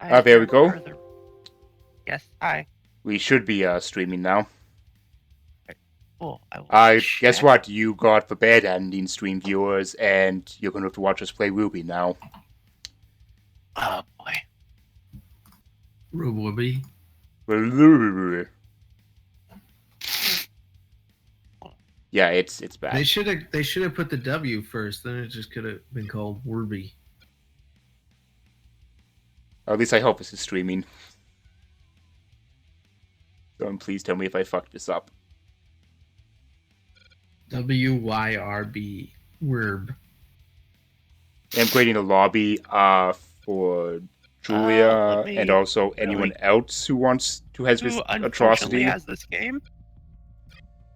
There we go. Yes, hi. We should be streaming now. Cool. Guess what? You got the bad ending, stream viewers, and you're going to have to watch us play Ruby now. Oh boy. Ruby. Yeah, it's bad. They should have put the W first. Then it just could have been called Warby. Or at least I hope this is streaming. So please tell me if I fucked this up. WYRB. Werb. I'm creating a lobby for Julia and also anyone else who wants to have this atrocity. Has this game?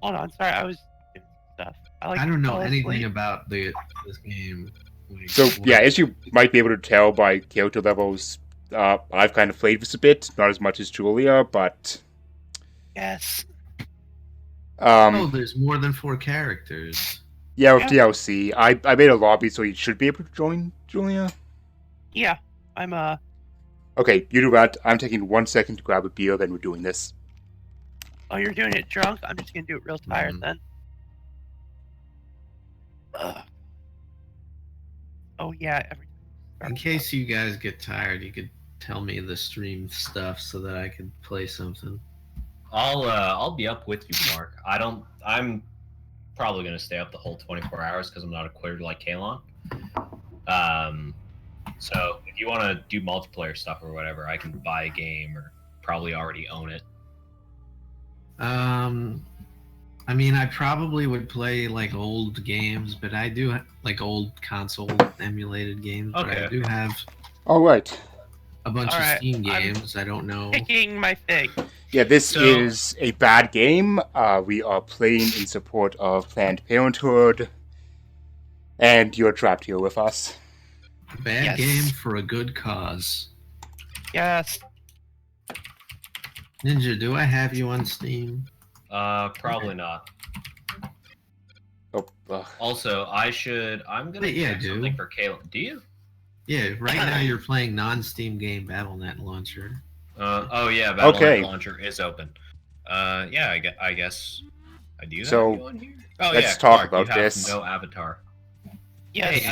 Hold on, sorry, I was doing stuff. I don't know anything about this game. So yeah, as you might be able to tell by character levels, I've kind of played this a bit, not as much as Julia, but yes. There's more than 4 characters. Yeah, with DLC. I made a lobby, so you should be able to join, Julia. Yeah, I'm Okay, you do that. I'm taking 1 second to grab a beer, then we're doing this. Oh, you're doing it drunk? I'm just gonna do it real tired then. Oh yeah. In case you guys get tired, you could tell me the stream stuff so that I could play something. I'll be up with you, Mark. I'm probably gonna stay up the whole 24 hours because I'm not a quitter like Kalon. So if you want to do multiplayer stuff or whatever, I can buy a game or probably already own it. I mean, I probably would play like old games, but I do like old console emulated games. Okay. But I do have all right a bunch of Steam games. I don't know. Picking my fig. Yeah, this is a bad game. We are playing in support of Planned Parenthood, and you're trapped here with us. Bad game for a good cause. Yes. Ninja, do I have you on Steam? Probably not. Also, I'm gonna check something for Kalon. Do you? Yeah, right now you're playing non-Steam game BattleNet Launcher. BattleNet Launcher is open. Yeah, I guess I do. So have you on here? Oh, let's talk Mark, about this. No avatar. Yeah. Hey,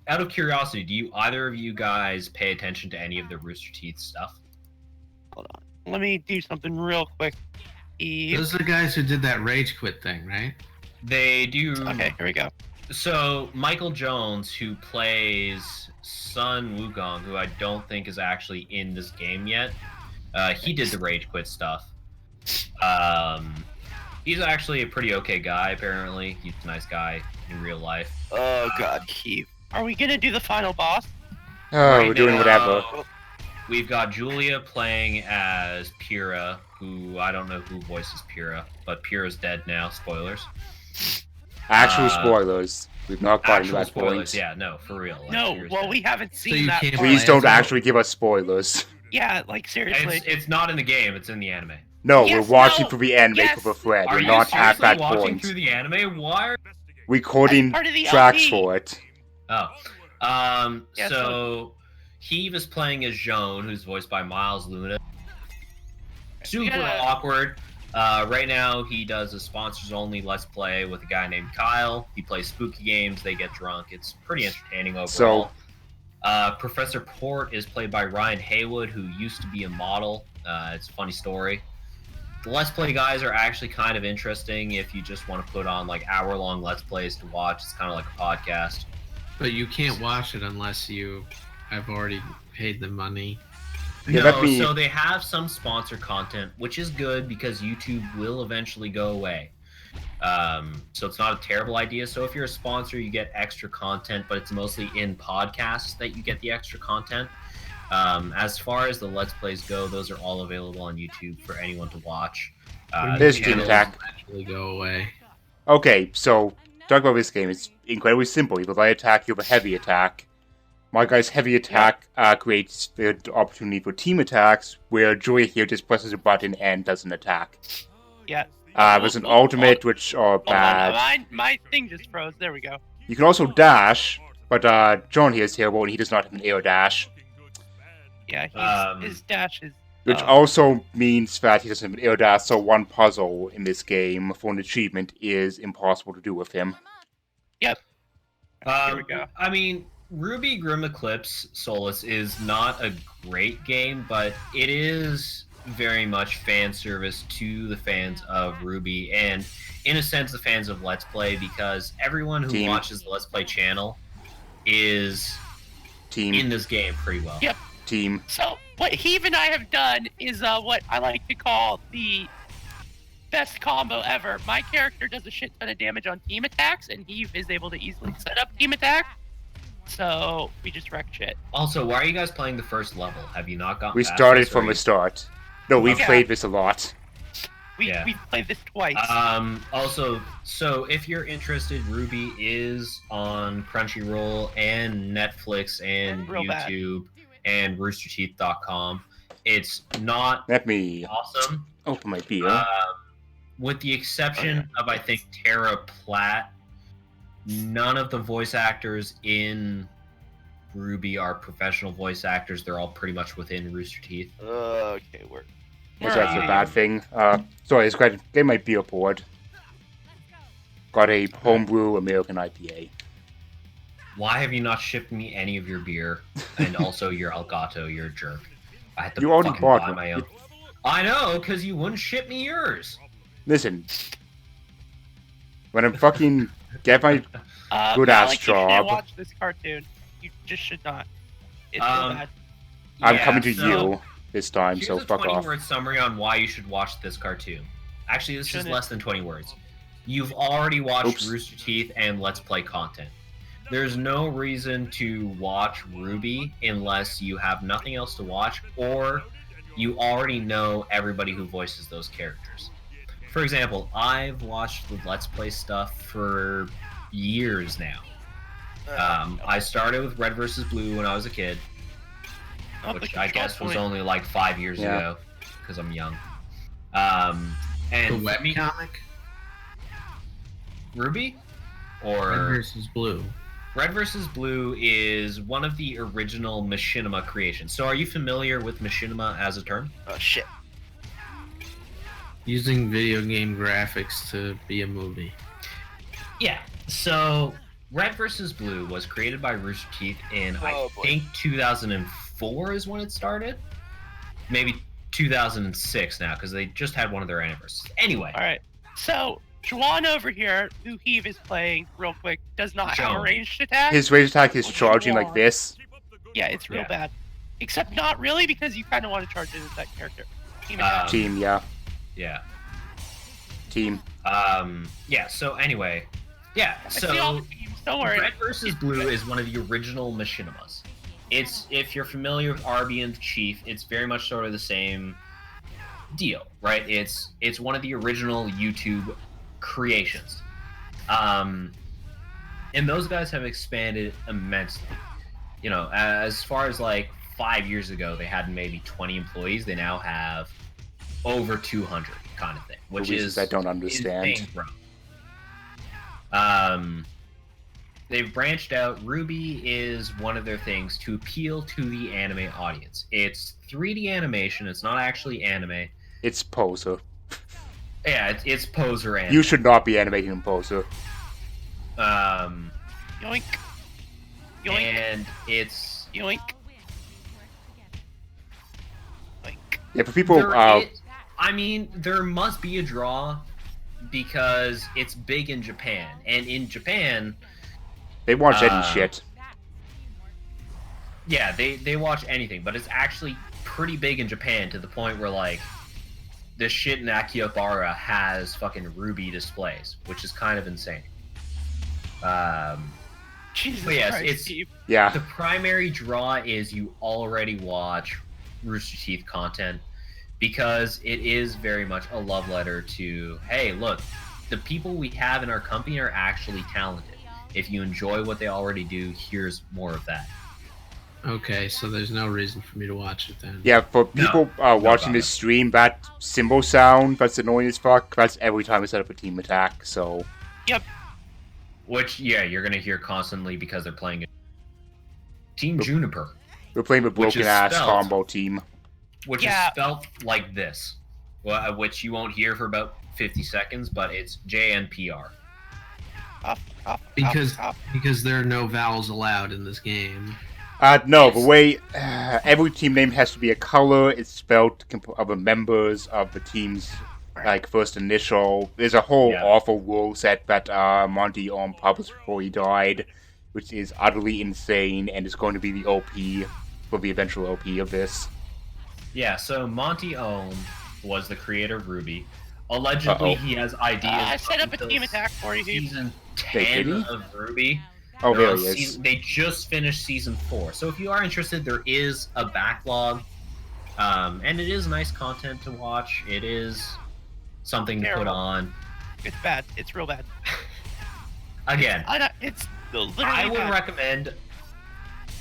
out of curiosity, do you either of you guys pay attention to any of the Rooster Teeth stuff? Hold on. Let me do something real quick. Those are the guys who did that rage quit thing, right? They do. Okay, here we go. So Michael Jones, who plays Sun Wukong, who I don't think is actually in this game yet, he did the rage quit stuff. He's actually a pretty okay guy. Apparently, he's a nice guy in real life. Oh God, Keith. Are we gonna do the final boss? Oh, we're doing whatever. We've got Julia playing as Pyrrha, who I don't know who voices Pyrrha, but Pyrrha's dead now. Spoilers. Actual spoilers. We've not gotten to that spoilers. point. Yeah, no, for real. Like, no, well, we haven't seen that. Please don't actually give us spoilers. Yeah, like seriously. It's not in the game. It's in the anime. No, we're watching through the anime for the thread. Are we're you not at that watching point. Through the anime? Why? Recording tracks for it. Oh, so Heave is playing as Joan, who's voiced by Miles Luna. Super awkward. Right now, he does a sponsors-only Let's Play with a guy named Kyle. He plays spooky games. They get drunk. It's pretty entertaining overall. Professor Port is played by Ryan Haywood, who used to be a model. It's a funny story. The Let's Play guys are actually kind of interesting if you just want to put on like hour-long Let's Plays to watch. It's kind of like a podcast. But you can't watch it unless you have already paid the money. No, so they have some sponsor content, which is good because YouTube will eventually go away. So it's not a terrible idea. So if you're a sponsor, you get extra content, but it's mostly in podcasts that you get the extra content. As far as the Let's Plays go, those are all available on YouTube for anyone to watch. There's Team Attack. Eventually go away. Okay, so talk about this game. It's incredibly simple. You have a light attack, you have a heavy attack. My guy's heavy attack creates the opportunity for team attacks, where Joy here just presses a button and does an attack. Yeah. There's an ultimate, which are bad. My thing just froze. There we go. You can also dash, but John here is terrible, and he does not have an air dash. Yeah, his dash is. Which also means that he doesn't have an air dash, so one puzzle in this game for an achievement is impossible to do with him. Yep. Here we go. I mean, Ruby Grim Eclipse Solace is not a great game, but it is very much fan service to the fans of Ruby, and in a sense, the fans of Let's Play, because everyone who watches the Let's Play channel is in this game pretty well. Yep. Team. So, what Heave and I have done is what I like to call the best combo ever. My character does a shit ton of damage on team attacks, and Heave is able to easily set up team attacks. So, we just wreck shit. Also, why are you guys playing the first level? Have you not gotten We past started this, from the start. No, we've played this a lot. We've played this twice. Also, so if you're interested, Ruby is on Crunchyroll and Netflix and YouTube and roosterteeth.com. It's not Let me awesome. open my beer. With the exception of, I think, Tara Platt, none of the voice actors in Ruby are professional voice actors. They're all pretty much within Rooster Teeth. Okay, we're... That's a bad thing. Sorry, it's great. Get my beer poured. Got a homebrew American IPA. Why have you not shipped me any of your beer and also your Elgato? You're a jerk. I had to You already fucking bought buy one. my own. I know, because you wouldn't ship me yours. Listen. When I fucking get my good ass You job, should watch this cartoon. You just should not. It's so bad. I'm coming to you this time, Here's so a fuck off. 20-word summary on why you should watch this cartoon. Actually, this is less than 20 words. You've already watched Rooster Teeth and Let's Play content. There's no reason to watch Ruby unless you have nothing else to watch, or you already know everybody who voices those characters. For example, I've watched the Let's Play stuff for years now. I started with Red vs. Blue when I was a kid, which I guess was only like 5 years ago, because I'm young. And the webcomic? Ruby? Or Red vs. Blue. Red vs. Blue is one of the original machinima creations. So are you familiar with machinima as a term? Oh, shit. Using video game graphics to be a movie. Yeah. So Red vs. Blue was created by Rooster Teeth in, I think, 2004 is when it started. Maybe 2006 now, because they just had one of their anniversaries. Anyway. All right. So Juwan over here, who Heave is playing real quick, does not have a ranged attack. His ranged attack is charging like this. Yeah, it's real bad. Except not really, because you kind of want to charge into that character. Team, yeah. Yeah. Team. Yeah, so anyway. Yeah, so Red vs. Blue is one of the original machinimas. It's, if you're familiar with Arby and the Chief, it's very much sort of the same deal, right? It's one of the original YouTube creations. And those guys have expanded immensely. You know, as far as like 5 years ago, they had maybe 20 employees. They now have over 200 kind of thing, which is I don't understand. Insane, bro. They've branched out. Ruby is one of their things to appeal to the anime audience. It's 3D animation. It's not actually anime. It's poser. Yeah, it's poser anime. You should not be animating in poser. Yoink. Yoink. And it's yoink. Yoink. Yeah, for people. I mean, there must be a draw because it's big in Japan, and in Japan, they watch any shit. Yeah, they watch anything, but it's actually pretty big in Japan to the point where like this shit in Akihabara has fucking Ruby displays, which is kind of insane. Jesus but yes, Christ, the primary draw is you already watch Rooster Teeth content because it is very much a love letter to, hey, look, the people we have in our company are actually talented. If you enjoy what they already do, here's more of that. Okay, so there's no reason for me to watch it then. Yeah, for people watching this stream, that cymbal sound that's annoying as fuck, that's every time I set up a team attack, so... Yep. Which, yeah, you're gonna hear constantly because they're playing Team Juniper. We're playing a Which is broken ass spelled- combo team. which Yeah. is spelled like this, which you won't hear for about 50 seconds, but it's JNPR. Because there are no vowels allowed in this game. No, the way every team name has to be a color. It's spelled of the members of the team's like first initial. There's a whole Yeah. awful rule set that Monty published before he died, which is utterly insane and is going to be the OP for the eventual OP of this. Yeah, so Monty Ohm was the creator of Ruby. Allegedly, he has ideas. I set up a until team attack for you. Season Wait, 10 did he? of Ruby. Oh, They're there on he is. They just finished season 4. So if you are interested, there is a backlog. And it is nice content to watch. It is something to put Terrible. on. It's bad. It's real bad. Again, It's literally I would bad. recommend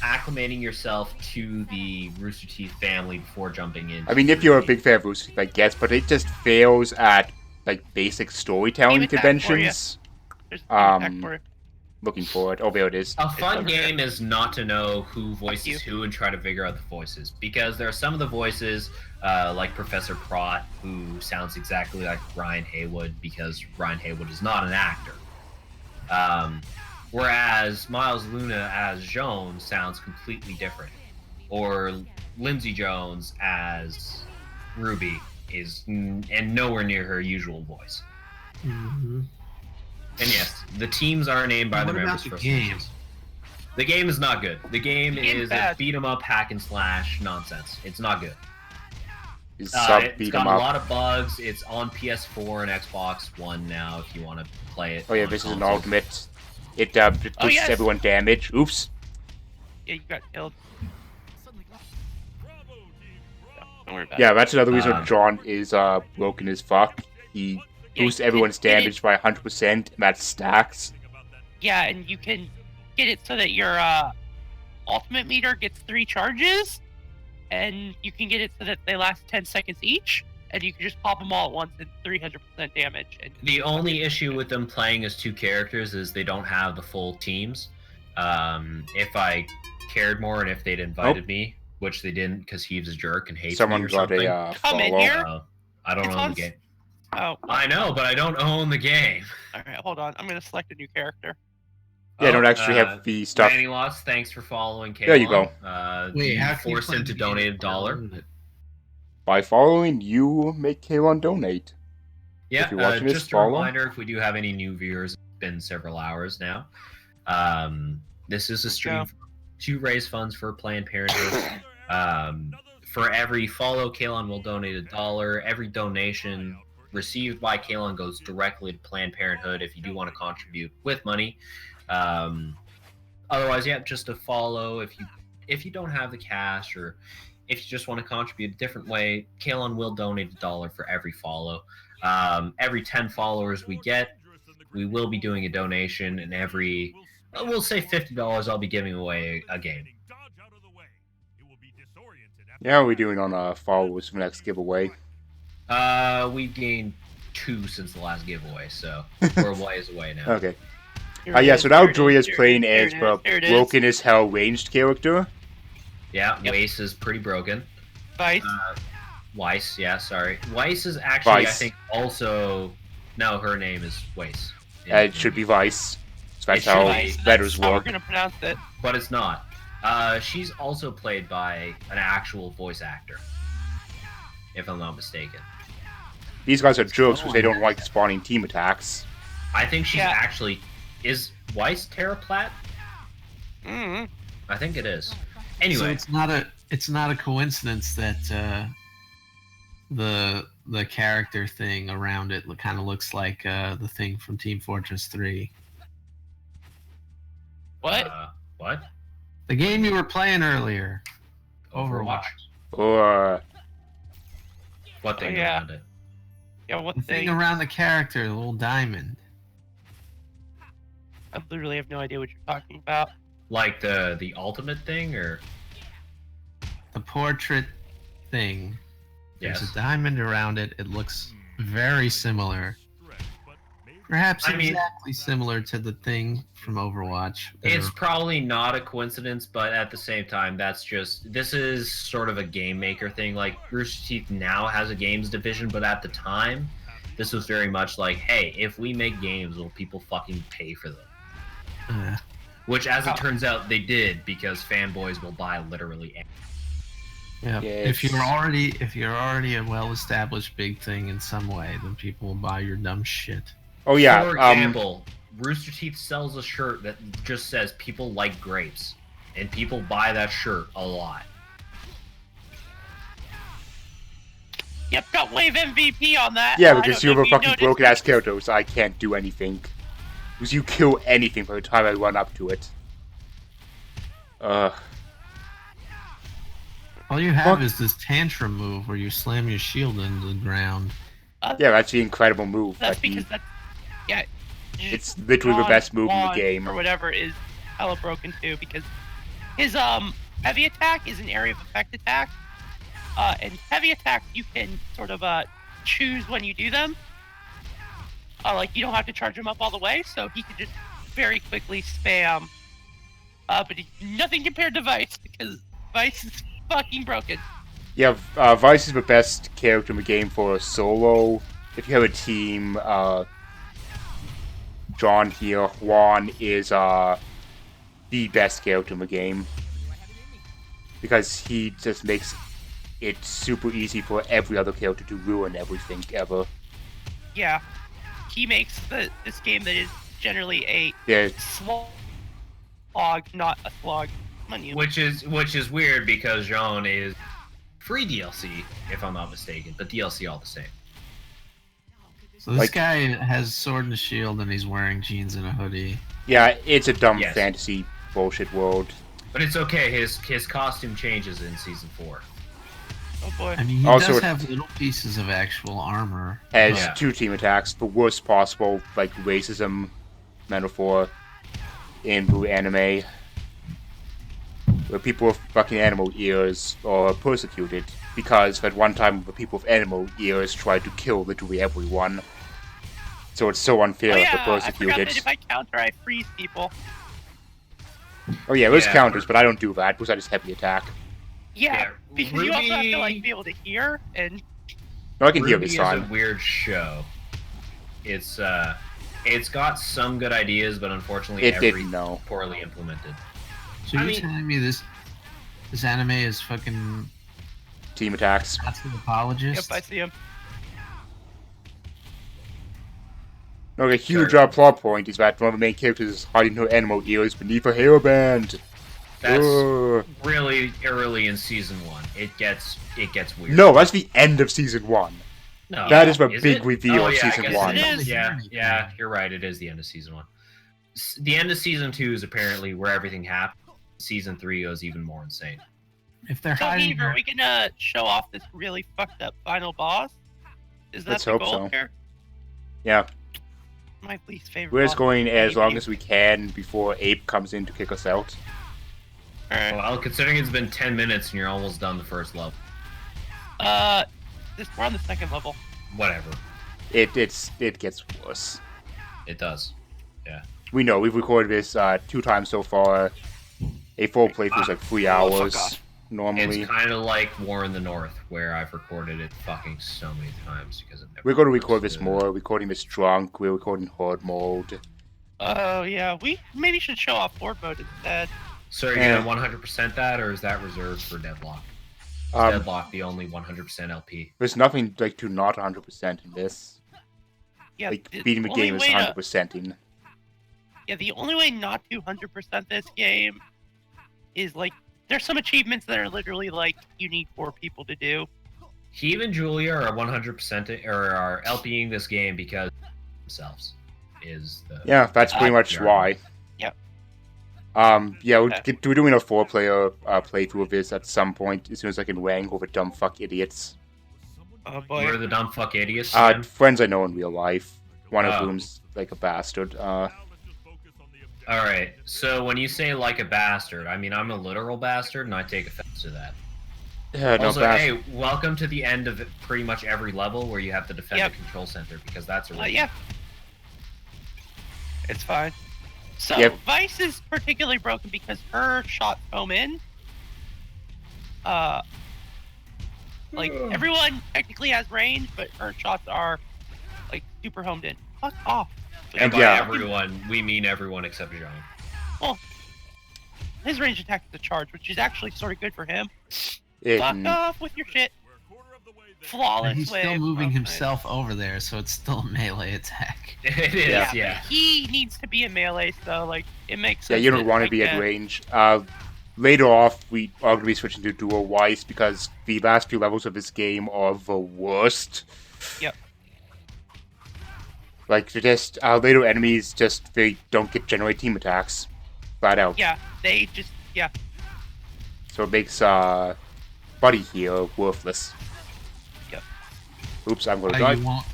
acclimating yourself to the Rooster Teeth family before jumping in. I mean, if you're a big fan of Rooster Teeth, I guess, but it just fails at like basic storytelling Team attack conventions. There's a team attack um, for it. Looking for it. Oh, there it is. A fun over there. game is not to know who voices you. who and try to figure out the voices, because there are some of the voices, like Professor Prott, who sounds exactly like Ryan Haywood, because Ryan Haywood is not an actor. Whereas Miles Luna as Joan sounds completely different, or Lindsay Jones as Ruby is and nowhere near her usual voice. Mm-hmm. And yes, the teams are named by What the about members the for game? seasons. The game is not good. The game The game's is bad. a beat 'em up hack and slash nonsense. It's not good. Is sub It's beat got 'em a up. lot of bugs. It's on PS4 and Xbox One now if you want to play it. Oh yeah, on this is an console. ultimate. It pushes Oh, yes. everyone damage. Oops. Yeah, you got killed. Don't worry about Yeah, that's another reason Um, John is broken as fuck. He Yeah, boosts you everyone's can get it- damage by 100%, and that stacks. Yeah, and you can get it so that your ultimate meter gets 3 charges, and you can get it so that they last 10 seconds each, and you can just pop them all at once and 300% damage. And The only issue with them playing as 2 characters is they don't have the full teams. If I cared more and if they'd invited me, which they didn't because he's a jerk and hates Someone me or got something. a Come in follow. here. I don't It's own on the game. Oh, I know, but I don't own the game. all right, hold on. I'm gonna select a new character. Yeah, I don't actually have the stuff. Randy Lots, thanks for following Kalon. There you go. Wait, You how can you forced play him to the game donate without $1. owning it? By following, you make Kalon donate. Yeah, If you're watching this, just a follow. reminder, if we do have any new viewers, it's been several hours now. This is a stream to raise funds for Planned Parenthood. For every follow, Kalon will donate $1. Every donation received by Kalon goes directly to Planned Parenthood if you do want to contribute with money. Otherwise, yeah, just a follow. If you don't have the cash, or if you just want to contribute a different way, Kalon will donate $1 for every follow. Every 10 followers we get, we will be doing a donation, and every, we'll say $50, I'll be giving away a game. Yeah, what are we doing on followers for the next giveaway? We've gained 2 since the last giveaway, so we're a ways away now. Okay. Here it Yeah, is, so now here it Joy is, is here it playing is, as here a it is. broken as hell ranged character. Yeah, Yep. Weiss is pretty broken. Vice. Weiss, yeah, sorry. Weiss is actually, Vice. I think, also... No, her name is Weiss. It should be Vice. So that's It should how be. Vice. letters That's how we're work. gonna pronounce it. But it's not. She's also played by an actual voice actor, if I'm not mistaken. These guys are jerks because they don't like spawning team attacks. I think she's Yeah. actually... Is Weiss Terra Platt? Mm-hmm. I think it is. So Anyway, it's not a coincidence that the character thing around it kind of looks like the thing from Team Fortress 3. What? What? The game you were playing earlier. Overwatch. Or What thing yeah. around it? Yeah, what The thing thing? around the character, the little diamond. I literally have no idea what you're talking about. Like the ultimate thing, or... The portrait thing. There's Yes. a diamond around it. It looks very similar Perhaps I mean- exactly similar to the thing from Overwatch. It's probably not a coincidence, but at the same time, this is sort of a game maker thing. Like Rooster Teeth now has a games division, but at the time, this was very much like, hey, if we make games, will people fucking pay for them? Which, as it turns out, they did, because fanboys will buy literally anything. Yeah. Yeah, If you're it's- already a well-established big thing in some way, then people will buy your dumb shit. Oh yeah. For example, Rooster Teeth sells a shirt that just says "People like grapes," and people buy that shirt a lot. Yep, got wave MVP on that. Yeah, I because don't know you're a if you fucking noticed. broken ass character, so I can't do anything. Because you kill anything by the time I run up to it. All you have Fuck. is this tantrum move where you slam your shield into the ground. Yeah, that's the incredible move. That's that he- because that's yeah. It's literally the John's best move in the wand game. or whatever is hella broken too, because his heavy attack is an area of effect attack, and heavy attack you can sort of choose when you do them. Like you don't have to charge him up all the way, so he can just very quickly spam. But nothing compared to Vice, because Vice is fucking broken. Yeah, Vice is the best character in the game for a solo. If you have a team, John here, Juan is the best character in the game. Because he just makes it super easy for every other character to ruin everything ever. Yeah, he makes this game that is generally a Yeah, slog, not a slog. Come on, you. Which is weird because Jean is free DLC, if I'm not mistaken, but DLC all the same. So this Like- guy has sword and shield, and he's wearing jeans and a hoodie. yeah, it's a dumb Yes. fantasy bullshit world. But it's okay. His costume changes in season 4. Oh boy. I mean, he Also, does it- have little pieces of actual armor. Has Yeah. 2 team attacks, the worst possible, like, racism metaphor in blue anime. Where people with fucking animal ears are persecuted because at one time the people with animal ears tried to kill literally everyone. So it's so unfair Oh that yeah, they're I forgot persecuted. that if I counter, I freeze people. Oh yeah, there's Yeah. counters, but I don't do that because I just heavy attack. Yeah, Yeah, because you also have to like Ruby- be able to hear, and No, I can hear Ruby this is a on. weird show. It's got some good ideas, but unfortunately, It every didn't know. poorly implemented. So I you're mean- telling me this anime is fucking Team attacks. Nazi apologist? yep, I see him. No, a huge Sure. plot point is that one of the main characters is hiding her animal ears beneath a hairband. That's Ugh. really early in season 1. It gets weird. No, that's the end of season 1. No, That is the is big it? reveal Oh, of yeah, I season guess 1. It is. Yeah, you're right. It is the end of season 1. The end of season 2 is apparently where everything happened. Season 3 goes even more insane. If they're So, hiding Heaver, are we gonna show off this really fucked up final boss? Is that Let's the hope goal so. here? Yeah, My least favorite. we're just boss. going as long Maybe. as we can before Ape comes in to kick us out. Alright. Well, considering it's been 10 minutes and you're almost done the first level. We're on the second level. Whatever. It gets worse. It does. We know we've recorded this 2 times so far. A full playthrough is like 3 Oh, fuck hours off. normally. It's kind of like War in the North, where I've recorded it fucking so many times because it never We're going to goes record this to- more. We're recording this drunk. We're recording horde mode. Oh yeah, we maybe should show off board mode instead. So are you Yeah. gonna 100% that, or is that reserved for Deadlock? Is Um, Deadlock the only 100% LP? There's nothing like to not 100% in this. Yeah, Like the beating the only game is way to- 100%ing. Yeah, the only way not to 100% this game is like there's some achievements that are literally like you need 4 people to do. Heave and Julia are 100% or are LPing this game because themselves is the Yeah, that's pretty much yeah. why. Yep. Yeah, we're doing a 4-player playthrough of this at some point as soon as I can wrangle the dumb fuck idiots. Oh boy. We're the dumb fuck idiots. Sam? Friends I know in real life. One of Oh. whom's like a bastard. All right. So when you say like a bastard, I mean I'm a literal bastard, and I take offense to that. Yeah, no Also, bastard. hey, welcome to the end of pretty much every level where you have to defend Yep. the control center because that's a Yeah. It's fine. So Yep. Vice is particularly broken because her shots home in. Like everyone technically has range, but her shots are like super homed in. Fuck off. And by yeah. everyone, we mean everyone except Jean. Well, his range attack is a charge, which is actually sort of good for him. It, Fuck off with your shit. Flawless But he's way still of moving broken. himself over there, so it's still a melee attack. It is, Yeah. yeah. But he needs to be in melee, so like it makes yeah, sense. you don't that want I to be at can't- range. Later off, we are going to be switching to dual Weiss because the last few levels of this game are the worst. Yep. Like, they're just, later enemies just, they don't get generate team attacks. Flat out. Yeah, they just So it makes, Buddy here worthless. Yep. Oops, I'm going to Oh, die. you won't.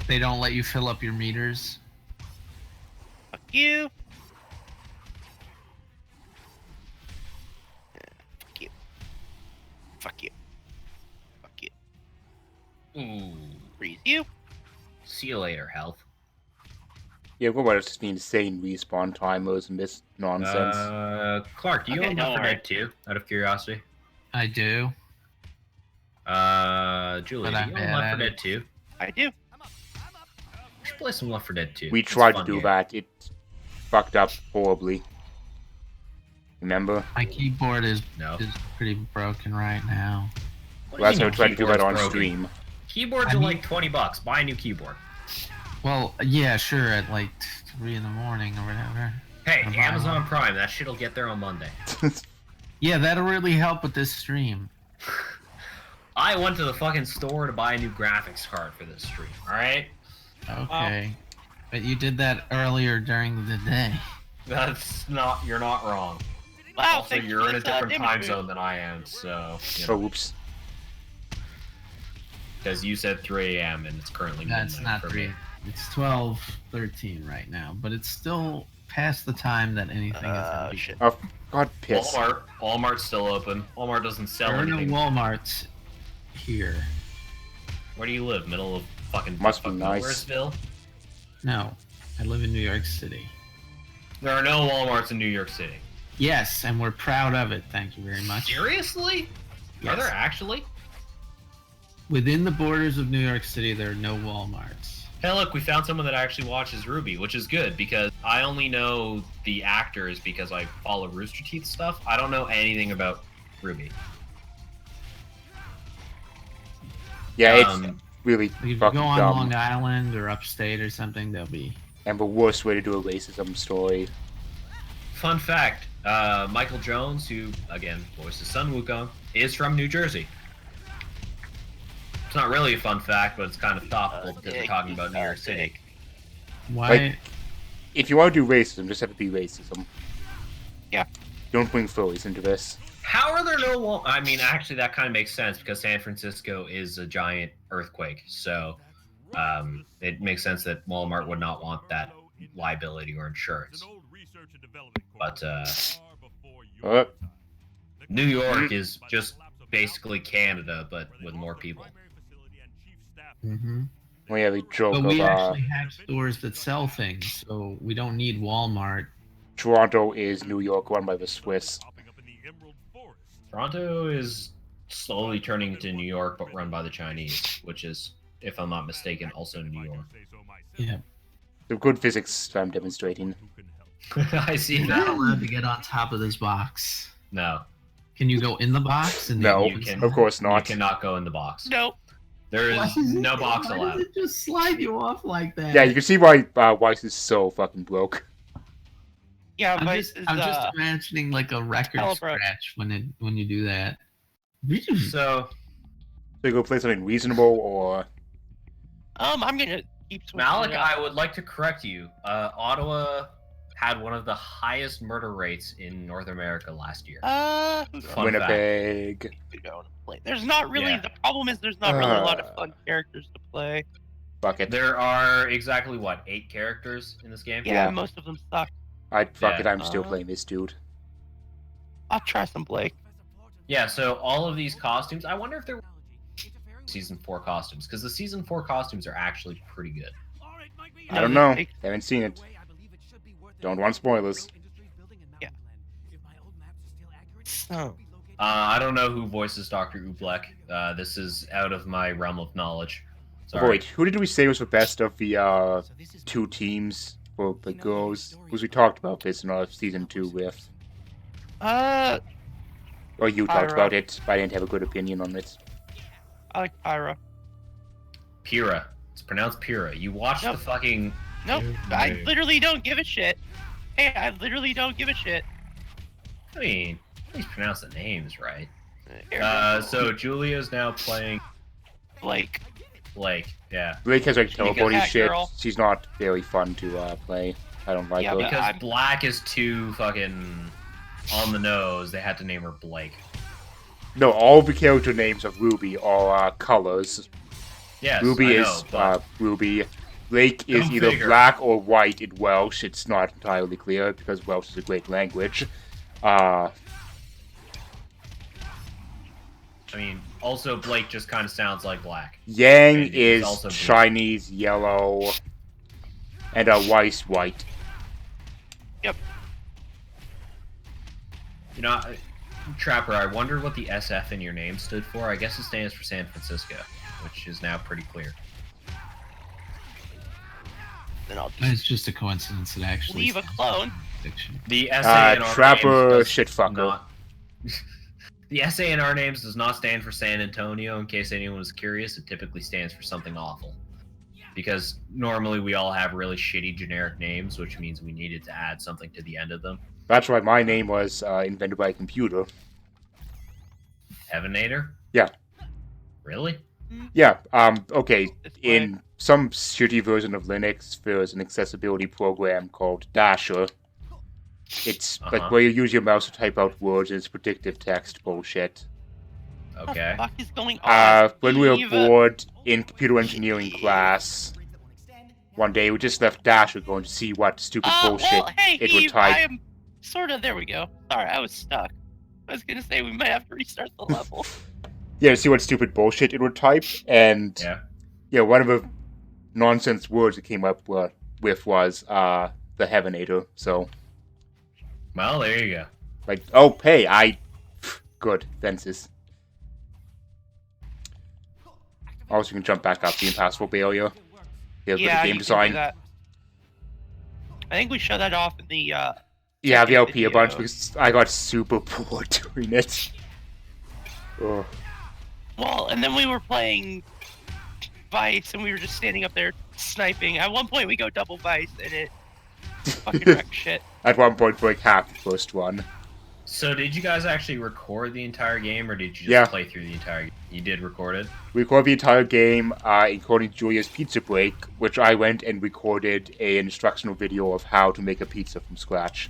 They don't let you fill up your meters. fuck you. Fuck you. Fuck you. Fuck you. Ooh. Freeze you. See you later, health. Yeah, what about just the insane respawn timers and this nonsense? Clark, do you Okay, own don't Left 4 worry. Dead 2, out of curiosity? I do. Julie, But do I'm you own bad Left 4 at Dead it. 2? I do. We should play some Left 4 Dead 2. We It's a tried to fun do game. that. It fucked up horribly. Remember? My keyboard is No. pretty broken right now. What do Last you time I mean tried to do that on keyboard's broken? stream. Keyboards I are mean- like $20. Buy a new keyboard. Well, yeah, sure, at like 3 in the morning or whatever. Hey, Or buy Amazon one. Prime, that shit'll get there on Monday. Yeah, that'll really help with this stream. I went to the fucking store to buy a new graphics card for this stream, alright? Okay. But you did that earlier during the day. That's not, you're not wrong. Wow, Also, thanks you're for in a this, different damage time boost. zone than I am, so, Oh, oops. because you said 3 a.m. and it's currently That's midnight not for 3. me. It's 12:13 right now, but it's still past the time that anything is gonna be. Shit. Oh, God, piss. Walmart's still open. Walmart doesn't sell There are no anything. Walmarts here. Where do you live? Middle of fucking Must be fucking nice. Nowheresville? No, I live in New York City. There are no Walmarts in New York City. Yes, and we're proud of it. Thank you very much. Seriously? Are Yes. there actually? Within the borders of New York City, there are no Walmarts. Hey, look, we found someone that actually watches Ruby, which is good because I only know the actors because I follow Rooster Teeth stuff. I don't know anything about Ruby. Yeah, it's Um, really Like if you fucking go on dumb. Long Island or upstate or something, there'll be. And the worst way to do a racism story. Fun fact, Michael Jones, who, again, voices Sun Wukong, is from New Jersey. It's not really a fun fact, but it's kind of topical because we're talking about New York City. Why? Like- If you want to do racism, just have it be racism. Yeah. Don't bring furries into this. How are there no Wal- I mean, actually, that kind of makes sense because San Francisco is a giant earthquake, so it makes sense that Walmart would not want that liability or insurance. But New York is just basically Canada, but with more people. Mm-hmm. We have a joke But we of actually have stores that sell things, so we don't need Walmart. Toronto is New York run by the Swiss. Toronto is slowly turning into New York, but run by the Chinese, which is, if I'm not mistaken, also New York. Yeah. The good physics I'm demonstrating. I see You're not that. allowed to get on top of this box. No, Can you go in the box? And No, you can- of course you not. cannot go in the box. Nope. There Why is does it- no box why allowed. does it just slide you off like that? Yeah, you can see why Weiss is so fucking broke. Yeah, I'm Vice just, is I'm just imagining like a record hella broke. scratch when you do that. So, So you go play something reasonable, or I'm gonna keep switching Malik, it up. I would like to correct you. Ottawa had one of the highest murder rates in North America last year. Who Fun Winnipeg. we go to play? There's not really. Yeah. The problem is there's not really a lot of fun characters to play. Fuck it. There are exactly, what, 8 characters in this game? Yeah, Yeah. most of them suck. Fuck Yeah. it, I'm still Uh, playing this dude. I'll try some Blake. Yeah, so all of these costumes, I wonder if they're Season 4 costumes, because the Season 4 costumes are actually pretty good. I don't know. They- Haven't seen it. Don't want spoilers. Yeah. So, I don't know who voices Dr. Oobleck. This is out of my realm of knowledge. Oh, Sorry. wait, who did we say was the best of the two teams for the girls? Because we talked about this in our season 2 with. I Or you talked Pyra. about it, but I didn't have a good opinion on it. like Pyra. Pyrrha. It's pronounced Pyrrha. You watched Nope. the fucking... Nope, I literally don't give a shit. Hey, I literally don't give a shit. I mean, at least pronounce the names right. Here, So Julia's now playing Blake. Blake. Yeah. Blake has like She can teleport hack shit. girl. She's not very fun to play. I don't like Yeah, her. but- Because I'm- Black is too fucking on the nose, they had to name her Blake. No, all the character names of Ruby are colors. Yes, Ruby I is know, but Ruby. Blake is Go either figure. black or white in Welsh. It's not entirely clear because Welsh is a great language. I mean, also Blake just kind of sounds like Black. Yang And he's is also blue. Chinese yellow, and Weiss white. You know, Trapper, I wonder what the SF in your name stood for. I guess it stands for San Francisco, which is now pretty clear. Then I'll just It's just a coincidence. It actually leave a stands clone. for fiction. The SA in our Trapper names does shitfucker. not. The SA in our names does not stand for San Antonio. In case anyone was curious, it typically stands for something awful. Because normally we all have really shitty generic names, which means we needed to add something to the end of them. That's why my name was invented by a computer. Heavenator? Yeah. Really? Yeah, okay, This way. in some shitty version of Linux, there's an accessibility program called Dasher. It's like Uh-huh. where you use your mouse to type out words and it's predictive text bullshit. What Okay. the fuck is going on? When we were Steve? bored in computer engineering class, one day we just left Dasher going to see what stupid bullshit well, hey, it would Eve, type. I am sort of. There we go. Sorry, I was stuck. I was gonna say we might have to restart the level. Yeah, to see what stupid bullshit it would type, and Yeah. one of the nonsense words it came up with was the Heavenator. So, Well, there you go. like, oh hey, good fences. Also, you can jump back up the impassable barrier. Yeah, yeah, the game you can design. do that. I think we showed that off in the. Yeah, second the LP a bunch video. because I got super bored doing it. Ugh. Well, and then we were playing Vice, and we were just standing up there sniping. At one point, we go double Vice, and it fucking wrecked shit. At one point, for like half the first one. So, did you guys actually record the entire game, or did you just Yeah. play through the entire game? You did record it? We recorded the entire game, including Julia's pizza break, which I went and recorded an instructional video of how to make a pizza from scratch.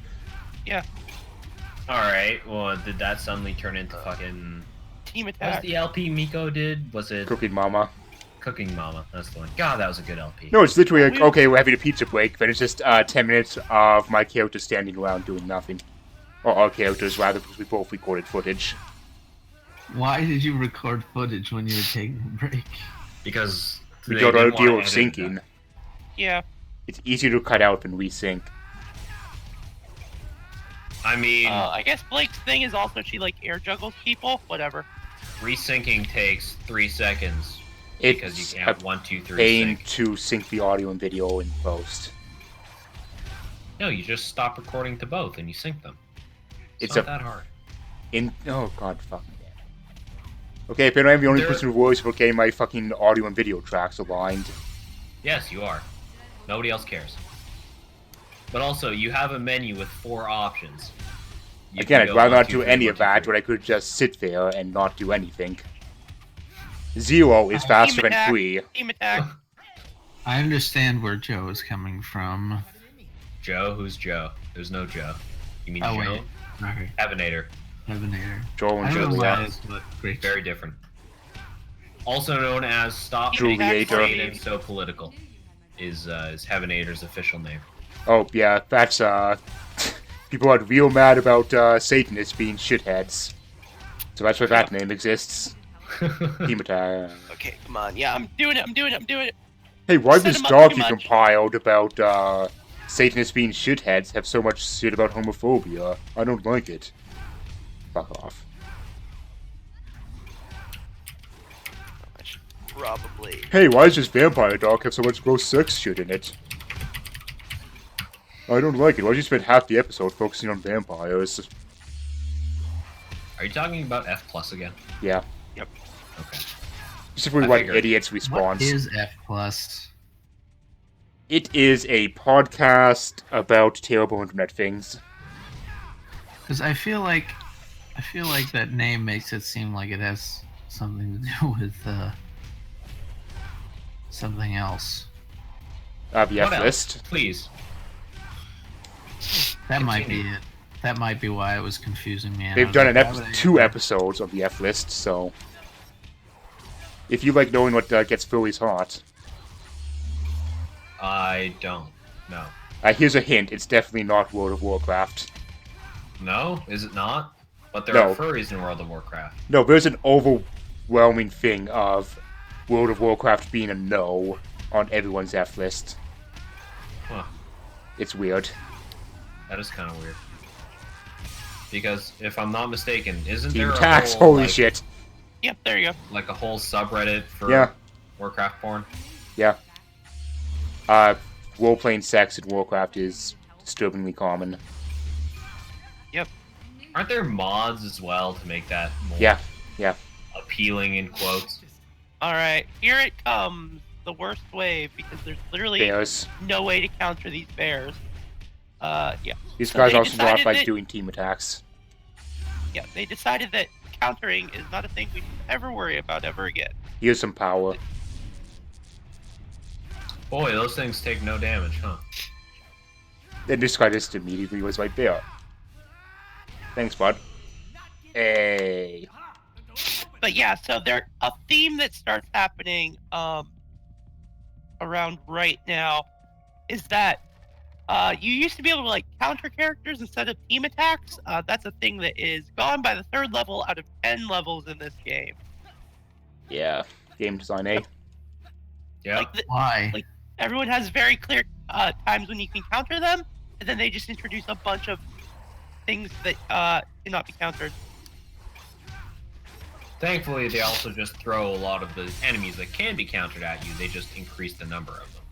Alright, well, did that suddenly turn into fucking... Team What was attack. the LP Miko did? Was it Cooking Mama. Cooking Mama? That's the one. God, that was a good LP. No, it's literally like, We- okay, we're having a pizza break, but it's just 10 minutes of my character standing around doing nothing. Or our characters, rather, because we both recorded footage. Why did you record footage when you were taking a break? Because We they don't didn't deal want with to edit syncing. that. Yeah. It's easier to cut out than resync. I mean, I guess Blake's thing is also she like air juggles people. Whatever. resyncing takes 3 seconds because It's you a can't 1, 2, 3 pain sync. to sync the audio and video in post. No, you just stop recording to both and you sync them. It's not a that hard. oh god, fuck me. Okay, apparently I'm the only There- person who worries about getting my fucking audio and video tracks aligned. Yes, you are. Nobody else cares. But also, you have a menu with 4 options. You Again, can I'd go rather 1, not 2, do 3, any 1, of 2, that, 3. but I could just sit there and not do anything. 0 is faster than attack. 3. Team attack. I understand where Joe is coming from. Joe? Who's Joe? There's no Joe. You mean Oh, Joe? wait. Sorry. Heavenator. Heavenator. Joel I and don't know why Julia. it's not great. Very different. Also known as Stop Juliator. Being So Political is Heavenator's official name. Oh, yeah, that's, people are real mad about, Satanists being shitheads. So that's why that name exists. Team attack. Okay, come on. Yeah, I'm doing it. I'm doing it. Hey, why Set this him up dog too you much. compiled about, Satanists being shitheads have so much shit about homophobia. I don't like it. Fuck off. I should probably. Hey, why does this vampire dog have so much gross sex shit in it? I don't like it. Why did you spend half the episode focusing on vampires? Are you talking about F plus again? Yeah. Yep. Okay. Specifically, I what figured. idiots response. What is F plus? It is a podcast about terrible internet things. Because I feel like that name makes it seem like it has something to do with something else. The What F else? list. Please. That might be Continue. it. That might be why it was confusing me. and I They've was done like, why would I two ever- episodes of the F list, so if you like knowing what gets Philly's hot, I don't. No. here's a hint: it's definitely not World of Warcraft. No? Is it not? But there No. are furries in World of Warcraft. No, there's an overwhelming thing of World of Warcraft being a no on everyone's F list. Huh. It's weird. That is kind of weird. Because if I'm not mistaken, isn't Team there a tax, whole, holy like, shit. Yep, there you go. like a whole subreddit for Yeah. Warcraft porn? Yeah. Role-playing sex in Warcraft is disturbingly common. Aren't there mods as well to make that more Yeah. appealing in quotes? Alright, here it comes. The worst wave, because there's literally Bears. no way to counter these bears. Yeah. These So guys they also not decided like that- doing team attacks. Yeah, they decided that countering is not a thing we should ever worry about ever again. Here's some power. Boy, those things take no damage, huh? Then this guy just immediately was right there. Thanks, bud. Hey. But yeah, so there a theme that starts happening around right now is that you used to be able to like counter characters instead of team attacks. That's a thing that is gone by the 3rd level out of 10 levels in this game. Yeah. Game design, eh? Yeah. Like Why? everyone has very clear times when you can counter them, and then they just introduce a bunch of things that cannot be countered. Thankfully, they also just throw a lot of the enemies that can be countered at you. They just increase the number of them.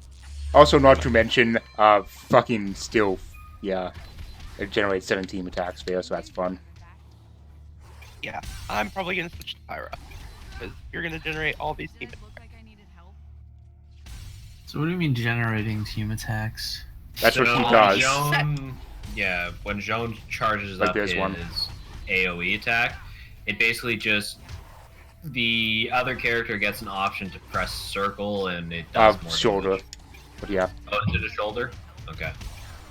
Also, not to mention, fucking still, yeah, it generates 17 attacks there, so that's fun. Yeah, I'm probably gonna switch to Pyra because you're gonna generate all these team attacks. So what do you mean generating team attacks? That's what he So, does. Joan, yeah, when Joan charges Like up there's his one. AoE attack, it basically just the other character gets an option to press circle and it does more Shoulder. damage. But yeah. Oh, is it a shoulder? Okay.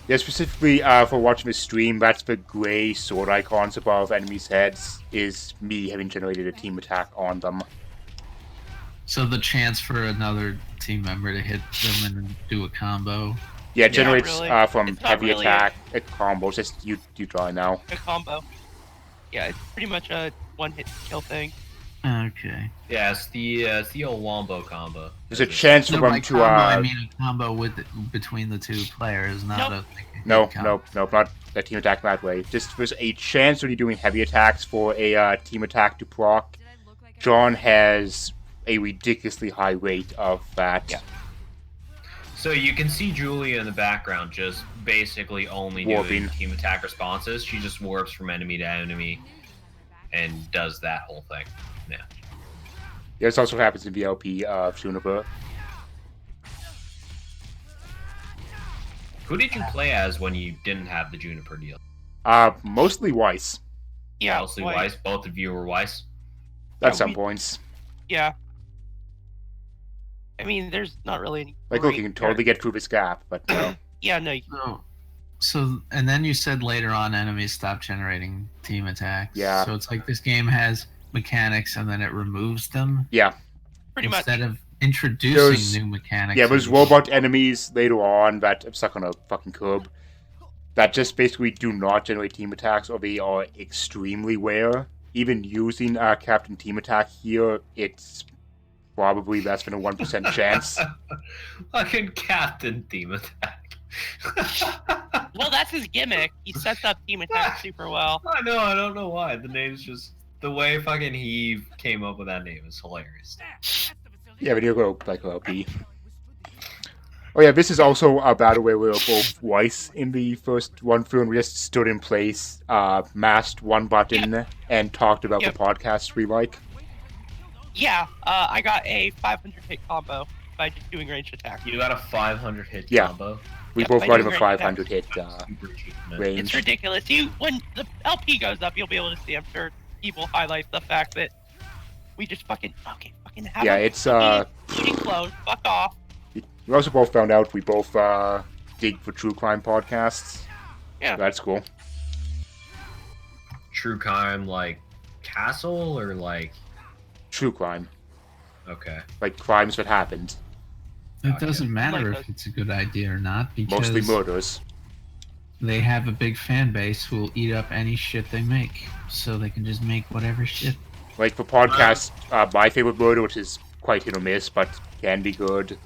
Yeah, specifically for watching the stream, that's the grey sword icons above enemies' heads, is me having generated a team attack on them. So the chance for another team member to hit them and do a combo. Yeah, it generates really. from It's not heavy really attack, combos, just you try now. A combo. Yeah, it's pretty much a one-hit kill thing. Okay. Yeah, it's the old Wombo combo. There's a chance for No, them by to, combo, I mean a combo with between the two players, not Nope. a like, a No, hit combo. not a team attack that way. Just there's a chance when you're doing heavy attacks for a team attack to proc. John has a ridiculously high rate of that. Yeah. So you can see Julia in the background just basically only Warping. doing team attack responses. She just warps from enemy to enemy and does that whole thing. Yeah. This also happens in VLP of Juniper. Who did you play as when you didn't have the Juniper deal? Mostly Weiss Yeah, Mostly like- Weiss? Both of you were Weiss? at Yeah, some we- points. Yeah. I mean, there's not really any. Like, look, great you can totally get through this gap, but Yeah, no. So and then you said later on enemies stop generating team attacks. Yeah. So it's like this game has mechanics and then it removes them yeah. Pretty much. instead of introducing There's- new mechanics. Yeah, there's into- robot enemies later on that I'm stuck on a fucking curb that just basically do not generate team attacks, or they are extremely rare. Even using Captain Team Attack here, it's probably less than a 1% chance. Fucking Captain Team Attack. Well, that's his gimmick. He sets up team attack super well. I know. I don't know why. The name's just the way fucking he came up with that name is hilarious. Yeah, but you'll go like LP. Oh yeah, this is also a battle where we were both twice in the first run through, and we just stood in place, mashed one button, and talked about the podcasts we like. Yeah, I got a 500 hit combo by just doing ranged attack. You got a 500 hit Yeah. combo. We Yep, both I got do him a range 500 hit Super cheap, man. range. It's ridiculous. When the LP goes up, you'll be able to see. I'm sure people highlight the fact that we just fucking have Yeah, a it's eating clone. Fuck off. We also both found out we both dig for true crime podcasts. Yeah. That's cool. True crime, like Castle or like True crime. okay. Like crimes that happened. It doesn't matter Like if it's a good idea or not because Mostly murders. they have a big fan base who will eat up any shit they make, so they can just make whatever shit. Like for podcasts, my favorite murder, which is quite hit or miss, but can be good.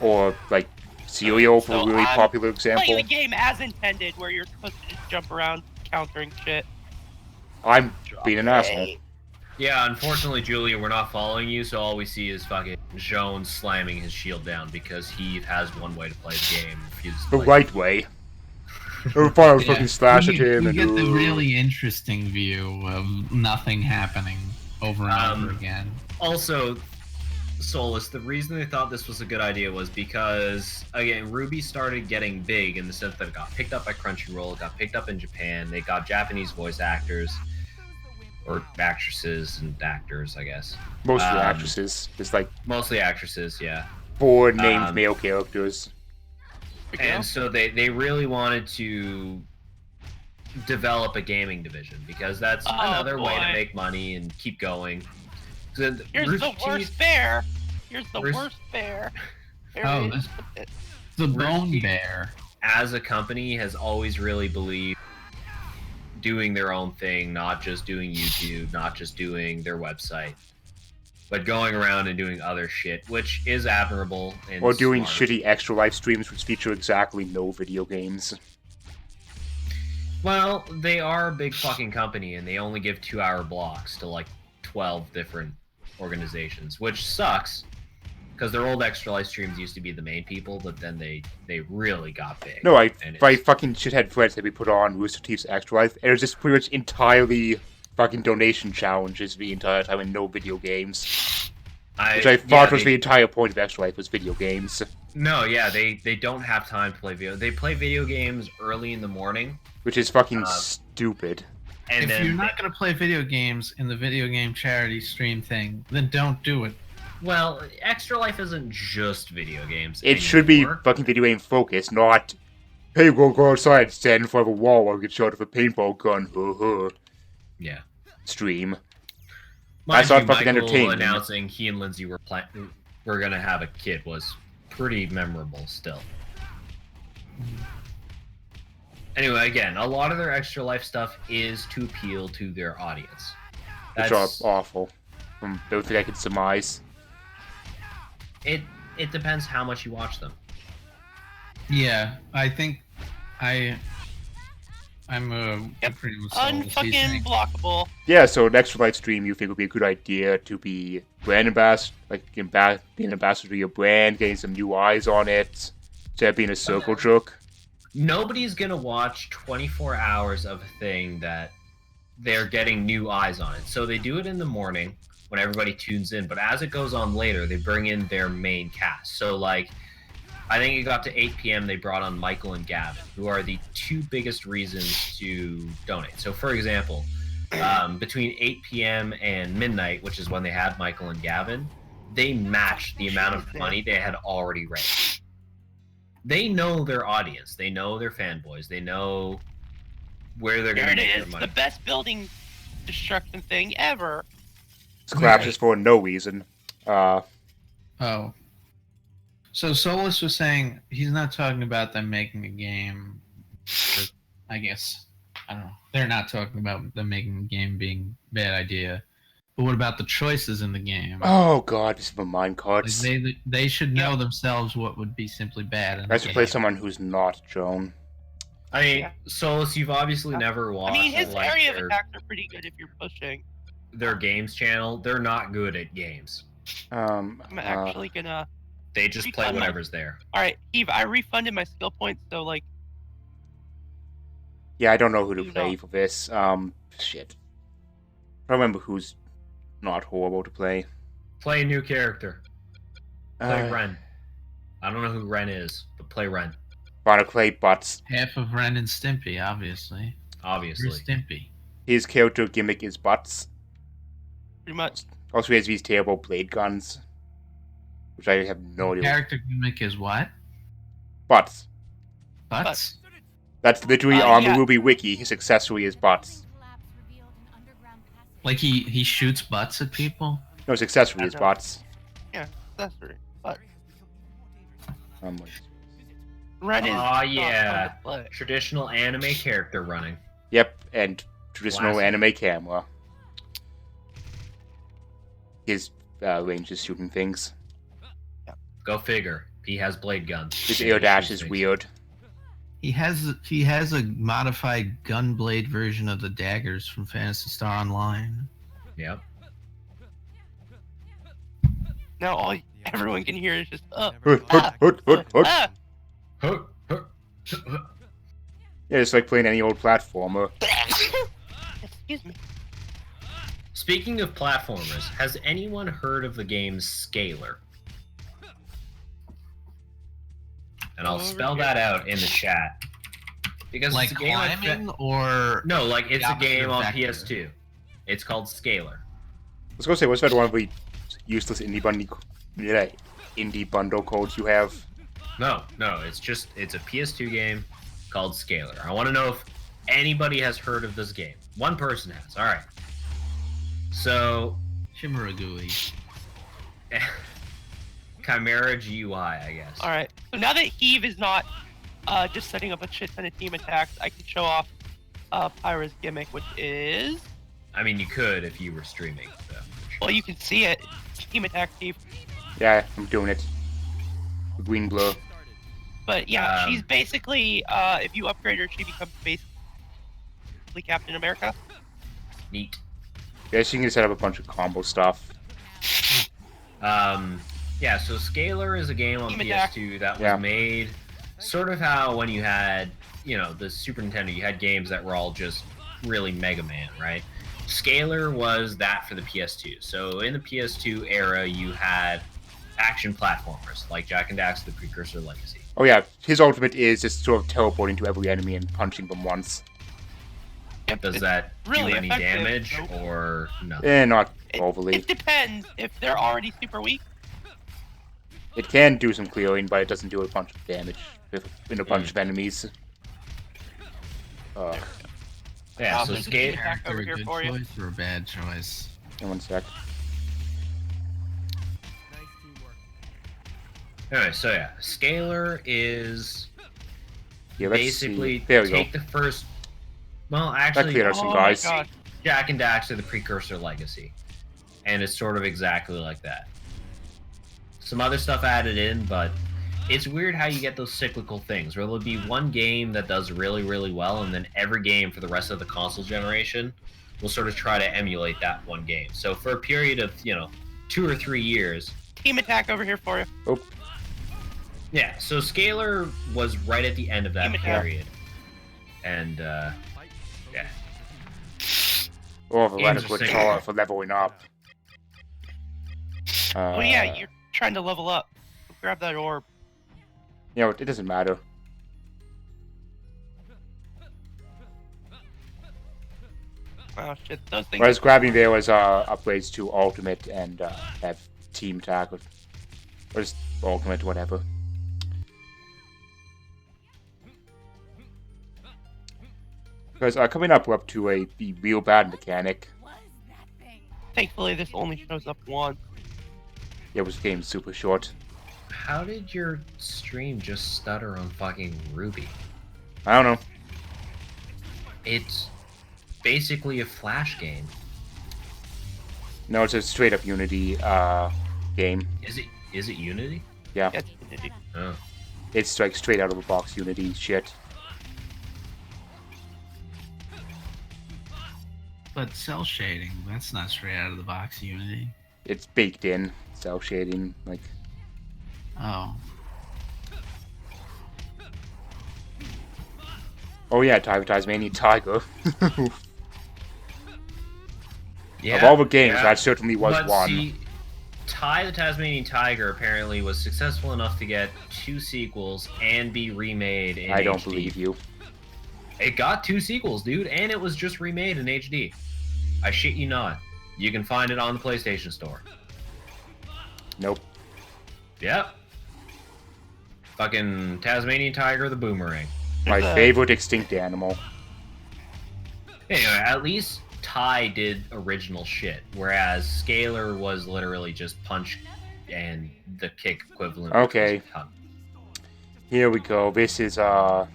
Or like Serial for So a really I'm popular example. Playing the game as intended, where you're supposed to just jump around countering shit. I'm being an asshole. Yeah, unfortunately, Julia, we're not following you, so all we see is fucking Joan slamming his shield down because he has one way to play the game. Refuses to The play right way. Every time I Yeah, fucking slash at you him and get the really interesting view of nothing happening over and over again. Also, Solus, the reason they thought this was a good idea was because, again, Ruby started getting big in the sense that it got picked up by Crunchyroll, it got picked up in Japan, they got Japanese voice actors, or actresses and actors, I guess. mostly actresses. Just like Mostly actresses, yeah. 4 named male characters. And so they really wanted to develop a gaming division because that's another way to make money and keep going. So Here's the worst bear. Here's the worst bear. Oh, the Bone Bear. As a company, has always really believed doing their own thing, not just doing YouTube, not just doing their website, but going around and doing other shit, which is admirable and Or doing smart. shitty extra live streams which feature exactly no video games. Well, they are a big fucking company, and they only give 2-hour blocks to like 12 different organizations, which sucks. Because their old extra live streams used to be the main people, but then they really got big. No, And by it's- fucking shithead threads that we put on Rooster Teeth's Extra Life, it was just pretty much entirely fucking donation challenges the entire time and no video games. Which I thought was the entire point of Extra Life was video games. No, yeah, they don't have time to play video. They play video games early in the morning, Which is fucking stupid. and If then you're not going to play video games in the video game charity stream thing, then don't do it. well, Extra Life isn't just video games. It should be anymore. fucking video game focused, not, hey, we'll go outside, stand in front of a wall while we get shot with a paintball gun, Yeah. stream. Mind That's not you, fucking Michael entertainment. announcing he and Lindsay were gonna have a kid was pretty memorable still. Anyway, again, a lot of their Extra Life stuff is to appeal to their audience. Which are awful. From everything I can surmise. It depends how much you watch them. Yeah, I think I'm pretty much Unfucking blockable. Yeah, so an Extra Life stream you think would be a good idea to be brand ambassador, like being an ambassador to your brand, getting some new eyes on it, instead of being a circle jerk. Nobody's gonna watch 24 hours of a thing that they're getting new eyes on it. So they do it in the morning when everybody tunes in, but as it goes on later, they bring in their main cast. So like, I think it got to 8 p.m. They brought on Michael and Gavin, who are the 2 biggest reasons to donate. So for example, between 8 p.m. and midnight, which is when they had Michael and Gavin, they matched the amount of money they had already raised. They know their audience. They know their fanboys. They know where they're going There to it make is. their money. The best building destruction thing ever. Scraps is for no reason. Oh. So Solus was saying he's not talking about them making a game. I guess. I don't know. They're not talking about them making a game being a bad idea. But what about the choices in the game? Oh god, this is my mind Like cards. they should know themselves what would be simply bad in the Let's game. play someone who's not Joan. I mean, Yeah. Solus, you've obviously never I watched mean, his like area of attacks are pretty good if you're pushing. their games channel. They're not good at games. I'm actually gonna. They just play Refund my- whatever's there. All right, Eve. I refunded my skill points, so like. Yeah, I don't know who to You play know. for this. Shit. I don't remember who's not horrible to play. Play a new character. Play Uh, Ren. I don't know who Ren is, but play Ren. Wanna play Butts. Half of Ren and Stimpy, obviously. Obviously. Where's Stimpy? His character gimmick is Butts. Pretty much. Also, he has these terrible blade guns. Which I have no idea. Character gimmick is what? Butts. Butts? That's literally Uh, on yeah. the Ruby Wiki. His accessory is Butts. Like he shoots butts at people? No, his accessory I is know. Butts. That's right. But Like, Ren is. Aw, not fun yeah. to play. Traditional anime character running. yep, and traditional Classic. anime camera. His range is shooting things. Go figure. He has blade guns. His And air he dash shoots is things. weird. He has a modified gunblade version of the daggers from Phantasy Star Online. Yep. Now everyone can hear is just Hut, hut, hut, hut, hut. ah! Huh, huh, huh. Yeah, it's like playing any old platformer. Excuse me. Speaking of platformers, has anyone heard of the game Scalar? And I'll Over spell here. that out in the chat. Because Like it's a game I fe- climbing or No, like it's The a game on opposite of PS2. It's called Scalar. I was gonna say, what's that one of the useless indie bundle codes you have? No, it's a PS2 game called Scalar. I want to know if anybody has heard of this game. One person has. All right. So, Shimmeragui? Chimera GUI, I guess. All right. So now that Heave is not just setting up a shit ton of team attacks, I can show off Pyra's gimmick, which is I mean, you could if you were streaming. So. well, you can see it. It's team attack Heave. Yeah, I'm doing it. The green blur. But yeah, Um, she's basically if you upgrade her, she becomes basically Captain America. Neat. Yeah, so you can set up a bunch of combo stuff. Yeah, so Scalar is a game on Team attack. PS2 that was Yeah. made sort of how when you had, the Super Nintendo, you had games that were all just really Mega Man, right? Scalar was that for the PS2. So in the PS2 era, you had action platformers like Jak and Daxter: The Precursor Legacy. Oh yeah, his ultimate is just sort of teleporting to every enemy and punching them once. Yep, Does it's that really do any effective, damage though. or no? Not It, overly. it depends if they're already super weak. It can do some clearing, but it doesn't do a bunch of damage in a bunch of enemies. Yeah, so there's a Scalar. back over A here good for you. choice or a bad choice? One sec. Anyway, so yeah, Scalar is Yeah, let's basically see. There we go. take the first. Well, That actually, cleared up some Oh guys. my god. Jak and Daxter: The Precursor Legacy, and it's sort of exactly like that. Some other stuff added in, but it's weird how you get those cyclical things where there'll be one game that does really, really well, and then every game for the rest of the console generation will sort of try to emulate that one game. So for a period of 2 or 3 years, Team attack over here for you. Oh, yeah. So Scalar was right at the end of that Team attack. period, and yeah. oh, the Games line are of good sick. color for leveling up. Well, yeah, you're trying to level up. Grab that orb. You know, it doesn't matter. Oh shit, those things. What I was grabbing there was upgrades to ultimate and have team attack or just ultimate, whatever. Because coming up, we're up to the real bad mechanic. Thankfully, this only shows up once. Yeah, this game's super short. How did your stream just stutter on fucking Ruby? I don't know. It's basically a Flash game. No, it's a straight up Unity game. Is it Unity? Yeah, That's Unity. Oh. it's like straight out of the box Unity shit. But cell shading, that's not straight out of the box Unity. It's baked in, cell shading, like. Oh. Oh yeah, Tasmanian Tiger. Yeah. Of all the games, yeah. that certainly was But one. see, Ty the Tasmanian Tiger apparently was successful enough to get 2 sequels and be remade in I don't HD. believe you. It got 2 sequels, dude, and it was just remade in HD. I shit you not. You can find it on the PlayStation Store. Nope. Yep. Fucking Tasmanian Tiger the Boomerang. My There's a- favorite extinct animal. Anyway, at least Ty did original shit, whereas Scalar was literally just punch and the kick equivalent. which Okay. was a ton. Here we go. This is Yeah,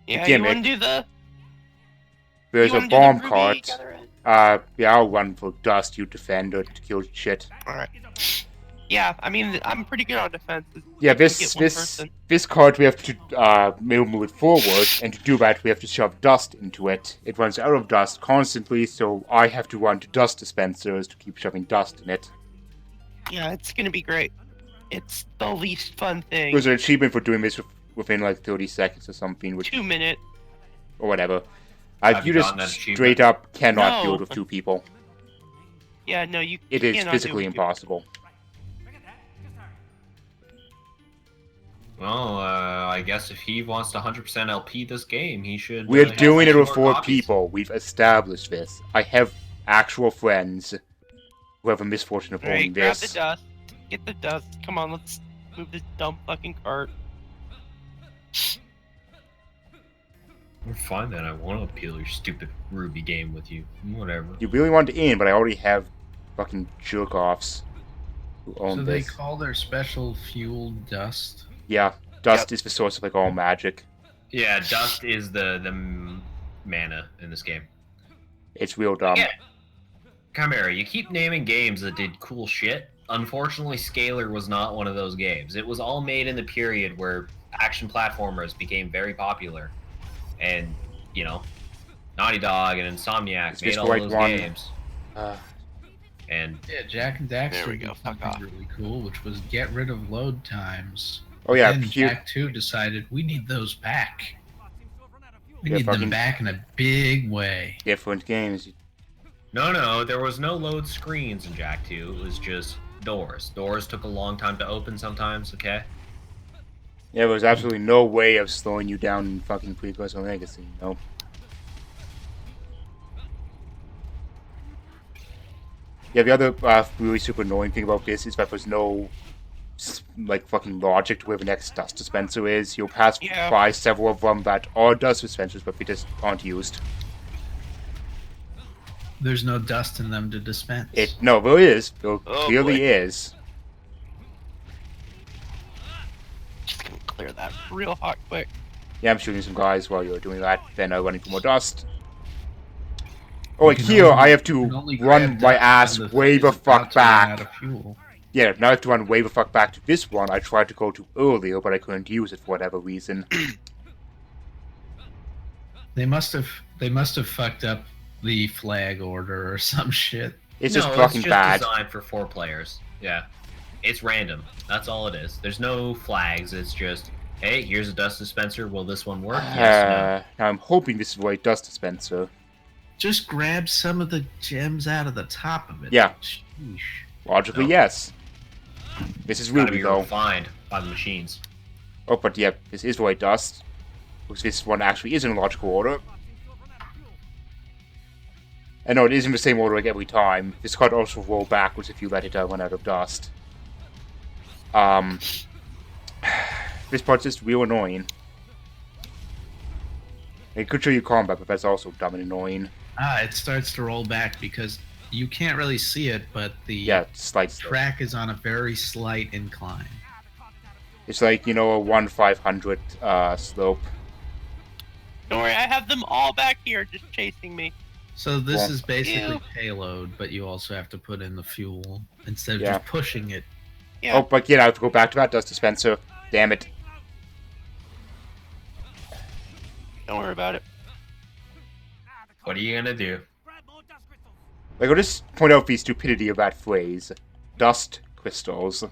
you gimmick. want to do the? There's you a wanna do the bomb Ruby cart. Gather-In? Yeah, I'll run for dust. You defend or to kill shit. All right. Yeah, I mean, I'm pretty good on defense. Yeah, You this get one person. this card we have to move it forward, and to do that we have to shove dust into it. It runs out of dust constantly, so I have to run to dust dispensers to keep shoving dust in it. Yeah, it's gonna be great. It's the least fun thing. There's an achievement for doing this within like 30 seconds or something, which 2 minute. or whatever. Have You you just gotten that achievement? straight up cannot do No. it with 2 people. Yeah, no, you. It is cannot do physically it. impossible. Well, I guess if he wants to 100% LP this game, he should. We're have doing it more with 4 copies. people. We've established this. I have actual friends who have a misfortune of All right, owning grab the this. dust. Get the dust. Come on, let's move this dumb fucking cart. We're fine then. I want to appeal your stupid Ruby game with you. Whatever. You really want to in, but I already have fucking jerk-offs who own So they this. call their special fuel dust. Yeah, dust is the source of like all magic. Yeah, dust is the mana in this game. It's real dumb. Yeah. Chimera, you keep naming games that did cool shit. Unfortunately, Scalar was not one of those games. It was all made in the period where action platformers became very popular. And, you know, Naughty Dog and Insomniac Is made this all the right those one? games. Uh, And Yeah, Jack and Daxter There we did go, fuck something off. really cool, which was get rid of load times. oh yeah, Then here, Jack 2 decided we need those back. We Yeah, need fucking- them back in a big way. different games. no, there was no load screens in Jack 2. It was just doors. Doors took a long time to open sometimes, okay? Yeah, there was absolutely no way of slowing you down in fucking Prequest or Legacy, no. Yeah, the other really super annoying thing about this is that there's no like fucking logic to where the next dust dispenser is. You'll pass Yeah. by several of them that are dust dispensers, but they just aren't used. There's no dust in them to dispense. No, there is. There Oh, clearly boy. is. Just gonna clear that real hot quick. Yeah, I'm shooting some guys while you're doing that. Then I'm running for more dust. Oh, and You can here only- I have you can to only run grab my dust ass when way is the about fuck to run out back. of fuel. Yeah, now I have to run way the fuck back to this one I tried to go to earlier, but I couldn't use it for whatever reason. They must have fucked up the flag order or some shit. It's no, just fucking it's just bad. designed for 4 players. Yeah. It's random. That's all it is. There's no flags. It's just, hey, here's a dust dispenser. Will this one work? Yes, Now I'm hoping this is the right dust dispenser. Just grab some of the gems out of the top of it. Yeah. Sheesh. Logically, No. yes. This is no. Gotta Ruby, be though. refined by the machines. Oh, but yeah, this is the right dust. Because this one actually is in logical order. And no, it is in the same order like every time. This card also will roll backwards if you let it run out of dust. This part's just real annoying. It could show you combat, but that's also dumb and annoying. It starts to roll back because you can't really see it, but the Yeah, slight slope. track is on a very slight incline. It's like, you know, a 1/500 slope. Don't worry, I have them all back here just chasing me. So this Well, is basically Ew. payload, but you also have to put in the fuel instead of Yeah. just pushing it. Yeah. Oh, but yeah, I have to go back to that dust dispenser. Damn it. Don't worry about it. What are you gonna do? Like, I'll just point out the stupidity of that phrase. Dust crystals.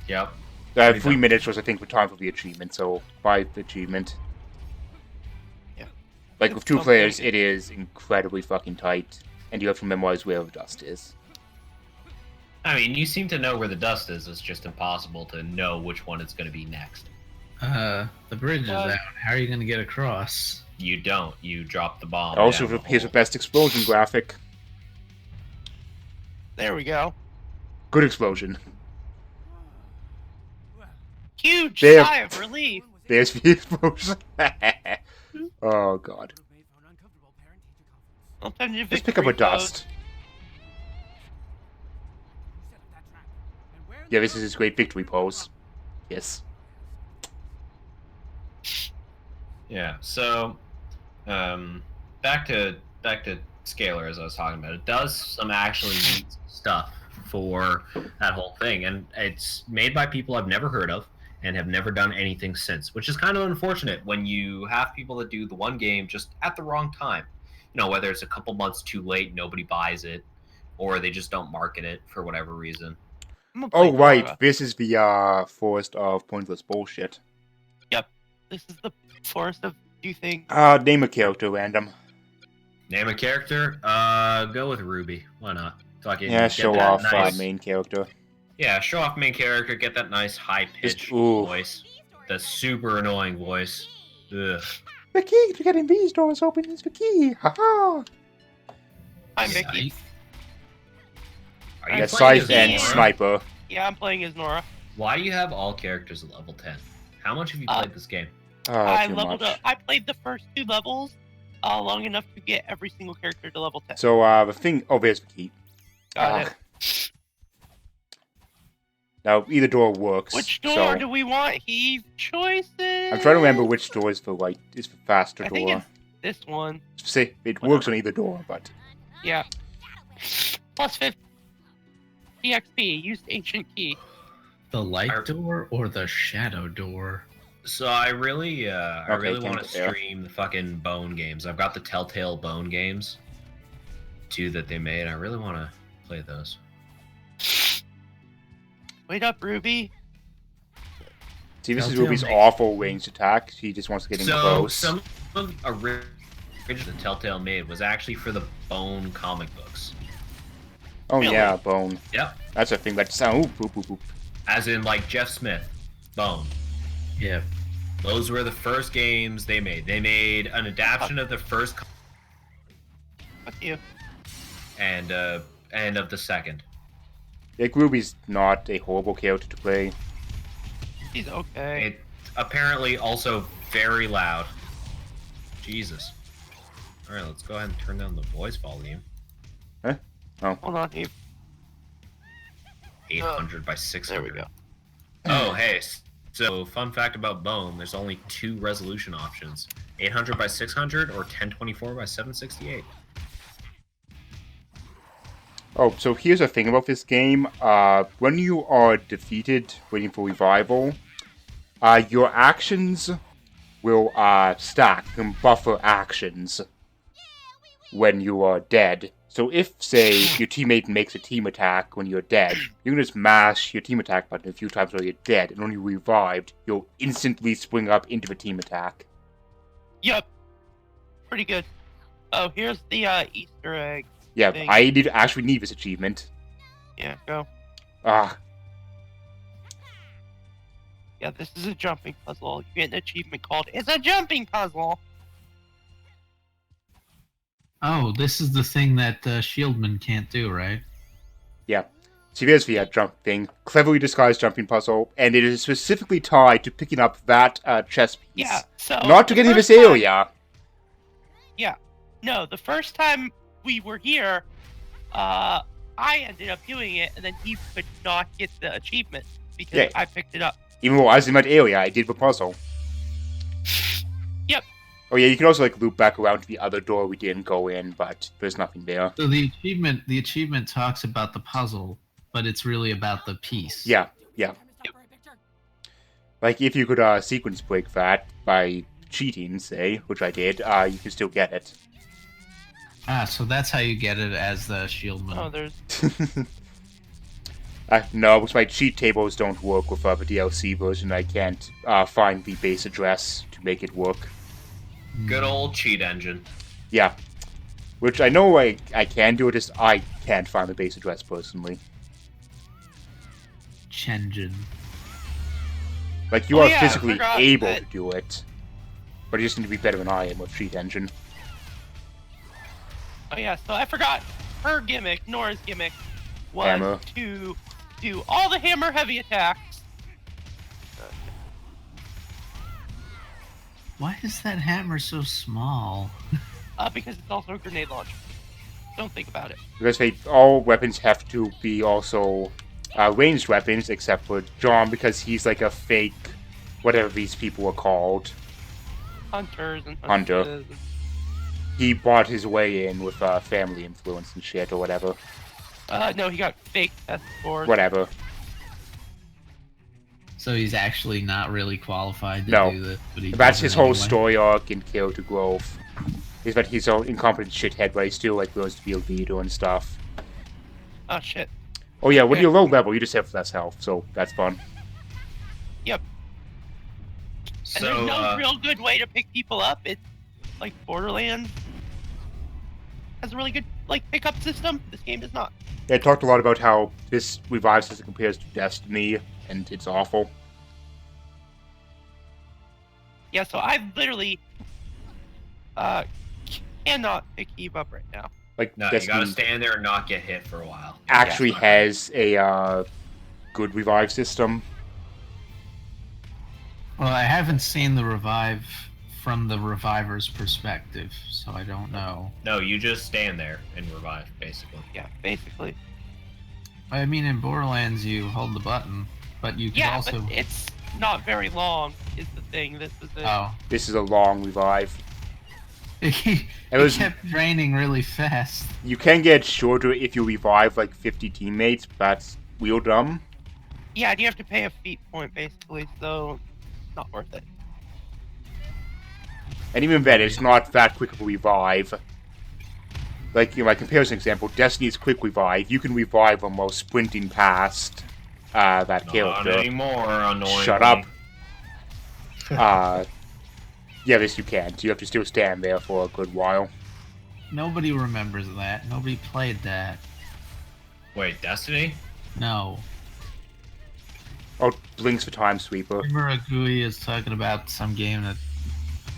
Yep. 3 minutes was, I think, the time for the achievement, so buy the achievement. Yeah. Like, It's with 2 something. players, it is incredibly fucking tight, and you have to memorize where the dust is. I mean, you seem to know where the dust is. It's just impossible to know which one it's gonna be next. The bridge is What? out. How are you gonna get across? You don't. You drop the bomb. Also, down the here's the hole. best explosion graphic. There we go. Good explosion. Huge There. sigh of relief. There's the explosion. Oh, God. Sometimes your Let's pick up a victory dust. Yeah, this is his great victory pose. Yes. Yeah. So, back to Scalar, as I was talking about. It does some actually neat stuff for that whole thing, and it's made by people I've never heard of and have never done anything since, which is kind of unfortunate when you have people that do the one game just at the wrong time. You know, whether it's a couple months too late, nobody buys it, or they just don't market it for whatever reason. I'm gonna Oh, play right. Nora. This is the forest of pointless bullshit. This is the forest of do things. Name a character, random. Name a character? Go with Ruby. Why not? Fucking Yeah, get show that off nice- main character. Yeah, show off main character, get that nice high pitched ooh. voice. The super annoying voice. Ugh. The key to getting these doors open is the key. Haha. Hi, Mickey. Are you Yeah, playing Scythe as and Nora? Sniper. Yeah, I'm playing as Nora. Why do you have all characters at level 10? How much have you played this game? I Too leveled much. up. I played the first 2 levels long enough to get every single character to level 10. So, the thing... Oh, there's the key. Got it. Now, either door works. Which door so do we want? Heave choices. I'm trying to remember which door is the right... is the faster I think door. it's this one. See, it works on either door, but... Yeah. Plus 50 EXP. Use ancient key. The light door or the shadow door? So I really Okay, want to can't go there. stream the fucking Bone games. I've got the Telltale Bone games, 2 that they made. I really want to play those. Wait up, Ruby. See, this is Telltale Ruby's makes- awful ranged attack. He just wants to get in So close. some of original the Telltale made was actually for the Bone comic books. Oh, Really? yeah, Bone. Yep. That's a thing that sound... Oop, oop, oop, oop. As in like Jeff Smith, Bone. Yeah. Those were the first games they made. They made an adaptation of the first Fuck you. and of the second. Like, Ruby's not a horrible character to play. He's okay. It apparently also very loud. Jesus. All right, let's go ahead and turn down the voice volume. Hold on, Eve. 800 by 600. There we go. Oh, hey. So, fun fact about Bone: there's only 2 resolution options: 800 by 600 or 1024 by 768. Oh, so here's the thing about this game. When you are defeated, waiting for revival, your actions will stack and buffer actions when you are dead. So if, say, your teammate makes a team attack when you're dead, you can just mash your team attack button a few times while you're dead, and when you're revived, you'll instantly spring up into the team attack. Yup. Pretty good. Oh, here's the Easter egg. Yeah, Thing. I actually need this achievement. Yeah, go. Ah, Yeah, this is a jumping puzzle. You get an achievement called "It's a jumping puzzle." Oh, this is the thing that Shieldman can't do, right? yeah. See, there's the jump thing. Cleverly disguised jumping puzzle, and it is specifically tied to picking up that chess piece. Yeah. So Not to the get in first this time- area. No, the first time we were here, I ended up doing it, and then he could not get the achievement because Yeah. I picked it up. Even though I was in that area, I did the puzzle. Oh yeah, you can also like loop back around to the other door we didn't go in, but there's nothing there. So the achievement talks about the puzzle, but it's really about the piece. Yeah. Like, if you could sequence break that by cheating, say, which I did, you can still get it. Ah, so that's how you get it as the shield move. Oh, there's. No, because my cheat tables don't work with the DLC version. I can't find the base address to make it work. Good old cheat engine. Yeah. Which I know I can do it, just I can't find the base address personally. Chenjin. Like, you Oh, are yeah, I physically forgot able that- to do it. But you just need to be better than I am with cheat engine. Oh yeah, so I forgot her gimmick, Nora's gimmick, was Hammer. to do all the hammer heavy attacks. Why is that hammer so small? Because it's also a grenade launcher. Don't think about it. Because all weapons have to be also ranged weapons, except for John, because he's like a fake, whatever these people were called. Hunters and Hunter. huntresses. He bought his way in with family influence and shit, or whatever. No, he got fake test scores. Whatever. So he's actually not really qualified to No. do this. But he That's does his it whole anyway. story arc in Kill to Growth. Is that he's an incompetent shithead, but he still like learns to be a leader and stuff. Oh shit. Oh yeah, when Okay. you're low level, you just have less health, so that's fun. Yep. And So, there's no real good way to pick people up. It's like Borderlands has a really good like pickup system. This game does not. They talked a lot about how this revive system compares to Destiny, and it's awful. Yeah, so I literally cannot pick Eve up right now. Like no, you Destiny gotta stand there and not get hit for a while. actually Yeah. has a good revive system. Well, I haven't seen the revive from the reviver's perspective, so I don't know. No, you just stand there and revive, basically. Yeah, basically. I mean, in Borderlands, you hold the button, but you can Yeah, also. but it's not very long. Is the thing. This is it. Oh, This is a long revive. it was- kept draining really fast. You can get shorter if you revive like 50 teammates, but that's real dumb. Yeah, and you have to pay a feat point basically, so not worth it. And even then, it's not that quick of a revive. Like, my comparison example, Destiny's quick revive, you can revive them while sprinting past that Not character. anymore, annoyingly. Shut up. Yeah, this you can't. You have to still stand there for a good while. Nobody remembers that. Nobody played that. Wait, Destiny? No. Oh, Blinks for Time Sweeper. Remember Agui is talking about some game that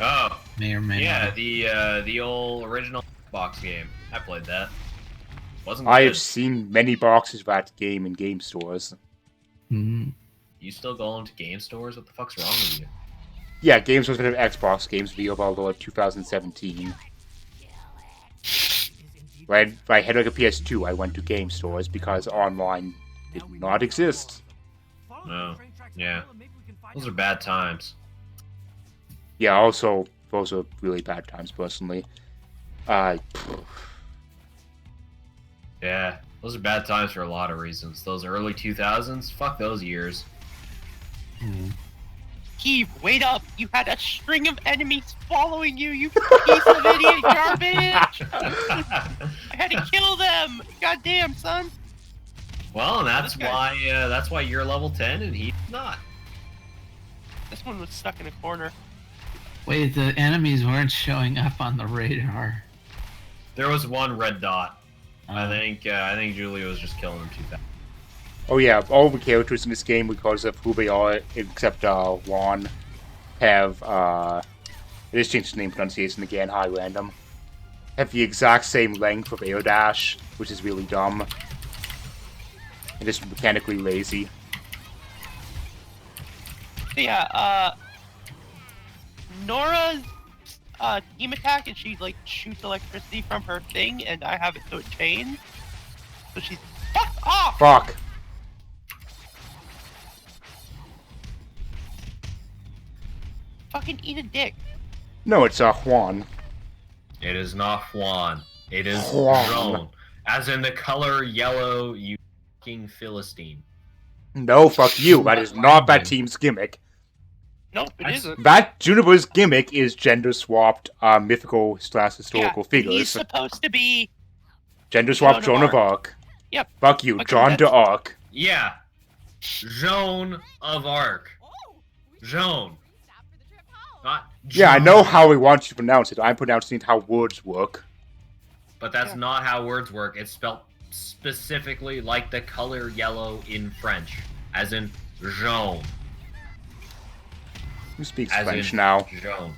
Oh, may or may yeah, not. the old original box game. I played that. Wasn't I good. have seen many boxes of that game in game stores. Mhm. You still go into game stores? What the fuck's wrong with you? Yeah, games was an Xbox games video about 2017. When I had like a PS2, I went to game stores because online did not exist. No. Yeah. Those are bad times. Yeah, also, those are really bad times personally. Yeah. Those are bad times for a lot of reasons. Those early 2000s? Fuck those years. Mhm. Eve, wait up! You had a string of enemies following you, you piece of idiot garbage! I had to kill them! Goddamn, son! Well, and that's Okay. why you're level 10 and he's not. This one was stuck in a corner. Wait, the enemies weren't showing up on the radar. There was one red dot. I Uh, think Julia was just killing him too fast. Oh yeah, all the characters in this game, because of who they are, except Juan, have, I just changed the name pronunciation again, hi random, have the exact same length of air dash, which is really dumb. And just mechanically lazy. So yeah, Nora's team attack, and she like shoots electricity from her thing, and I have it so it chains. So she's fuck off. Fuck! Fucking eat a dick. No, it's Juan. It is not Juan. It is Juan. Joan. As in the color yellow, you fucking Philistine. No, fuck you. That is not that team's gimmick. Nope, it isn't. That Juniper's gimmick is gender-swapped mythical / historical He's figures. supposed to be. Gender-swapped Joan Joan of of Arc. Yep. Fuck you, Fucking John that's- d'Arc. Yeah. Joan of Arc. Joan. Not Yeah, I Joan. know how we want you to pronounce it. I'm pronouncing it how words work. But that's Yeah. not how words work. It's spelled specifically like the color yellow in French. As in jaune. Who speaks As French in now? jaune.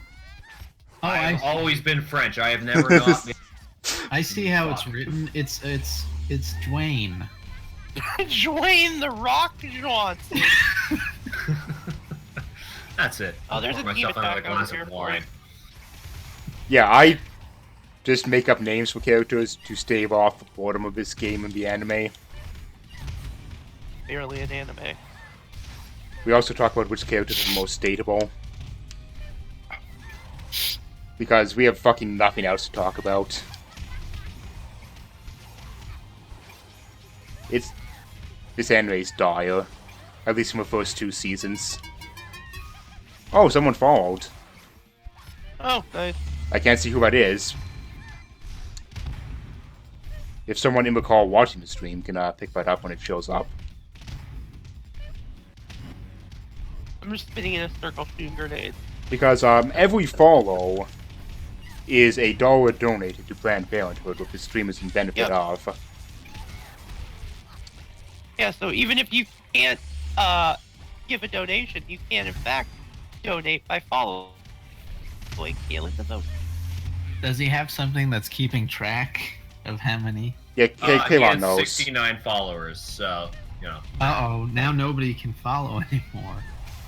Oh, I've I always been French. I have never not been. see how it's written. It's Dwayne. Dwayne the Rock Johnson. That's it. Oh, there's Pour a team myself another attack glass over here of for wine. Yeah, I just make up names for characters to stave off the boredom of this game in the anime. Barely an anime. We also talk about which characters are the most stateable. Because we have fucking nothing else to talk about. This anime is dire. At least in the first 2 seasons. Oh, someone followed. Oh, nice. I can't see who that is. If someone in the call watching the stream can pick that up when it shows up. I'm just spinning in a circle shooting grenades. Because every follow is $1 donated to Planned Parenthood, which the stream is in benefit Yep. of. Yeah, so even if you can't give a donation, you can in fact donate by following Kayla the vote. Does he have something that's keeping track of how many? Yeah, He Kaylon had knows. 69 followers, so, you know. Uh-oh, now nobody can follow anymore.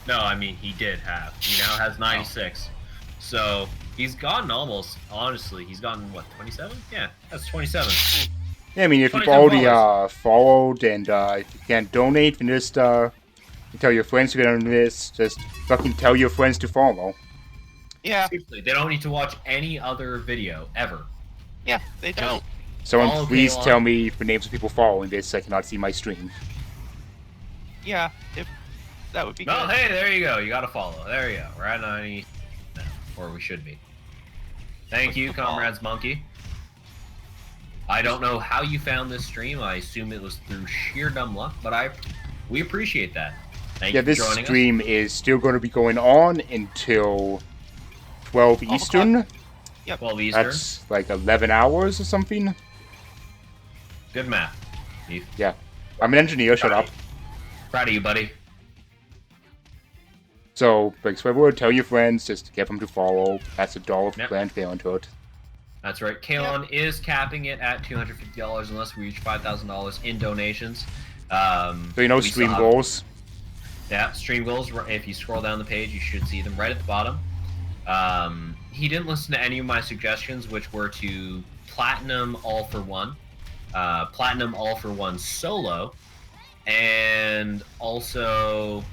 No, I mean, he did have. He now has 96. So, he's gotten almost, honestly, he's gotten, what, 27? Yeah, that's 27. Yeah, I mean, if you've 27 already followed and if you can't donate, then just tell your friends to get on this. Just fucking tell your friends to follow. Yeah, Seriously, they don't need to watch any other video, ever. yeah, they don't. Someone Follow please Kaylon. tell me the names of people following this so I cannot see my stream. Yeah, if that would be No, good. hey, there you go. You gotta follow. There you go. We're at 90 now, or we should be. Thank you, Comrades Monkey. I don't know how you found this stream. I assume it was through sheer dumb luck, but we appreciate that. Thank Yeah, you for this joining stream is still going to be going on until 12 Eastern. us. 12 Eastern. That's like 11 hours or something. Good math. Keith. Yeah. I'm an engineer, shut up. Proud of you, buddy. So, like, spread word, tell your friends, just get them to follow. That's $1 for Yep. Planned Parenthood. That's right. Kalon is capping it at $250 unless we reach $5,000 in donations. So, you know, we stream still have- goals. Yeah, stream goals. If you scroll down the page, you should see them right at the bottom. He didn't listen to any of my suggestions, which were to platinum all for one, platinum all for one solo, and also.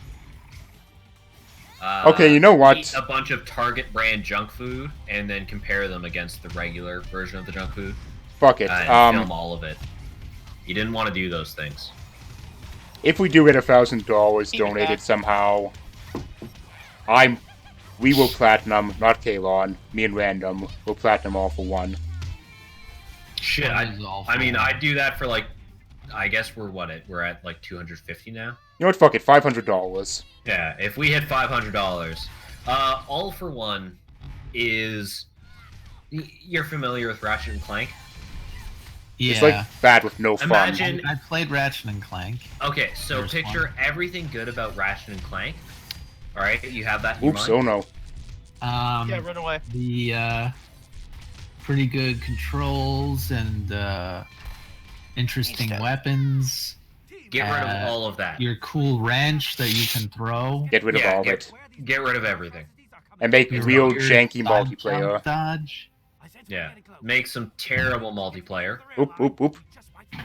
Okay, you know what? Eat a bunch of Target brand junk food and then compare them against the regular version of the junk food Fuck it. and film all of it. He didn't want to do those things. If we do get $1,000 Keep it donated back. somehow, we will platinum, not Kalon. Me and Random will platinum all for one. Shit, That is all I mean, fine. I'd do that for like, I guess we're at like 250 now. You know what? Fuck it. $500. Yeah, if we hit $500, all for one is you're familiar with Ratchet and Clank. Yeah. It's like bad with no fun. Imagine- I played Ratchet and Clank. Okay, so There's picture everything good about Ratchet and Clank. All right, you have that in Oops, your oh mind. no. Yeah, run away. The pretty good controls and interesting East. weapons. Get rid of all of that. Your cool wrench that you can throw. Get rid of all of it. Get rid of everything. And make Your real weird janky side multiplayer. jump dodge. Yeah, make some terrible multiplayer, Oop, oop, oop.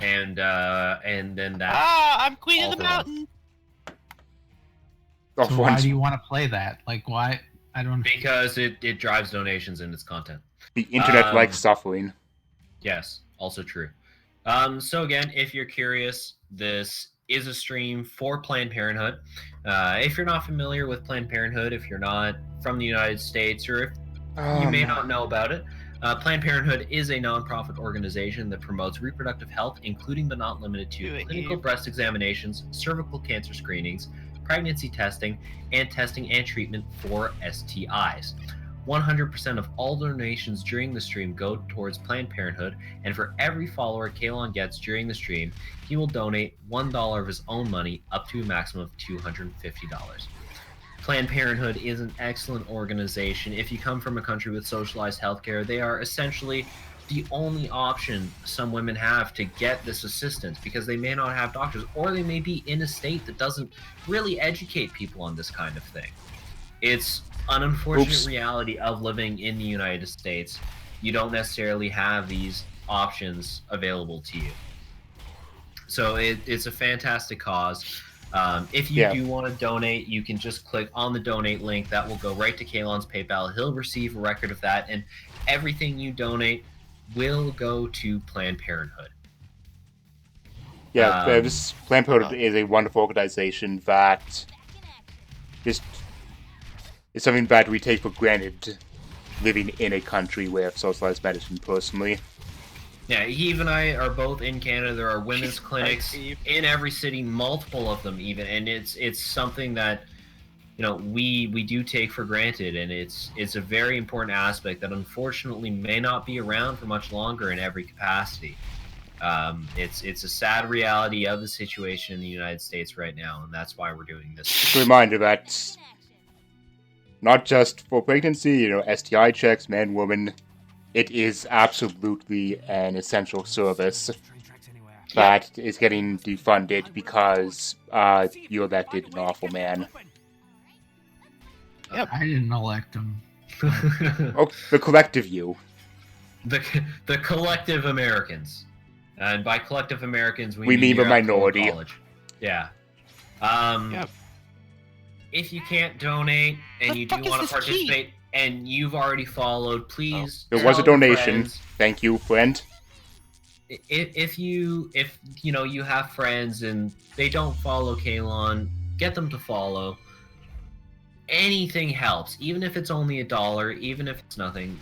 and then that. Ah, I'm queen of all the for one. mountain. Oh, So why do you want to play that? Like, why? I don't. Because it drives donations in its content. The internet likes suffering. Yes, also true. So again, if you're curious, this is a stream for Planned Parenthood. If you're not familiar with Planned Parenthood, if you're not from the United States, or if you may not know about it, Planned Parenthood is a nonprofit organization that promotes reproductive health, including but not limited to clinical breast examinations, cervical cancer screenings, pregnancy testing, and testing and treatment for STIs. 100% of all donations during the stream go towards Planned Parenthood, and for every follower Kalon gets during the stream, he will donate $1 of his own money up to a maximum of $250. Planned Parenthood is an excellent organization. If you come from a country with socialized healthcare, they are essentially the only option some women have to get this assistance, because they may not have doctors, or they may be in a state that doesn't really educate people on this kind of thing. It's an unfortunate reality of living in the United States. You don't necessarily have these options available to you. So it's a fantastic cause. If you do want to donate, you can just click on the donate link. That will go right to Kalon's PayPal. He'll receive a record of that, and everything you donate will go to Planned Parenthood. Yeah, this Planned Parenthood is a wonderful organization that just is something that we take for granted living in a country where socialized medicine personally. Yeah, Eve and I are both in Canada. There are women's clinics in every city, multiple of them even, and it's something that, you know, we do take for granted, and it's a very important aspect that unfortunately may not be around for much longer in every capacity. It's a sad reality of the situation in the United States right now, and that's why we're doing this. Just a reminder that not just for pregnancy, you know, STI checks, man, woman, it is absolutely an essential service that is getting defunded because you elected an awful man. Yep. I didn't elect him. Oh, the collective you. The collective Americans. And by collective Americans, we mean the minority. College. Yeah. If you can't donate and you do want to participate and you've already followed, please. There was a donation. Thank you, friend. If you know you have friends and they don't follow Kalon, get them to follow. Anything helps, even if it's only $1, even if it's nothing.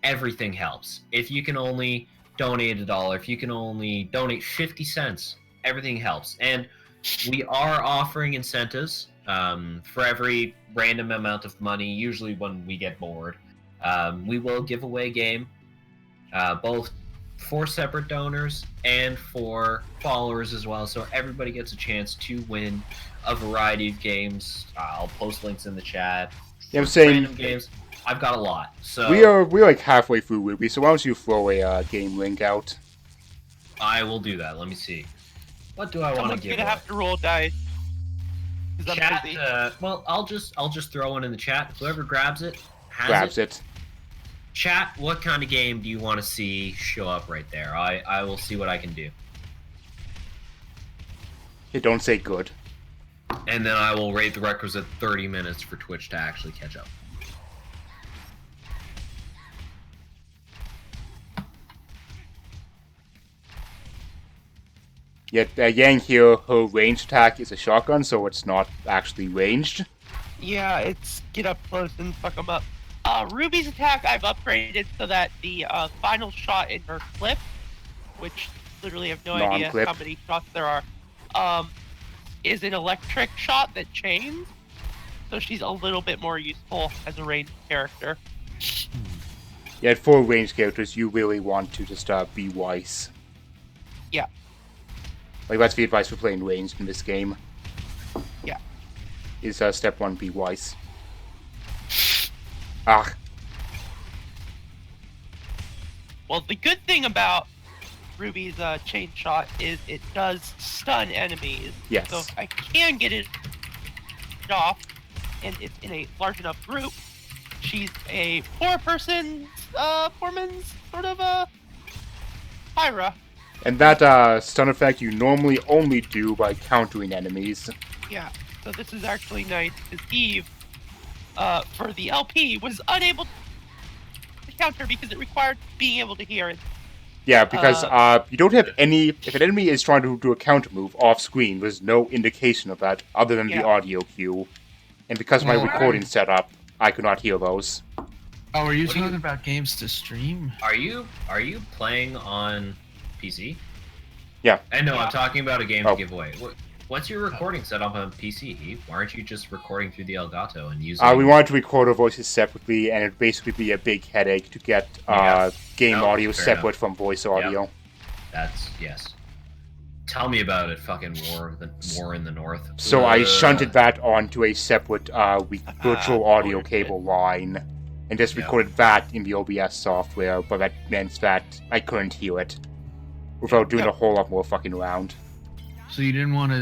Everything helps. If you can only donate $1, if you can only donate 50 cents, everything helps. And we are offering incentives for every random amount of money. Usually when we get bored, we will give away a game, both for separate donors and for followers as well. So everybody gets a chance to win a variety of games. I'll post links in the chat. Yeah, I'm saying random games. I've got a lot. So we're like halfway through Ruby. So why don't you throw a game link out? I will do that. Let me see. What do I want to give? You're gonna have to roll dice. Chat. Well, I'll just throw one in the chat. Whoever grabs it grabs it. Chat. What kind of game do you want to see show up right there? I will see what I can do. Hey, don't say good. And then I will rate the requisite 30 minutes for Twitch to actually catch up. Yet Yang here, her ranged attack is a shotgun, so it's not actually ranged. Yeah, it's get up close and fuck them up. Ruby's attack I've upgraded so that the final shot in her clip, which literally have no idea how many shots there are, is an electric shot that chains. So she's a little bit more useful as a ranged character. Yet for ranged characters, you really want to just be wise. Yeah. Like, that's the advice for playing ranged in this game. Yeah. Is step 1, be wise. Ah. Well, the good thing about Ruby's chain shot is it does stun enemies. Yes. So if I can get it off, and it's in a large enough group, she's a four-man's sort of a Pyra. And that stun effect you normally only do by countering enemies. Yeah, so this is actually nice, because Eve for the LP was unable to counter because it required being able to hear it. Yeah, because you don't have any. If an enemy is trying to do a counter move off screen, there's no indication of that other than the Yeah. audio cue. And because of my Well, recording setup, I could not hear those. Oh, are you What do you- talking about games to stream? Are you playing on PC? Yeah. And no, Yeah. I'm talking about a game Oh. to give away. What's your recording setup on PC, Heath? Why aren't you just recording through the Elgato and using? We wanted to record our voices separately, and it'd basically be a big headache to get Yeah. game No, audio fair separate enough. from voice audio. That's yes. Tell me about it, fucking war in the north. So I Ugh. shunted that onto a separate virtual audio weird cable line, and just Yeah. recorded that in the OBS software, but that meant that I couldn't hear it without doing Yeah. a whole lot more fucking around. So you didn't want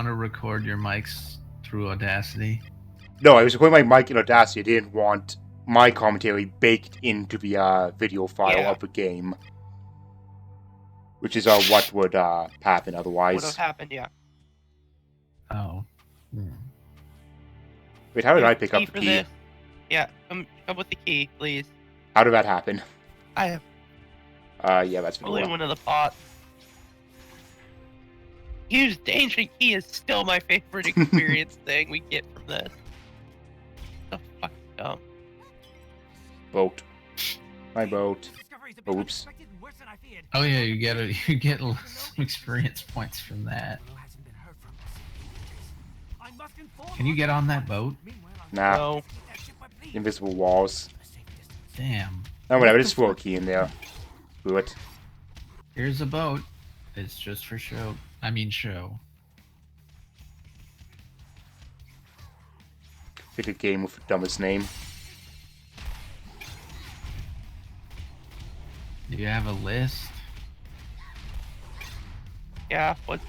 to record your mics through Audacity? No, I was recording my mic in Audacity. I didn't want my commentary baked into the video file Yeah. of the game, which is what would happen Would otherwise. have happened, yeah. Oh. Hmm. Wait, how did I Here's pick the up the for key? this. Yeah, come with the key, please. How did that happen? I have Yeah, that's only vanilla. one of the pots. Use the ancient key is still my favorite experience thing we get from this. The fuck dumb. Boat. My boat. Oops. Oh yeah, you get some experience points from that. Can you get on that boat? Nah, No. invisible walls. Damn. Oh, whatever, just throw a key in there. Do it. Here's a boat. It's just for show. I mean show. Pick a game with the dumbest name. Do you have a list? Yeah, what?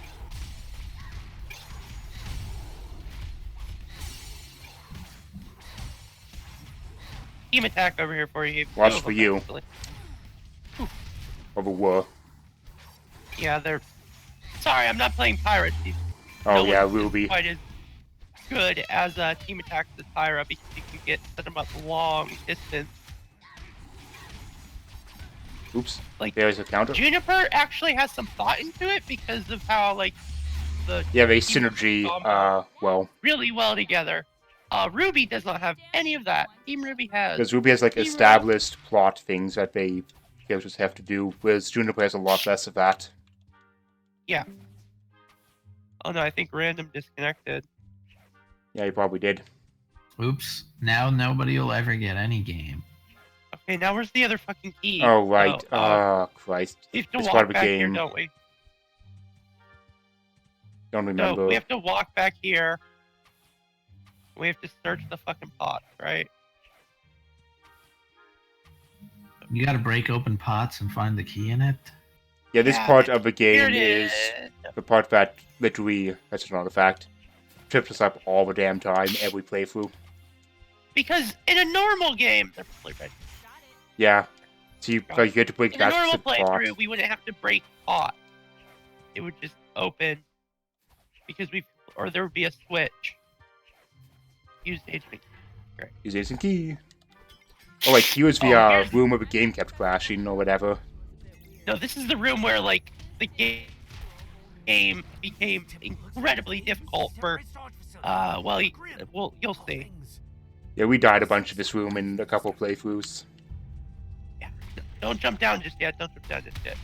Team attack over here for you. Watch Two of for them, you. actually. Of a war. Yeah, they're. Sorry, I'm not playing pirates. Oh No yeah, one is Ruby. Quite as good as team attack the Tyra because you can set them up long distance. Oops. Like, There's a counter. Juniper actually has some thought into it because of how the Yeah, they synergy, well, really well together. Ruby does not have any of that. Team Ruby has. because Ruby has like Hero. established plot things that they characters have to do, whereas Juniper has a lot less of that. Yeah. Oh no, I think random disconnected. Yeah, he probably did. Oops. Now nobody will ever get any game. Okay, now where's the other fucking key? Oh right. Oh, Christ. we have to it's walk part of a back here, game. don't we? Don't No, remember. we have to walk back here. We have to search the fucking pot, right? You gotta break open pots and find the key in it. Yeah, this Yeah, part of the Here game it is the part that literally, that's another fact, trips us up all the damn time, every playthrough. Because in a normal game, they're probably right. Yeah. So you get to break In a that normal specific part. playthrough, we wouldn't have to break pot. It would just open because or there would be a switch. Use HP. Use instant key. Oh wait, he was the here's- room where the game kept crashing or whatever. No, this is the room where like the game became incredibly difficult for. Well, you'll see. Yeah, we died a bunch of this room in a couple playthroughs. Yeah. Don't jump down just yet. Don't jump down just yet.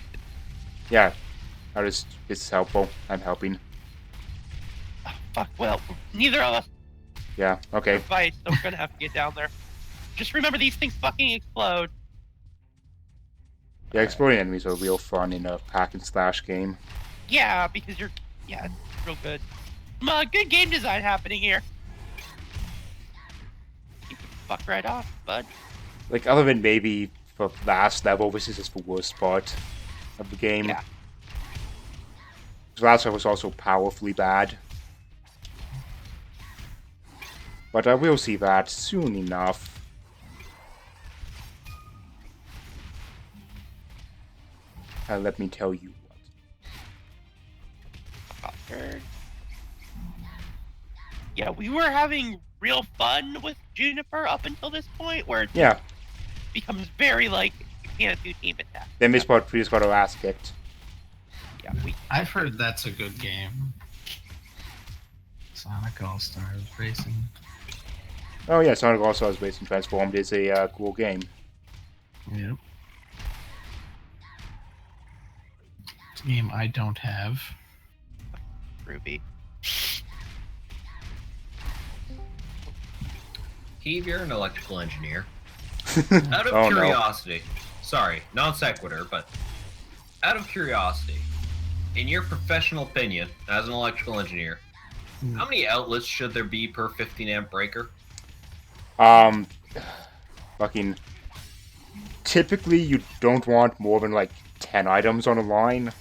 Yeah. This is helpful. I'm helping. Oh, fuck. Well, neither of us Yeah, okay. advice, so we're gonna have to get down there. Just remember, these things fucking explode. Yeah, exploring enemies are real fun in a hack and slash game. Yeah, because it's real good. Good game design happening here. You can fuck right off, bud. Like, other than maybe the last level, this is just the worst part of the game. Yeah. The last level was also powerfully bad. But I will see that soon enough. Let me tell you what. Yeah, we were having real fun with Juniper up until this point, where it Yeah. becomes very like you can't do team attack. Then this part, we just got our ass kicked. Yeah, I've heard that's a good game. Sonic All Stars Racing. Oh yeah, Sonic All-Stars Racing Transformed is a cool game. Yep. It's a game I don't have. Ruby. Heath, you're an electrical engineer. Out of Oh, no. curiosity, sorry, non sequitur, but out of curiosity, in your professional opinion, as an electrical engineer, how many outlets should there be per 15 amp breaker? Fucking. Typically, you don't want more than like 10 items on a line.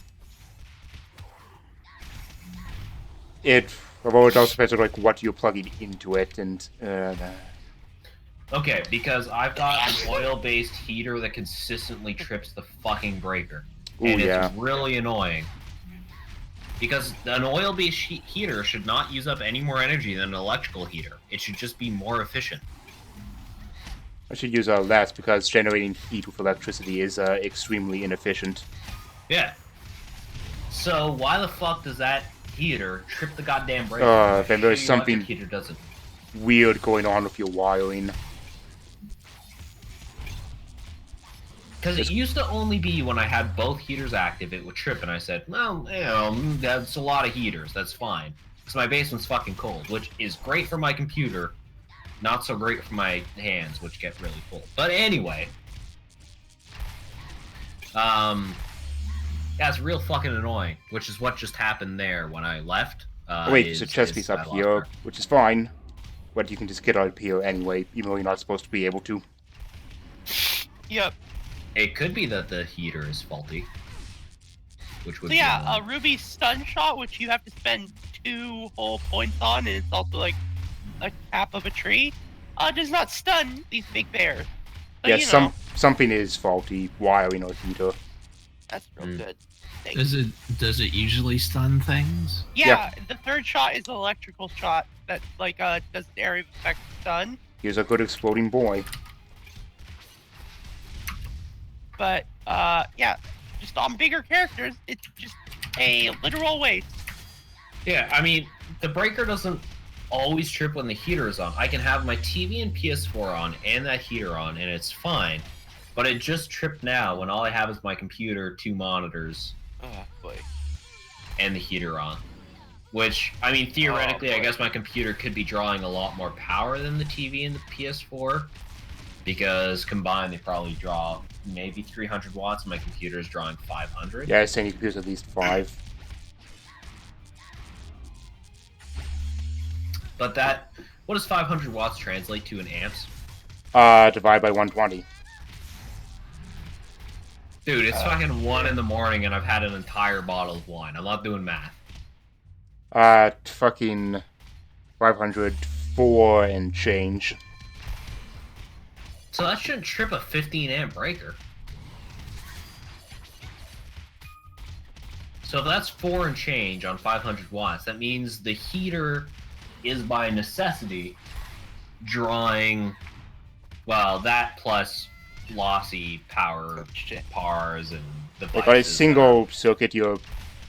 Although it also depends on like what you're plugging into it, and Okay, because I've got an oil-based heater that consistently trips the fucking breaker. Ooh, And yeah. it's really annoying. Because an oil-based heater should not use up any more energy than an electrical heater. It should just be more efficient. I should use less because generating heat with electricity is extremely inefficient. Yeah. So why the fuck does that heater trip the goddamn breaker? Then there's The something electric heater doesn't. weird going on with your wiring. Because it used to only be when I had both heaters active, it would trip, and I said, well, you know, that's a lot of heaters, that's fine. Because my basement's fucking cold, which is great for my computer, not so great for my hands, which get really cold. But anyway, yeah, it's real fucking annoying, which is what just happened there when I left. Wait, there's a chest piece I up lost here, her. which is fine. But you can just get out of here anyway, even though you're not supposed to be able to. Yep. It could be that the heater is faulty. Which would So yeah, be annoying. Ruby's stun shot, which you have to spend 2 whole points on, and it's also like a cap of a tree, does not stun these big bears. So, Yeah, you know, something is faulty, wiring or heater. that's real good. Thank Does it usually stun things? Yeah, the third shot is an electrical shot that like does an area of effect stun. Here's a good exploding boy. But yeah, just on bigger characters, it's just a literal waste. Yeah, I mean, the breaker doesn't always trip when the heater is on. I can have my TV and PS4 on and that heater on, and it's fine. But it just tripped now when all I have is my computer, 2 monitors, Oh boy. and the heater on. Which, I mean, theoretically, I boy. guess my computer could be drawing a lot more power than the TV and the PS4. Because combined, they probably draw maybe 300 watts, and my computer is drawing 500. Yeah, I was saying you could use at least 5. But that, what does 500 watts translate to in amps? Divide by 120. Dude, it's fucking 1 in the morning and I've had an entire bottle of wine. I'm not doing math. Fucking 504 and change. So that shouldn't trip a 15 amp breaker. So if that's 4 and change on 500 watts, that means the heater is by necessity drawing, well, that plus lossy power pars and devices. Like on a single circuit, you're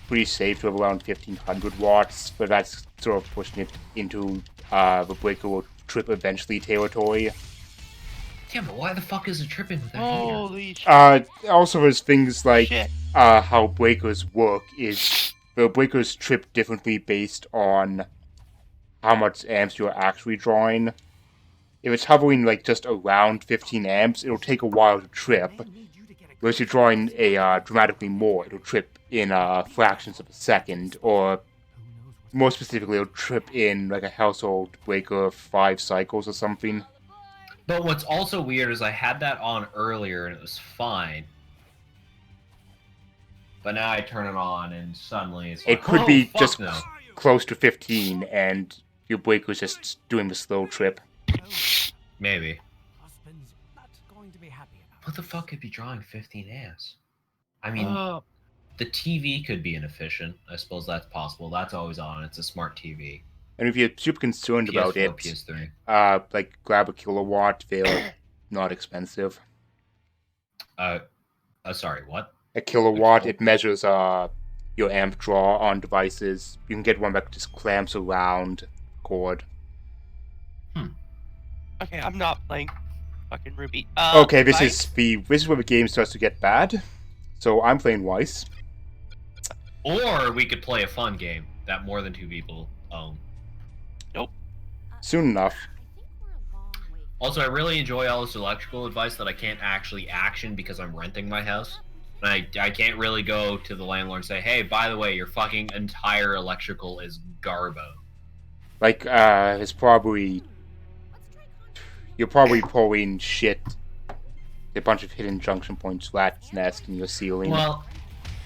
pretty safe to have around 1500 watts, but that's sort of pushing it into the breaker will trip eventually territory. Yeah, but why the fuck is it tripping with that heater? Holy shit. Also, there's things like Shit. how breakers work is the breakers trip differently based on how much amps you're actually drawing. If it's hovering like just around 15 amps, it'll take a while to trip. Whereas you're drawing a dramatically more, it'll trip in fractions of a second, or more specifically, it'll trip in like a household breaker of 5 cycles or something. But what's also weird is I had that on earlier and it was fine. But now I turn it on and suddenly it's like, It could oh, be fuck just no. close to 15, and your breaker's just doing the slow trip. Maybe. Husband's not going to be happy about What the fuck could be drawing 15 amps? I mean, Oh, the TV could be inefficient. I suppose that's possible. That's always on. It's a smart TV. And if you're super concerned about PS4, it, PS3. like grab a kilowatt. They're not expensive. Sorry, what? A kilowatt, it measures your amp draw on devices. You can get one that just clamps around cord. Okay, I'm not playing fucking Ruby. Okay, this Spike? is where the game starts to get bad. So I'm playing Weiss. Or we could play a fun game that more than 2 people own. Soon enough. Also, I really enjoy all this electrical advice that I can't actually action because I'm renting my house. And I can't really go to the landlord and say, hey, by the way, your fucking entire electrical is garbo. Like, it's probably... You're probably pouring shit. A bunch of hidden junction points, rat's nest in your ceiling. Well,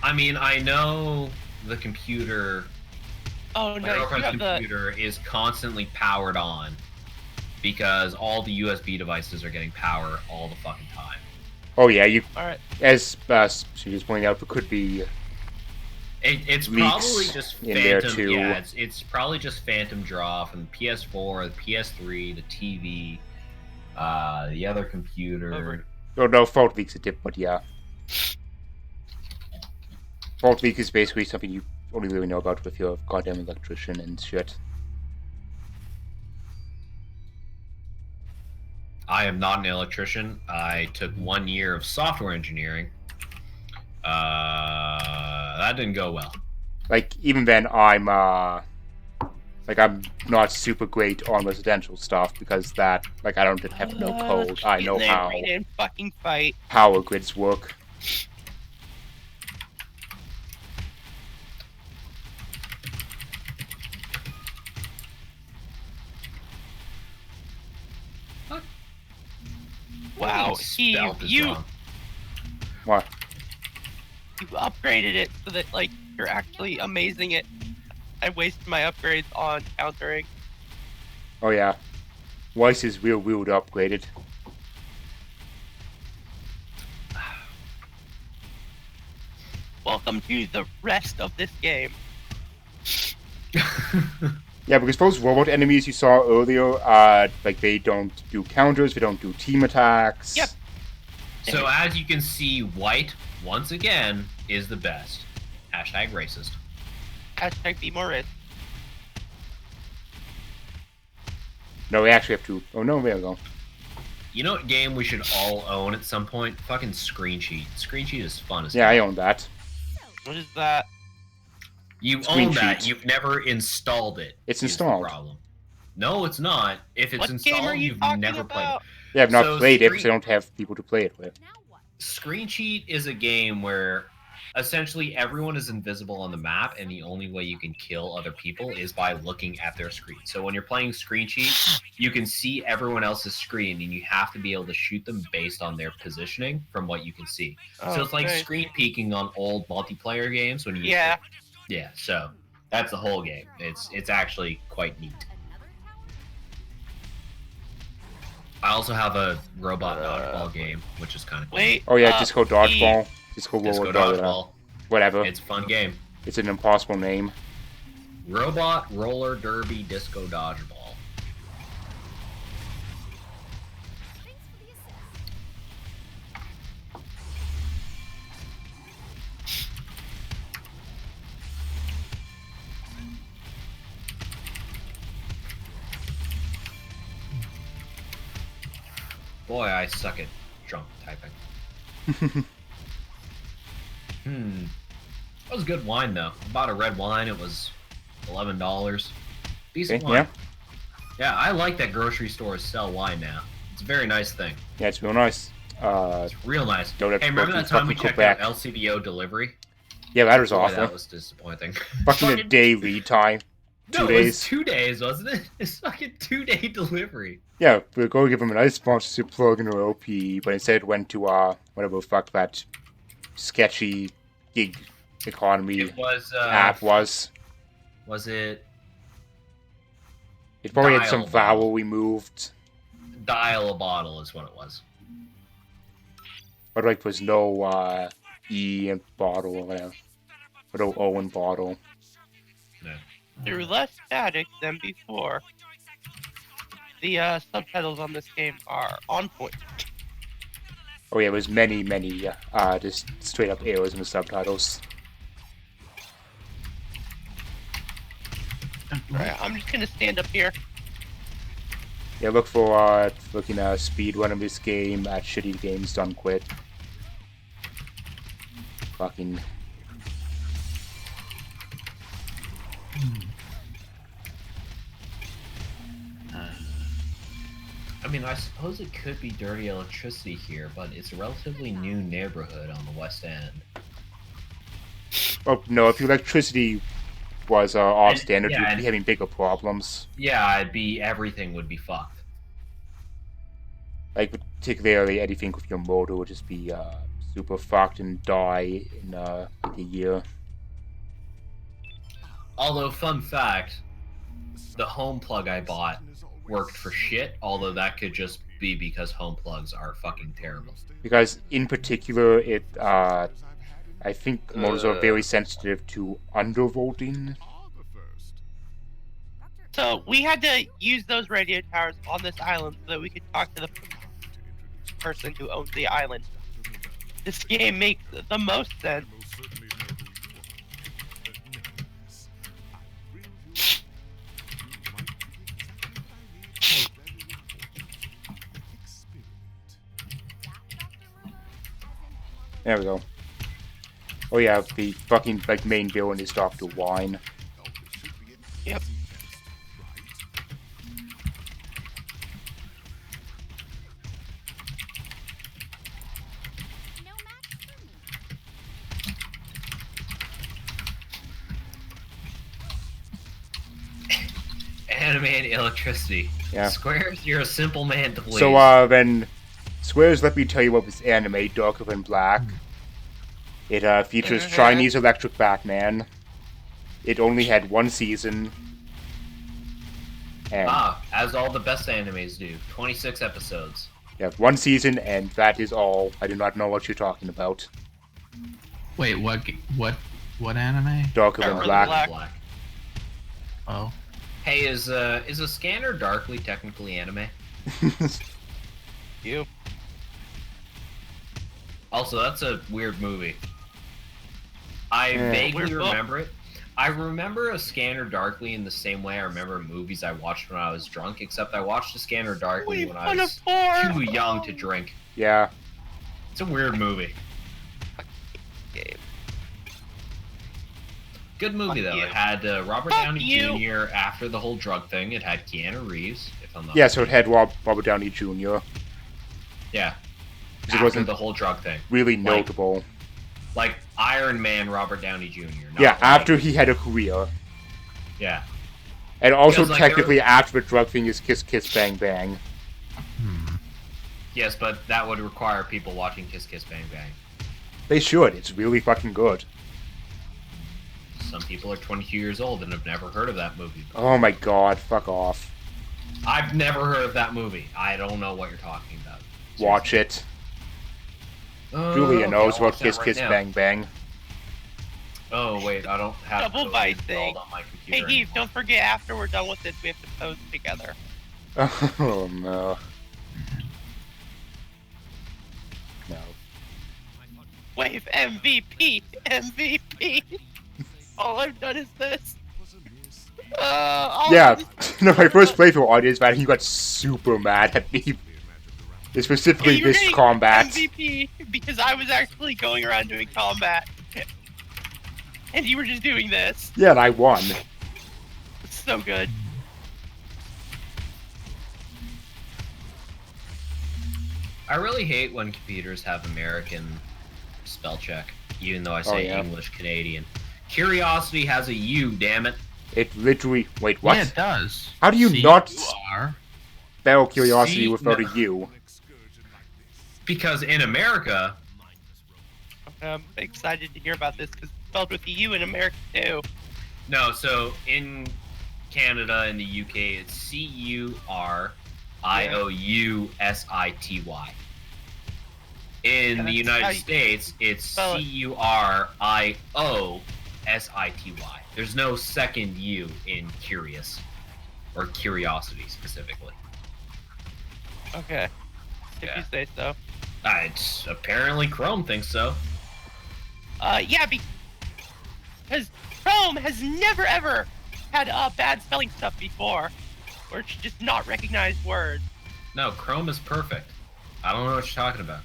I mean, I know the computer... Oh, My no, you girlfriend's have the... computer is constantly powered on because all the USB devices are getting power all the fucking time. Oh yeah, you... Alright. As she was pointing out, there could be... It's leaks probably just in there, phantom. too. Yeah, it's probably just phantom draw from the PS4, the PS3, the TV, the other computer. Over. Oh no, fault leaks are different, yeah. Fault leak is basically something you only really know about if you're a goddamn electrician and shit. I am not an electrician. I took 1 year of software engineering. That didn't go well. Like, even then, I'm not super great on residential stuff because that, like, I don't have no code. I know how Read and fucking fight. power grids work. Wow, Spelled this wrong. What? you upgraded it so that, like, you're actually amazing it. I wasted my upgrades on countering. Oh yeah. Weiss is real upgraded. Welcome to the rest of this game. Yeah, because those robot enemies you saw earlier, like, they don't do counters, they don't do team attacks. Yep. So as you can see, white, once again, is the best. Hashtag racist. Hashtag be more rich. No, we actually have to... Oh no, there we go. You know what game we should all own at some point? Fucking Screen Sheet. Screen Sheet is fun as Yeah, hell. I own that. What is that? You Screen own that. Sheet. You've never installed it. It's is the installed. problem. No, it's not. If it's What installed, game are you you've talking never played it. about? Yeah, I've not So played it Screen- because I don't have people to play it with. Screen Cheat is a game where essentially everyone is invisible on the map, and the only way you can kill other people is by looking at their screen. So when you're playing Screen Cheat, you can see everyone else's screen, and you have to be able to shoot them based on their positioning from what you can see. So it's like Okay. screen peeking on old multiplayer games when you Yeah. yeah. So that's the whole game. It's actually quite neat. I also have a robot dodgeball game, which is kind of cool. Wait. Oh yeah, Disco Dodgeball. Disco Disco Roller Dodgeball. Whatever. It's a fun game. It's an impossible name. Robot Roller Derby Disco Dodgeball. Boy, I suck at drunk typing. That was good wine though. I bought a red wine. It was $11. Decent Okay, wine. yeah. Yeah, I like that grocery stores sell wine now. It's a very nice thing. Yeah, it's real nice. It's real nice. Don't have Hey, to remember go that through time we fucking checked out Quebec. LCBO delivery? Yeah, that was Boy, awful. that was disappointing. Fucking a day lead time. No, 2 it was days. 2 days, wasn't it? It's fucking 2-day delivery. Yeah, we were going to give them a nice sponsorship plug in our LP, but instead it went to, whatever the fuck that sketchy gig economy It was, app was. Was it It probably had some Dial. vowel removed. Dial a Bottle is what it was. But like there's no E in bottle or whatever. Or no O in bottle. No. through less static than before. The subtitles on this game are on point. Oh yeah, it was many, just straight up errors in the subtitles. Alright, I'm just gonna stand up here. Yeah, look for looking speedrun of this game at Shitty Games Done Quit. Fucking. I mean, I suppose it could be dirty electricity here, but it's a relatively new neighborhood on the West End. Oh no, if your electricity was off standard, yeah, you'd be having bigger problems. Yeah, everything would be fucked. Like particularly anything with your motor would just be super fucked and die in like a year. Although, fun fact, the home plug I bought worked for shit, although that could just be because home plugs are fucking terrible. Because in particular, I think motors are very sensitive to undervolting. So we had to use those radio towers on this island so that we could talk to the person who owns the island. This game makes the most sense. There we go. Oh yeah, the fucking like main villain is Dr. Wine. Yep. Anime and electricity. Yeah. Squares, you're a simple man to please. So then, Squares, let me tell you about this anime, Darker Than Black. It features Chinese Electric Batman. It only had one season. And as all the best animes do. 26 episodes. yeah, one season, and that is all. I do not know what you're talking about. Wait, what anime? Darker Than Black. Oh. Hey, is a scanner darkly technically anime? You. Also, that's a weird movie. I vaguely Weird book. remember it. I remember A Scanner Darkly in the same way I remember movies I watched when I was drunk, except I watched A Scanner Darkly when I was too young to drink. Yeah. It's a weird movie. Game. Good movie, Fuck though. you. It had Robert Fuck Downey you. Jr. after the whole drug thing. It had Keanu Reeves, if I'm not Yeah, so it had Robert Downey Jr. Yeah. It After wasn't the whole drug thing. really notable. Like Iron Man Robert Downey Jr. not Yeah, like- after he had a career. Yeah. And also Because, like, technically after the drug thing is Kiss Kiss Bang Bang. Yes, but that would require people watching Kiss Kiss Bang Bang. They should. It's really fucking good. Some people are 22 years old and have never heard of that movie. Oh my god, fuck off. I've never heard of that movie. I don't know what you're talking about. Watch it. Seriously. Julia Okay, knows I'll about watch that Kiss right Kiss now. Bang Bang. Oh wait, I don't have Double those bite installed thing. on my Hey, computer. Heath, anymore. don't forget after we're done with this, we have to pose together. Oh no. No. Wave MVP! MVP! All I've done is this. Yeah, no, my first playthrough audience, man, he got super mad at me. Specifically you were this getting combat. MVP because I was actually going around doing combat. And you were just doing this. Yeah, and I won. It's so good. I really hate when computers have American spell check, even though I say yeah. English Canadian. Curiosity has a U, damn it. It literally... Wait, what? Yeah, it does. How do you not C-U-R. spell Curiosity See, without no. a U? Because in America, I'm excited to hear about this because it's spelled with a U in America too. no, so in Canada and the UK, it's C-U-R-I-O-U-S-I-T-Y. In Yeah, the that's how United you States, it's spell it. C-U-R-I-O S-I-T-Y. There's no second U in curious, or curiosity specifically. Okay. If Yeah. you say so. It's apparently Chrome thinks so. Yeah, because Chrome has never ever had bad spelling stuff before, where it's just not recognized words. No, Chrome is perfect. I don't know what you're talking about.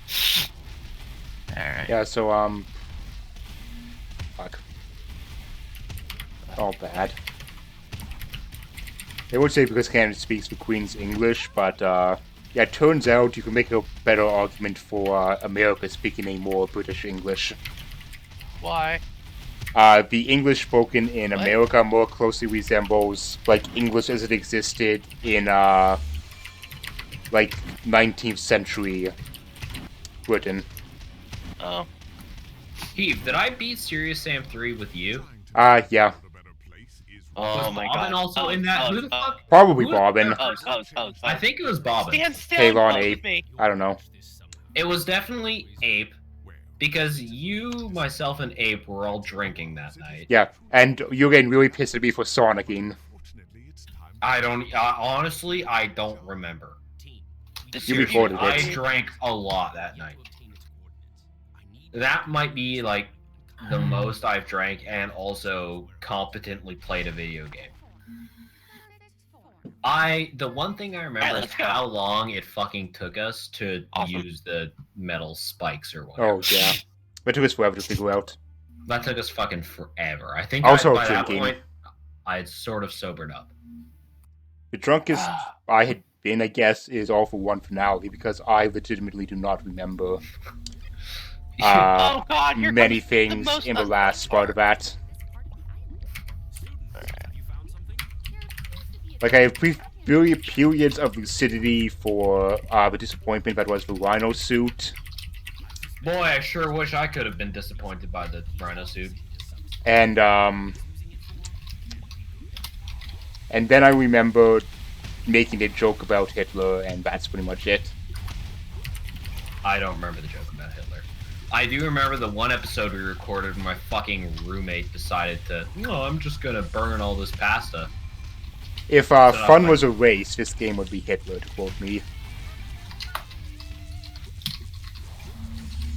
Alright. Yeah, so, fuck. All bad. They would say because Canada speaks the Queen's English, but, yeah, it turns out you can make a better argument for, America speaking a more British English. Why? The English spoken in What? America more closely resembles, like, English as it existed in, like, 19th century Britain. Oh. Heath, did I beat Serious Sam 3 with you? Yeah. Oh Was my Bobbin god. also in that? Who the fuck? Probably Who- Bobbin. I think it was Bobbin. Stand still Hey, and Lon talk Ape. with me. I don't know. It was definitely Ape, because you, myself, and Ape were all drinking that night. Yeah, and you're getting really pissed at me for Sonicking. I don't, honestly, I don't remember. You recorded I it. drank a lot that night. That might be, like, the most I've drank and also competently played a video game. The one thing I remember Alright, is let's go. how long it fucking took us to Awesome. use the metal spikes or whatever. Oh, yeah. It took us forever to figure out. That took us fucking forever. I think Also by that drinking. point, I had sort of sobered up. The drunkest I had been, I guess, is all for one finale, because I legitimately do not remember Oh god, here many comes the things most in the unfun last part of that. Like, I have periods of lucidity for the disappointment that was the Rhino suit, Boy, I sure wish I could have been disappointed by the Rhino suit. and then I remember making a joke about Hitler, and that's pretty much it. I don't remember the joke about Hitler. I do remember the one episode we recorded where my fucking roommate decided to, no, I'm just gonna burn all this pasta. If fun was a race, this game would be Hitler, to quote me.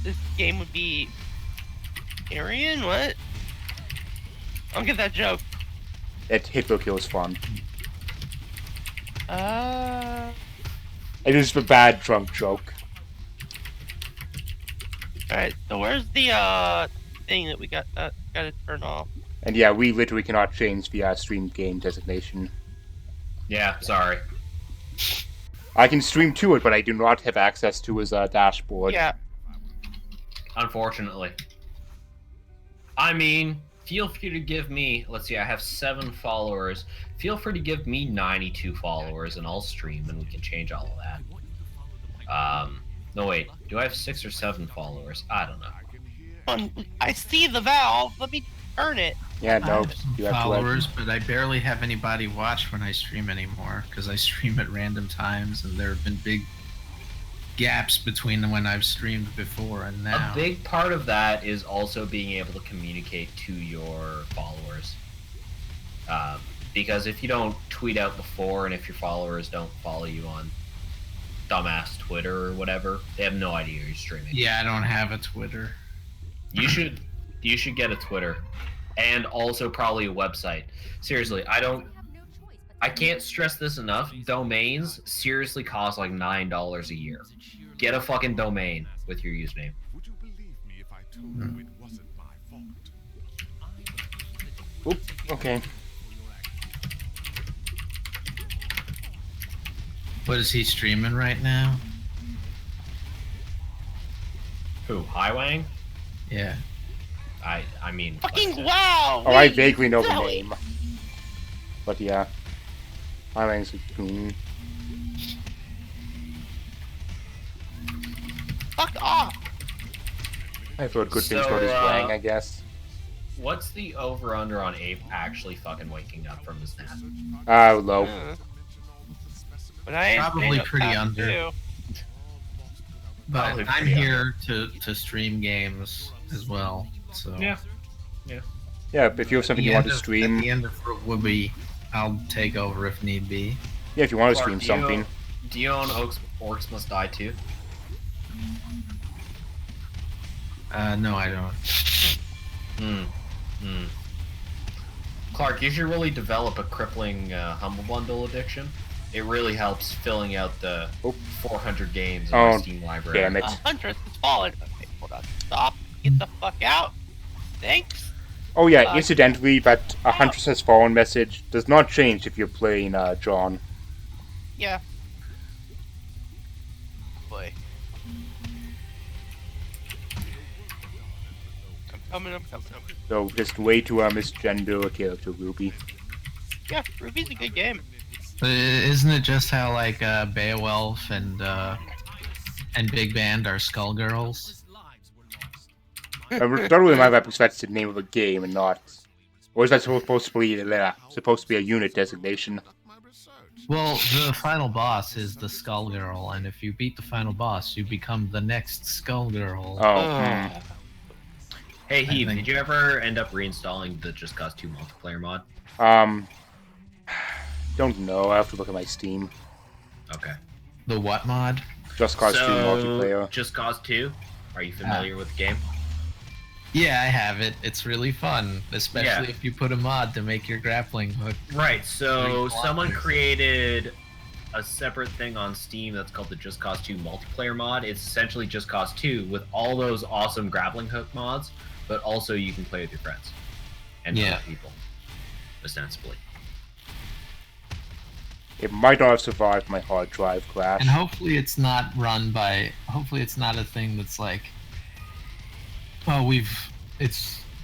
This game would be Aryan? What? I don't get that joke. That Hitler kills fun. It is a bad drunk joke. Alright, so where's the thing that we gotta turn off? And yeah, we literally cannot change the stream game designation. Yeah, sorry. I can stream to it, but I do not have access to his dashboard. Yeah. Unfortunately. I mean, feel free to give me, let's see, I have 7 followers. Feel free to give me 92 followers and I'll stream and we can change all of that. No wait, do I have 6 or 7 followers? I don't know. I see the valve. Let me turn it. Yeah, I no, have some you have followers, but I barely have anybody watch when I stream anymore because I stream at random times, and there have been big gaps between when I've streamed before and now. A big part of that is also being able to communicate to your followers. Because if you don't tweet out before, and if your followers don't follow you on dumbass Twitter or whatever, they have no idea you're streaming. Yeah, I don't have a Twitter. You should get a Twitter. And also probably a website. Seriously, I can't stress this enough. Domains seriously cost like $9 a year. Get a fucking domain with your username. Would you believe me if I told you it wasn't my fault? Oop, okay. What is he streaming right now? Who? Highwang? Yeah. I mean, Fucking like, wow! Oh, I Wait, vaguely know the Zoe. name. But yeah. Highwang's a goon. Fuck off! I've heard good things So, about his wang, I guess. What's the over/under on Ape actually fucking waking up from his nap? Low. But I ain't Probably staying up pretty past under. 2. But Probably I'm pretty here to stream games as well. So Yeah. Yeah, if you have something you want to At stream. the end of Fruit would be, I'll take over if need be. Yeah, if you want to Clark, stream something. Do you own Orcs Must Die too? No, I don't. Clark, you should really develop a crippling Humble Bundle addiction. It really helps filling out the 400 games in my Steam library. Damn it. Huntress has fallen. Okay, hold on. Stop. Get the fuck out. Thanks. Oh yeah, incidentally, that a Huntress has fallen message does not change if you're playing John. Yeah. Boy. I'm coming. So just way to misgender a character, Ruby. Yeah, Ruby's a good game. Isn't it just how like Beowulf and Big Band are Skullgirls? I don't really mind that because that's the name of a game and not... Or is that supposed to be a unit designation? Well, the final boss is the Skullgirl, and if you beat the final boss, you become the next Skullgirl. Oh, Hey Heath, did you ever end up reinstalling the Just Cause 2 multiplayer mod? Don't know. I have to look at my Steam. Okay. The what mod? Just Cause 2 multiplayer. Just Cause 2? Are you familiar with the game? Yeah, I have it. It's really fun, especially if you put a mod to make your grappling hook. Right, so someone created a separate thing on Steam that's called the Just Cause 2 multiplayer mod. It's essentially Just Cause 2 with all those awesome grappling hook mods, but also you can play with your friends and other people, ostensibly. It might not have survived my hard drive crash. And hopefully it's not run by... Hopefully it's not a thing that's like... Oh,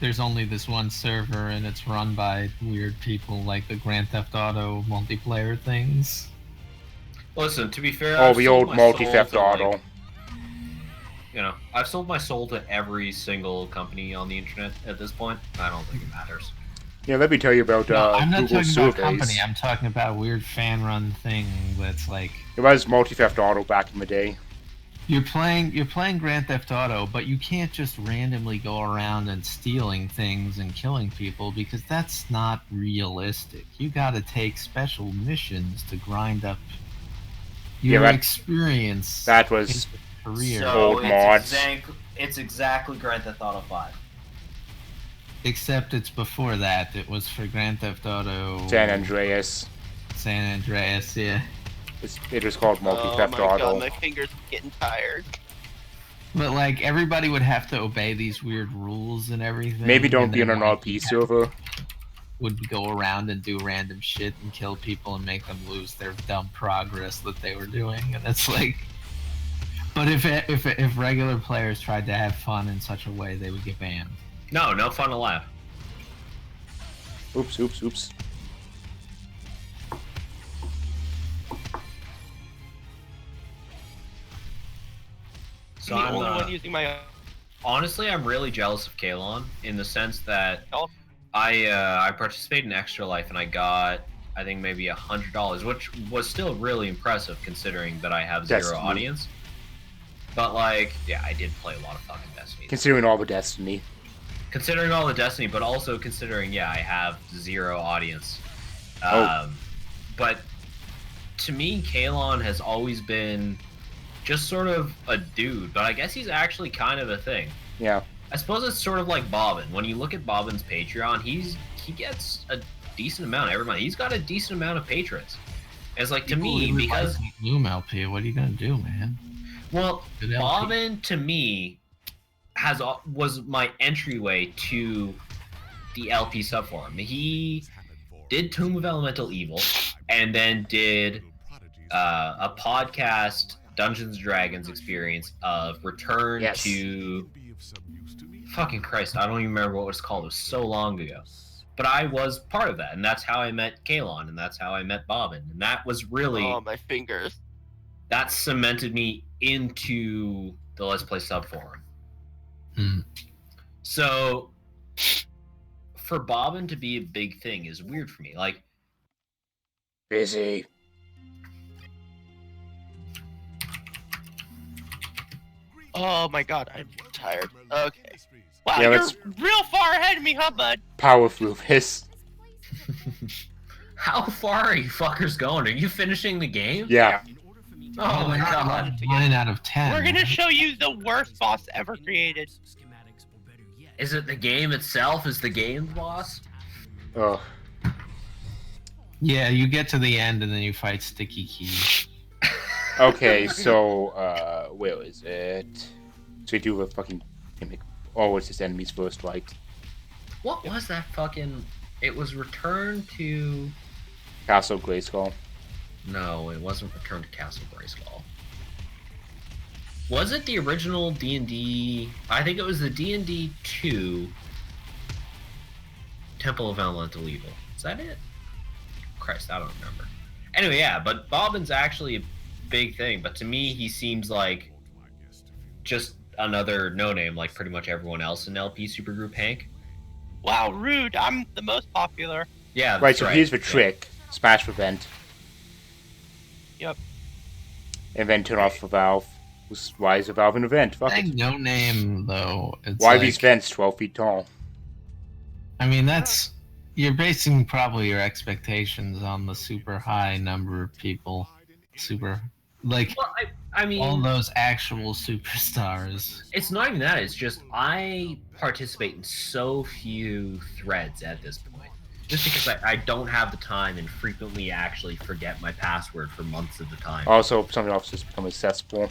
there's only this one server and it's run by weird people like the Grand Theft Auto multiplayer things. Listen, to be fair, Oh, the old multi-theft auto. I've sold my soul to every single company on the internet at this point. I don't think it matters. Yeah, let me tell you about No, I'm not Google talking surveys. about company. I'm talking about a weird fan-run thing that's like... It was multi-theft auto back in the day. You're playing Grand Theft Auto, but you can't just randomly go around and stealing things and killing people because that's not realistic. You gotta take special missions to grind up your experience. That was career. So old mods. It's exactly Grand Theft Auto 5. Except it's before that. It was for Grand Theft Auto... San Andreas. San Andreas, yeah. It was called multi-theft oh my auto. God, my fingers are getting tired. But like everybody would have to obey these weird rules and everything. Maybe don't and be on then, an RP server. Would go around and do random shit and kill people and make them lose their dumb progress that they were doing, and it's like. But if regular players tried to have fun in such a way, they would get banned. No fun allowed. Oops. So I'm the only one using my... Honestly, I'm really jealous of Kalon in the sense that I participated in Extra Life and I got, I think, maybe $100, which was still really impressive considering that I have zero audience. But like, yeah, I did play a lot of fucking Destiny. Considering all the Destiny. Considering all the Destiny, but also considering, I have zero audience. But to me, Kalon has always been just sort of a dude, but I guess he's actually kind of a thing. Yeah. I suppose it's sort of like Bobbin. When you look at Bobbin's Patreon, he gets a decent amount every month. He's got a decent amount of patrons. It's like, to me, because... Loom LP, what are you gonna do, man? Well, Bobbin, to me, was my entryway to the LP subforum. He did Tomb of Elemental Evil, and then did a podcast... Dungeons & Dragons experience of Return to... Fucking Christ, I don't even remember what it was called. It was so long ago. But I was part of that, and that's how I met Kalon, and that's how I met Bobbin. And that was really... Oh, my fingers. That cemented me into the Let's Play subforum. So, for Bobbin to be a big thing is weird for me. Like... Busy. Oh my God, I'm tired. Okay. Wow, Yeah, you're let's- real far ahead of me, huh, bud? Power through this. How far are you fuckers going? Are you finishing the game? Yeah. Oh my god. 9 out of 10. We're gonna show you the worst boss ever created. Is it the game itself? Is the game the boss? Ugh. Yeah, you get to the end and then you fight Sticky Key. Okay, so, where is it? So we do a fucking gimmick. Oh, it's just enemies first, right? What was that fucking... It was Return to... Castle Grayskull. No, it wasn't Return to Castle Grayskull. Was it the original D&D... I think it was the D&D 2 Temple of Elemental Evil. Is that it? Christ, I don't remember. Anyway, yeah, but Bobbin's actually a big thing, but to me, he seems like just another no-name, like pretty much everyone else in LP Supergroup Hank. Wow, rude. I'm the most popular. Yeah, Right, that's so right. here's the trick. Smash prevent. Yep. And then turn off the valve. Why is the valve an event? Fuck Saying it. no name though. It's Why like, these vents 12 feet tall? I mean, you're basing probably your expectations on the super high number of people. Like Well, I mean, all those actual superstars. it's not even that. It's just I participate in so few threads at this point. Just because I don't have the time and frequently actually forget my password for months at a time. Also, some officers become accessible.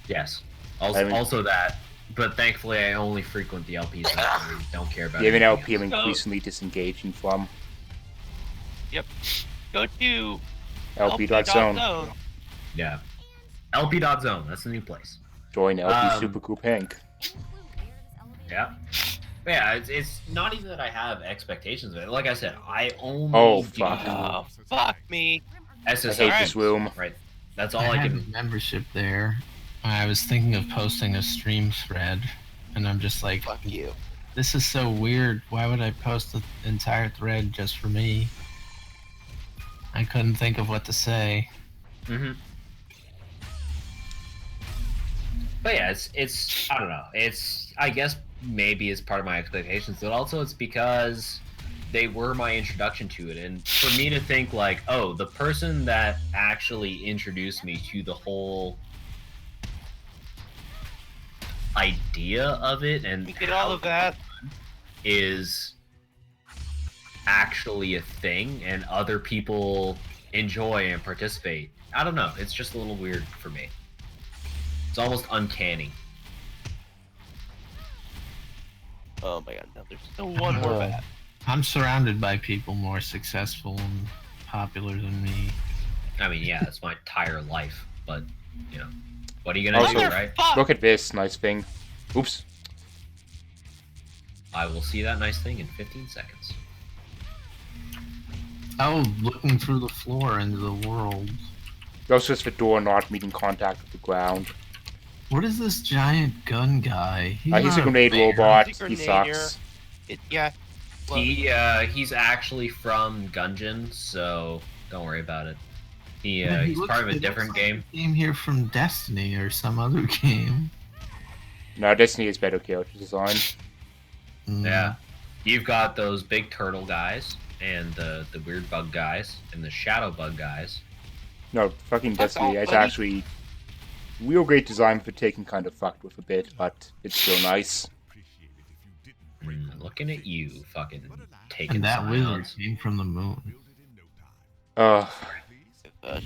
Yes. Also, I mean- also that. But thankfully, I only frequent the LPs that I really don't care about. The even anything LP I'm else. increasingly disengaging from. Go to LP.zone. Yeah. LP.zone. That's the new place. Join LP Um, Supergroup Hank. Yeah. But yeah, it's not even that I have expectations of it. Like I said, I only Oh, do fuck. Oh, fuck me. SSL. I hate this room. Right. That's all I I have can. a membership there. I was thinking of posting a stream thread, and I'm just like, Fuck you. this is so weird. Why would I post the entire thread just for me? I couldn't think of what to say. Mm-hmm. But yeah, it's I don't know. It's I guess maybe it's part of my expectations, but also it's because they were my introduction to it, and for me to think like, oh, the person that actually introduced me to the whole idea of it and We get all of that. is actually a thing and other people enjoy and participate. I don't know. It's just a little weird for me. It's almost uncanny. Oh my god, no, there's still one more bad. I'm surrounded by people more successful and popular than me. I mean, yeah, it's my entire life, but you know, what are you gonna Also- do, right? Motherfuck! Look at this nice thing. Oops. I will see that nice thing in 15 seconds. Oh, looking through the floor into the world. That's just the door not meeting contact with the ground. What is this giant gun guy? He's not a grenade bear. robot. He's a He grenadier. sucks. Yeah. Well, He's actually from Gungeon, so don't worry about it. Yeah, He's looks- part of a it looks different like game. he came here from Destiny or some other game. No, Destiny is better character design. Mm. Yeah. You've got those big turtle guys and the weird bug guys and the shadow bug guys. No, fucking Fuck Destiny off, is buddy. actually real great design for taking kind of fucked with a bit, but it's still nice. Looking at you, fucking taking And that wizard scions. came from the moon.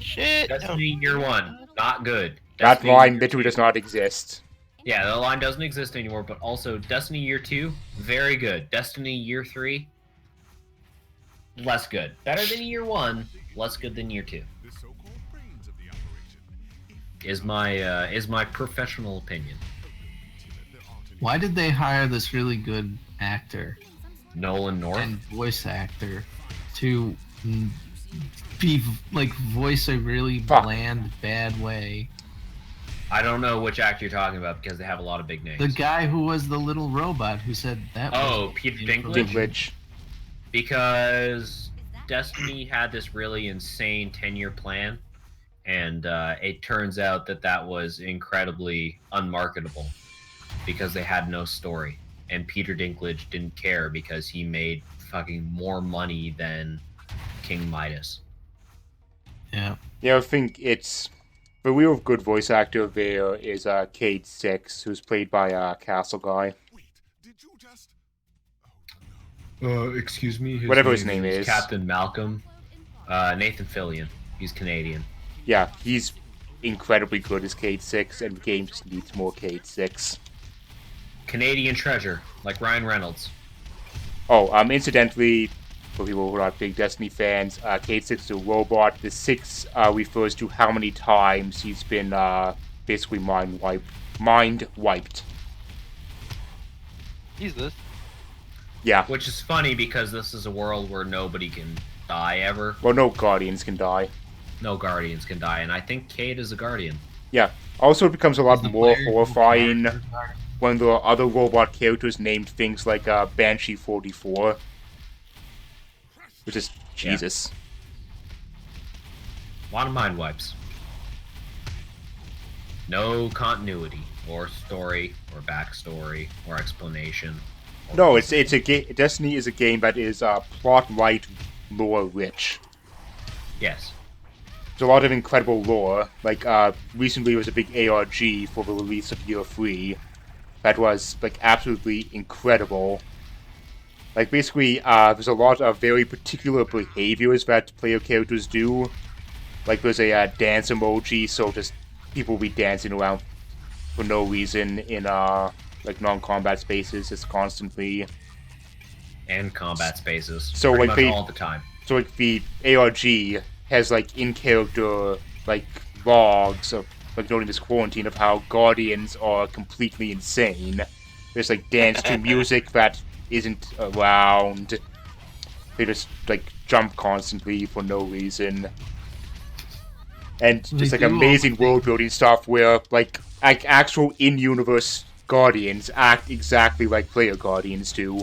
shit. No. Destiny Year 1, not good. That Destiny line Year literally 2. does not exist. Yeah, the line doesn't exist anymore, but also Destiny Year 2, very good. Destiny Year 3, less good. Better than Year 1, less good than Year 2. The so-called brains of the operation. Is my professional opinion. Why did they hire this really good actor Nolan North. and voice actor to voice a really Fuck. bland, bad way? I don't know which actor you're talking about because they have a lot of big names. The guy who was the little robot who said that. Oh, was Peter information. Dinklage? Dinklage. Because Destiny had this really insane 10-year plan, and it turns out that was incredibly unmarketable because they had no story. and Peter Dinklage didn't care because he made fucking more money than King Midas. Yeah. Yeah, I think it's the real good voice actor there is Cade Six, who's played by Castle Guy, Wait, did you just? Excuse me. whatever his name is. Captain Malcolm. Nathan Fillion. He's Canadian. Yeah, he's incredibly good as Cade Six, and the game just needs more Cade Six. Canadian treasure, like Ryan Reynolds. Oh, incidentally, for people who are not big Destiny fans, Cade Six is a robot. The 6 refers to how many times he's been basically mind wiped. Jesus. Yeah. Which is funny because this is a world where nobody can die ever. Well, no Guardians can die. No Guardians can die, and I think Cade is a Guardian. Yeah. Also, it becomes a lot Is the more player horrifying character- when there are other robot characters named things like Banshee 44. Which is Jesus. A lot of mind wipes. No continuity, or story, or backstory, or explanation. Or No, it's a game. Destiny is a game that is plot right, lore rich. Yes. There's a lot of incredible lore. Like recently, there was a big ARG for the release of Year 3 that was like absolutely incredible. Like basically, there's a lot of very particular behaviors that player characters do. Like there's a dance emoji, so just people will be dancing around for no reason in like non-combat spaces, just constantly. And combat spaces. So, Pretty like, much they- all the time. So like the ARG has like in-character like logs of like noting this quarantine of how Guardians are completely insane. There's like dance to music that isn't around. They just like jump constantly for no reason. And They just like do all amazing the world building stuff where like actual in-universe Guardians act exactly like player Guardians do.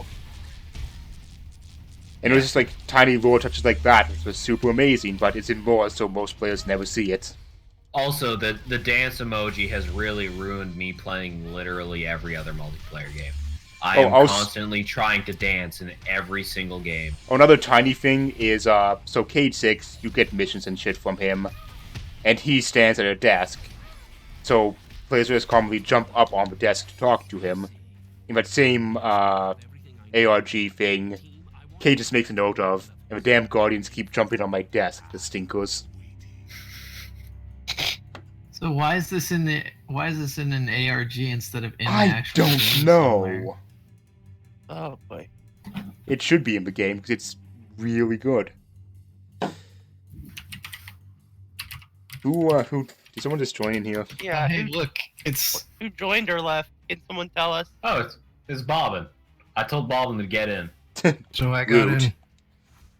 And it was just like tiny lore touches like that. It was super amazing, but it's in lore, so most players never see it. Also, the dance emoji has really ruined me playing literally every other multiplayer game. I am constantly trying to dance in every single game. Another tiny thing is, so Cade 6, you get missions and shit from him, and he stands at a desk. So players just commonly jump up on the desk to talk to him. In that same ARG thing, Cade just makes a note of, and the damn Guardians keep jumping on my desk, the stinkers. So why is this in an ARG instead of in the I actual don't game know. somewhere? Oh boy. It should be in the game, because it's really good. Who, did someone just join in here? Yeah. Hey, Who, look, it's who joined or left? Can someone tell us? Oh, it's Bobbin. I told Bobbin to get in. So I got Rude. in.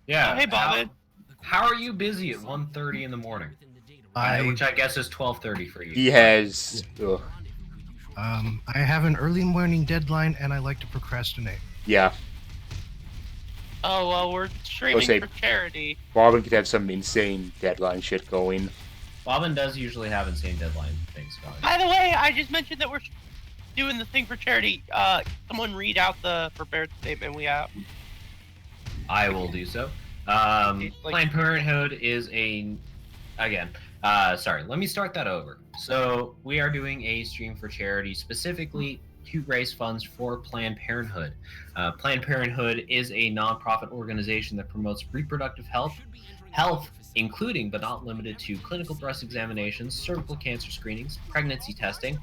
Yeah. Oh, hey, Bobbin. How are you busy at 1:30 in the morning? Which I guess is 12:30 for you. He has... Ugh, I have an early morning deadline and I like to procrastinate. yeah, Oh well, we're streaming say- for charity. Bobbin could have some insane deadline shit going. Bobbin does usually have insane deadline things going. By the way, I just mentioned that we're doing the thing for charity. Someone read out the prepared statement we have. I will do so. Planned Parenthood is sorry, let me start that over. So we are doing a stream for charity specifically to raise funds for Planned Parenthood. Planned Parenthood is a nonprofit organization that promotes reproductive health, including but not limited to clinical breast examinations, cervical cancer screenings, pregnancy testing,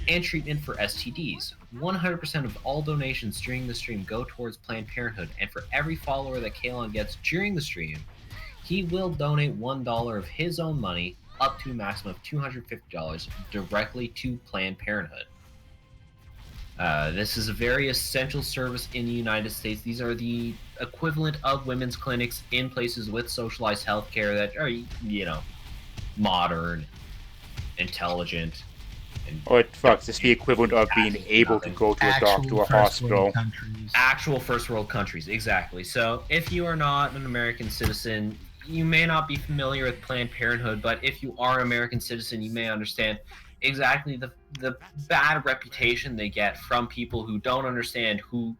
and treatment for STDs. 100% of all donations during the stream go towards Planned Parenthood, and for every follower that Kalon gets during the stream, he will donate $1 of his own money up to a maximum of $250 directly to Planned Parenthood. This is a very essential service in the United States. These are the equivalent of women's clinics in places with socialized healthcare that are, modern, intelligent, and Or fuck, it's the equivalent of being able to go to a doctor or hospital. countries. actual first world countries. Exactly. So if you are not an American citizen, you may not be familiar with Planned Parenthood, but if you are an American citizen, you may understand exactly the bad reputation they get from people who don't understand who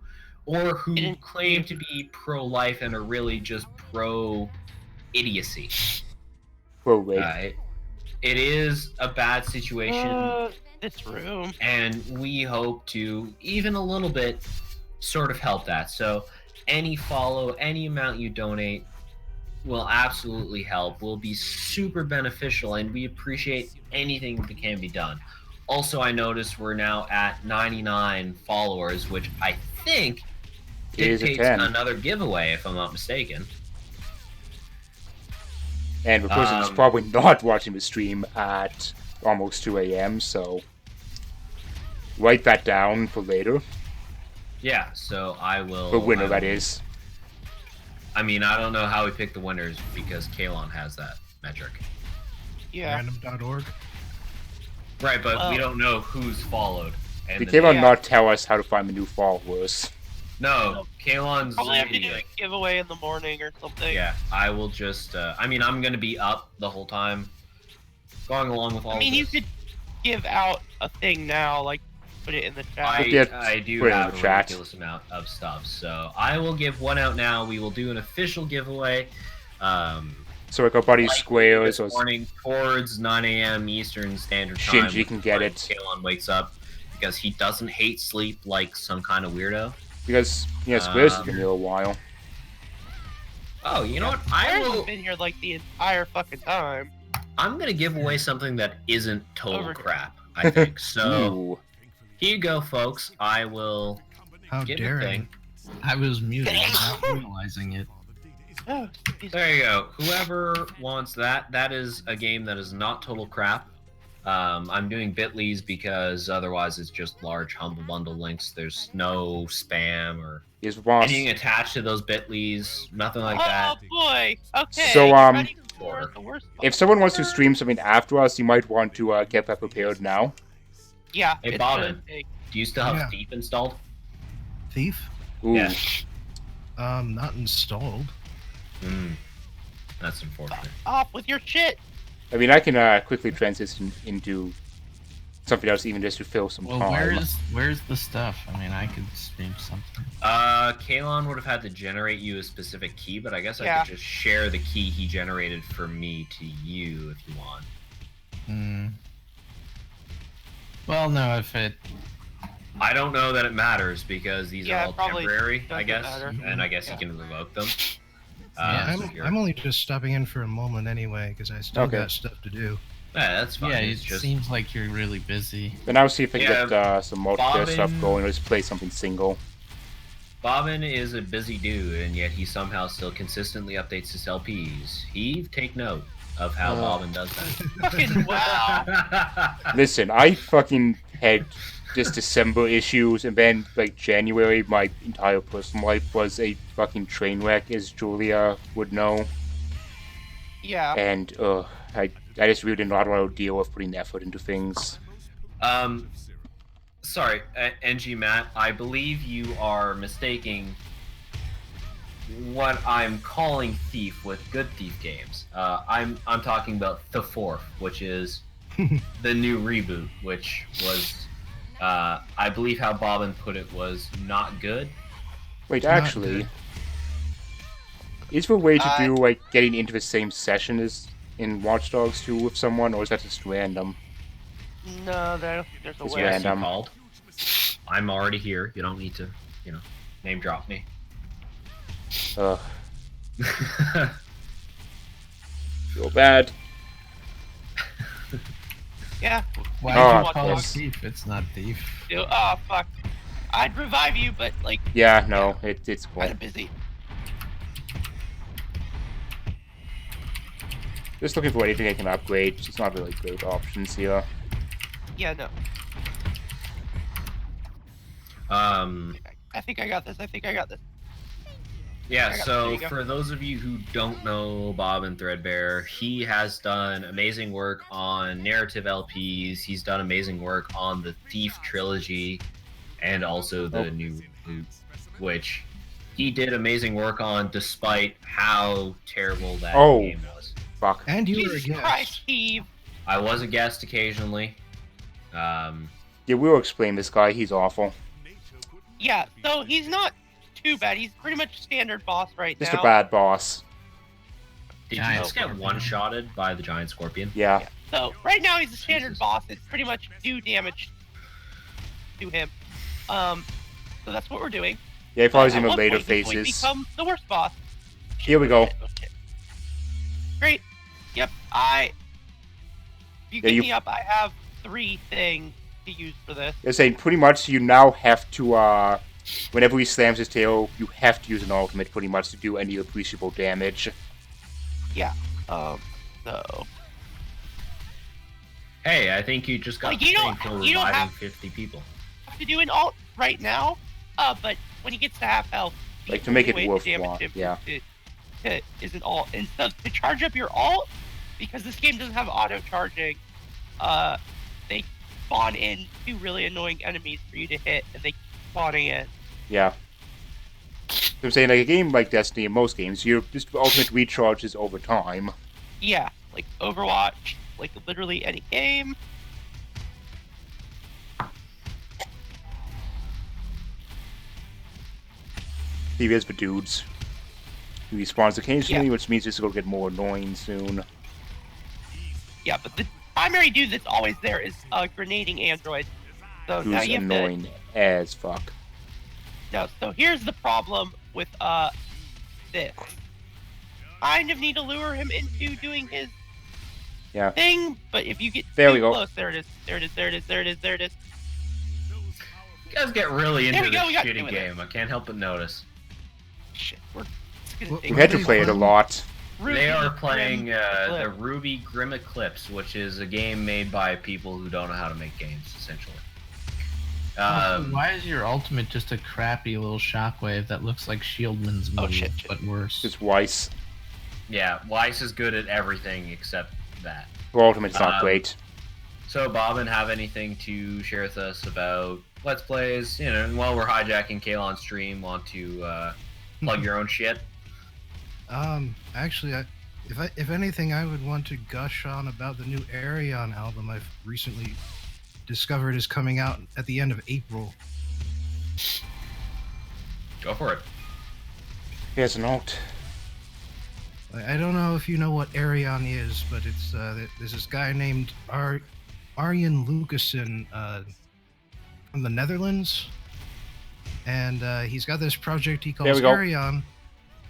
claim to be pro-life and are really just pro-idiocy. Well, wait. It is a bad situation, This room. and we hope to, even a little bit, sort of help that. So any follow, any amount you donate will absolutely help, will be super beneficial, and we appreciate anything that can be done. Also, I noticed we're now at 99 followers, which I think It is a dictates 10. another giveaway, if I'm not mistaken. And the person is probably not watching the stream at almost 2 a.m., so write that down for later. Yeah, so I will... The winner, that is. I mean, I don't know how we pick the winners, because Kalon has that metric. Yeah. Random.org. Right, but we don't know who's followed. And Did the- Kayvon not tell us how to find the new followers? No, Kalon's... Probably have to do a giveaway in the morning or something. Yeah, I will just... I mean, I'm going to be up the whole time, going along with all I mean, of you this. could give out a thing now, like put it in the chat. I do put it in have the a chat. ridiculous amount of stuff, so I will give one out now. We will do an official giveaway. So like our buddy Likely Squares this or morning towards 9 a.m. Eastern Standard Time. Shinji can get it. Kalon wakes up because he doesn't hate sleep like some kind of weirdo. because Squares has been here a while. Oh, you know what? I've been here like the entire fucking time. I'm gonna give away something that isn't total Over. crap. I think so. Ooh. Here you go, folks. I will How give the daring. thing. I was muted without realizing it. Oh, There you go. Whoever wants that, that is a game that is not total crap. I'm doing Bitleys because otherwise it's just large Humble Bundle links. There's no spam or Here's the boss. anything attached to those Bitleys. Nothing like oh that. boy. Okay. So, get ready for the worst If someone wants to stream something after us, you might want to get that prepared now. Yeah. Hey, it's Bobbin. gonna take- Do you still have Yeah. Thief installed? Thief? Ooh. Yeah. Not installed. That's unfortunate. Off with your shit. I mean, I can quickly transition into something else, even just to fill some Well, time. where's the stuff? I mean, I could stream something. Kalon would have had to generate you a specific key, but I guess I Yeah. could just share the key he generated for me to you if you want. Well, no, if it... I don't know that it matters because these Yeah, are all probably temporary, I doesn't guess, matter. and I guess Yeah. you can revoke them. Yeah, so here- I'm only just stopping in for a moment anyway, because I still Okay. got stuff to do. Yeah, that's fine. Yeah, it's it just seems like you're really busy. Then I'll see if I can Yeah, get some multiplayer stuff Bobbin- going, or just play something single. Bobbin is a busy dude, and yet he somehow still consistently updates his LPs. Heave, take note of how Bobbin does that. Fucking wow. Listen, I fucking had just December issues, and then, like, January, my entire personal life was a fucking train wreck, as Julia would know. Yeah. And, I just really did not want to deal with putting effort into things. Sorry, NG Matt, I believe you are mistaking what I'm calling Thief with Good Thief games. I'm talking about The Fourth, which is the new reboot, which was, I believe how Bobbin put it, was not good. Wait, Not actually, good. is there a way to do, like, getting into the same session as in Watch Dogs 2 with someone, or is that just random? No, I don't think there's a It's way. Yes, you random. called. I'm already here. You don't need to, name drop me. Ugh, feel bad. Yeah. Why Oh, do you call it yes. thief? It's not thief. Oh fuck. I'd revive you, but like Yeah, no, it's kind cool. of busy. Just looking for anything I can upgrade. It's not really great options here. Yeah, no. I think I got this. I think I got this. Yeah, There so you go. for those of you who don't know Bob and Threadbare, he has done amazing work on narrative LPs. He's done amazing work on the Thief trilogy and also the new reboot, which he did amazing work on despite how terrible that Oh. game was. Fuck. And you were a Jesus guest. Christ, Steve. I was a guest occasionally. Yeah, we'll explain this guy. He's awful. Yeah, so he's not too bad. He's pretty much standard boss right Just now. a bad boss. Did you Giant just get scorpion. one-shotted by the giant scorpion? Yeah. So right now he's a standard Jesus. boss. It's pretty much do damage to him. So that's what we're doing. Yeah, he follows At him in one later point, he's going to phases. become the worst boss. Here we go. Okay. Great. Yep. If you Yeah, get you- me up, I have 3 things to use for this. They're saying pretty much you now have to, whenever he slams his tail, you have to use an ultimate pretty much to do any appreciable damage. Yeah. So Hey, I think you just got Like, you don't- paid for you don't reviving have- 50 people. have to do an alt right now. But when he gets to half health, the Like, to make only it way to damage worthwhile, him yeah. is an alt. And so to charge up your alt, because this game doesn't have auto charging, they spawn in 2 really annoying enemies for you to hit, and they keep spawning in. Yeah. So I'm saying, like, a game like Destiny and most games, your just ultimate recharges over time. Yeah, like Overwatch, like literally any game. Here's for dudes. He respawns occasionally, Yeah. which means this will get more annoying soon. Yeah, but the primary dude that's always there is a grenading android. So now Who's you have annoying as fuck. to. No, so here's the problem with this. Kind of need to lure him into doing his Yeah. thing, but if you get There too we go. close, there it is. There it is. There it is. There it is. There it is. You guys get really There into we go, this we got shitty two of them. game. I can't help but notice. Shit, it's gonna Well, take We had to they play it a playing? lot. Ruby They are Grim playing the Eclipse. Ruby Grim Eclipse, which is a game made by people who don't know how to make games, essentially. Why is your ultimate just a crappy little shockwave that looks like Shieldman's move, Oh, shit. but worse? Just Weiss. Yeah, Weiss is good at everything except that. Her ultimate's not Um, great. So, Bobbin, have anything to share with us about Let's Plays? You know, and while we're hijacking Kale on stream, want to plug your own shit? Actually, if anything, I would want to gush on about the new Arion album I've recently discovered is coming out at the end of April. Go for it. Here's a note. I don't know if you know what Arion is, but it's there's this guy named Arjen Lucassen from the Netherlands, and he's got this project he There calls we go. Arion,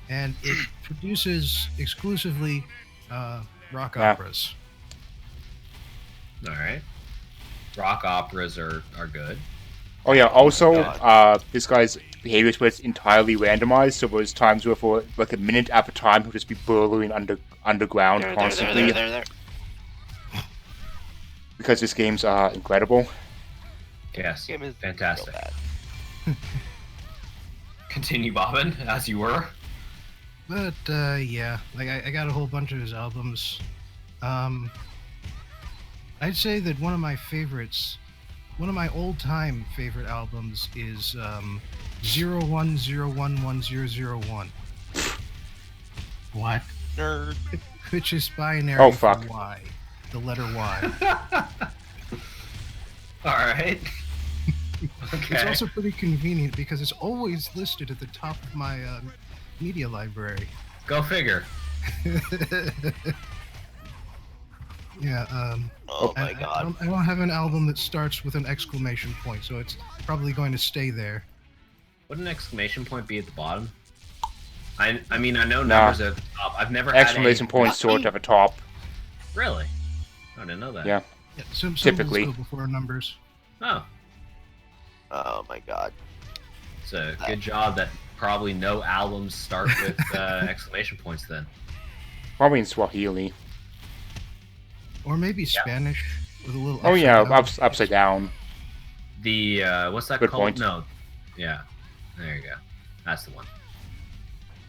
and it produces exclusively rock Yeah. operas. All right. Rock operas are good. Oh yeah, also, God. this guy's behavior split's entirely randomized, so there's times where for like a minute at a time he'll just be burrowing underground There, constantly, there. because this game's incredible. Yes. Game is Fantastic. real bad. Continue, Bobbin, as you were. But yeah, like I got a whole bunch of his albums. I'd say that one of my favorites, one of my old-time favorite albums is 01011001, What? Nerd. which is binary Oh, for fuck. Y, the letter Y. All right. Okay. It's also pretty convenient because it's always listed at the top of my media library. Go figure. Yeah, Oh I- my god. I don't have an album that starts with an exclamation point, so it's probably going to stay there. Would an exclamation point be at the bottom? I mean, I know Nah. numbers are at the top. I've never had Exclamation any... points sort of a top. Really? I didn't know that. Yeah. Yeah, some Typically. symbols go before numbers. Oh, Oh my god. it's a good job that probably no albums start with exclamation points then. Probably in Swahili. Or maybe Spanish with a little. Oh upside yeah, down. upside down. The, what's that Good called? point. No. Yeah. There you go. That's the one.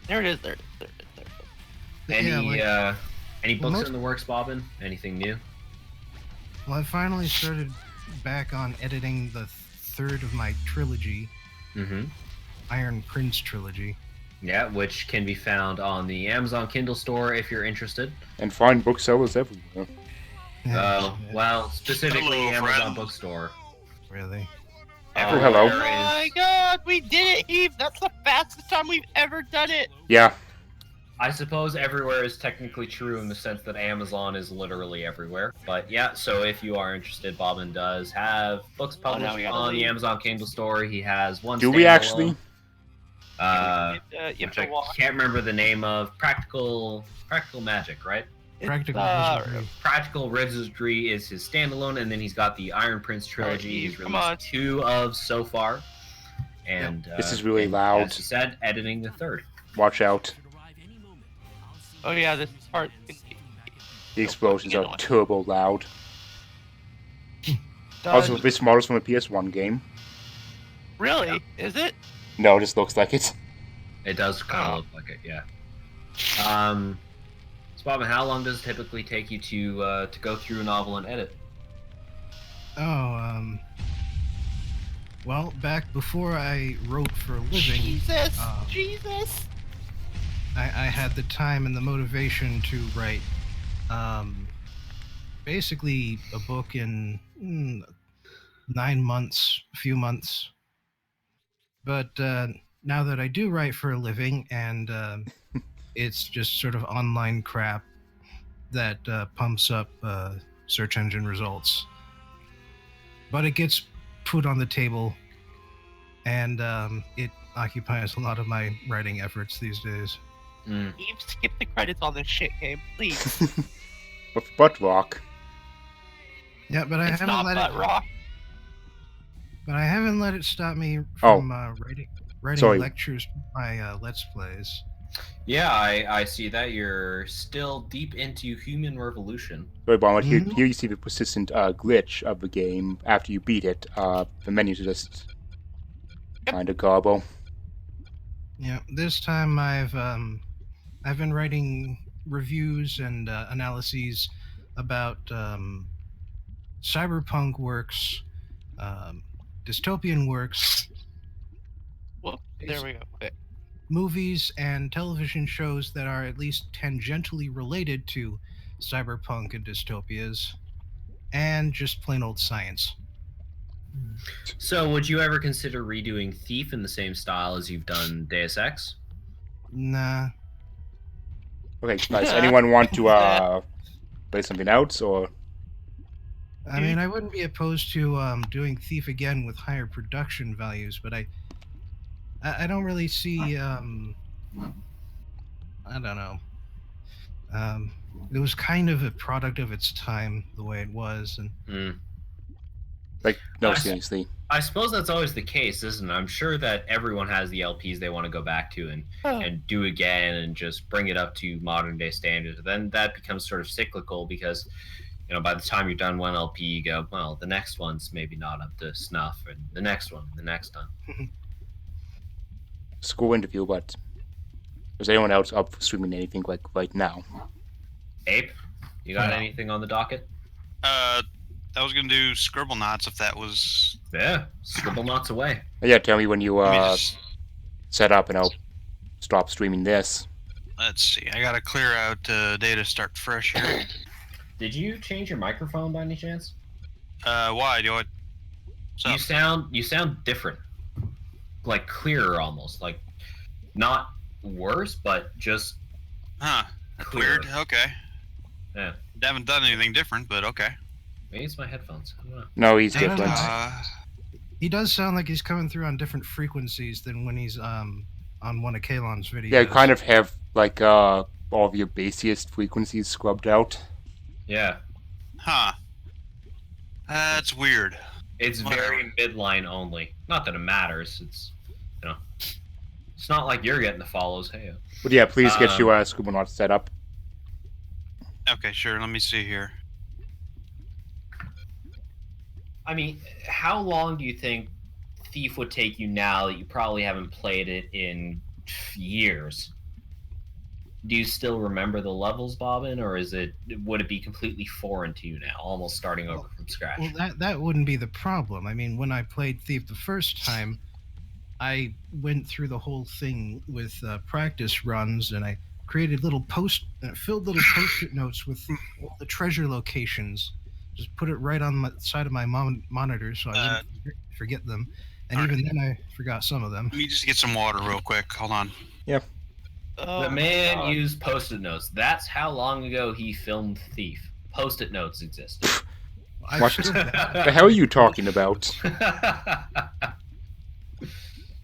There it is. There it is. There it is. There it is. Any, Yeah, like, any well, books most- in the works, Bobbin? Anything new? well, I finally started back on editing the third of my trilogy, Mm-hmm. Iron Prince trilogy. Yeah, which can be found on the Amazon Kindle store if you're interested. And find booksellers everywhere. Well, specifically Hello, Amazon friend. Bookstore. Really? Oh, hello. Oh my god, we did it, Eve! That's the fastest time we've ever done it! Yeah. I suppose everywhere is technically true in the sense that Amazon is literally everywhere. But yeah, so if you are interested, Bobbin does have books Oh, now published we gotta on the leave. Amazon Kindle store. He has one. Do we standalone, actually? You have which to I walk. can't remember the name of. Practical Magic, right? Practical uh, Wizardry. Practical Wizardry is his standalone, and then he's got the Iron Prince trilogy. Alright, He's come released on. 2 of so far. And This is really and loud. As he said, editing the 3rd. Watch out. Oh yeah, this part. The explosions are turbo loud. Done. Also, this model's from a PS1 game. Really? Is it? No, it just looks like it. It does kind of look like it, yeah. So Bobbin, how long does it typically take you to go through a novel and edit? Oh, well, back before I wrote for a living, Jesus! uh, Jesus! I had the time and the motivation to write, basically a book in 9 months, a few months. But now that I do write for a living, and it's just sort of online crap that pumps up search engine results. But it gets put on the table, and it occupies a lot of my writing efforts these days. Eve, skip the credits on this shit game, please. With butt rock. Yeah, but I It's haven't not let butt it. rock. But I haven't let it stop me from writing Sorry. lectures for my Let's Plays. Yeah, I see that you're still deep into Human Revolution. Sorry, Bomb, here you see the persistent glitch of the game after you beat it. The menus are just kind of garble. Yeah, this time I've been writing reviews and analyses about cyberpunk works, dystopian works, Well, there we go. Okay. movies, and television shows that are at least tangentially related to cyberpunk and dystopias, and just plain old science. So, would you ever consider redoing Thief in the same style as you've done Deus Ex? Nah. Okay, guys, anyone want to play something else, or... I mean, I wouldn't be opposed to doing Thief again with higher production values, but I don't really see. I don't know. It was kind of a product of its time, the way it was, and Like, no, I see. seriously. I suppose that's always the case, isn't it? I'm sure that everyone has the LPs they want to go back to and do again and just bring it up to modern day standards. Then that becomes sort of cyclical because, you know, by the time you're done one LP, you go, well, the next one's maybe not up to snuff, and the next one, the next one. School interview, but is anyone else up for streaming anything like right now? Ape, you got No. anything on the docket? I was gonna do Scribble Knots if that was. Yeah, scribble knots away. Yeah, tell me when you Let me just, set up and I'll stop streaming this. let's see. I gotta clear out data, start fresh here. Did you change your microphone by any chance? Why do I? So, You sound different, like clearer almost, like not worse, but just huh? clearer. Weird. Okay. Yeah, Haven't done anything different, but okay. maybe it's my headphones. I don't know. No, he's I don't different. know. He does sound like he's coming through on different frequencies than when he's on one of Kalon's videos. Yeah, kind of have, like, all of your bassiest frequencies scrubbed out. Yeah, Huh. That's weird. it's very midline only. Not that it matters. It's, you know, it's not like you're getting the follows. Hey, But yeah, please get your Scribblenauts set up. Okay, sure. Let me see here. I mean, how long do you think Thief would take you now that you probably haven't played it in years? Do you still remember the levels, Bobbin, or would it be completely foreign to you now, almost starting over from scratch? Well, that wouldn't be the problem. I mean, when I played Thief the first time, I went through the whole thing with practice runs, and I created filled little post-it notes with all the treasure locations. Just put it right on the side of my monitor so I wouldn't forget them. And all even then, I forgot some of them. Let me just get some water real quick. Hold on. Oh, The my man God. used post-it notes. That's how long ago he filmed Thief. Post-it notes exist. I What still- the hell are you talking about?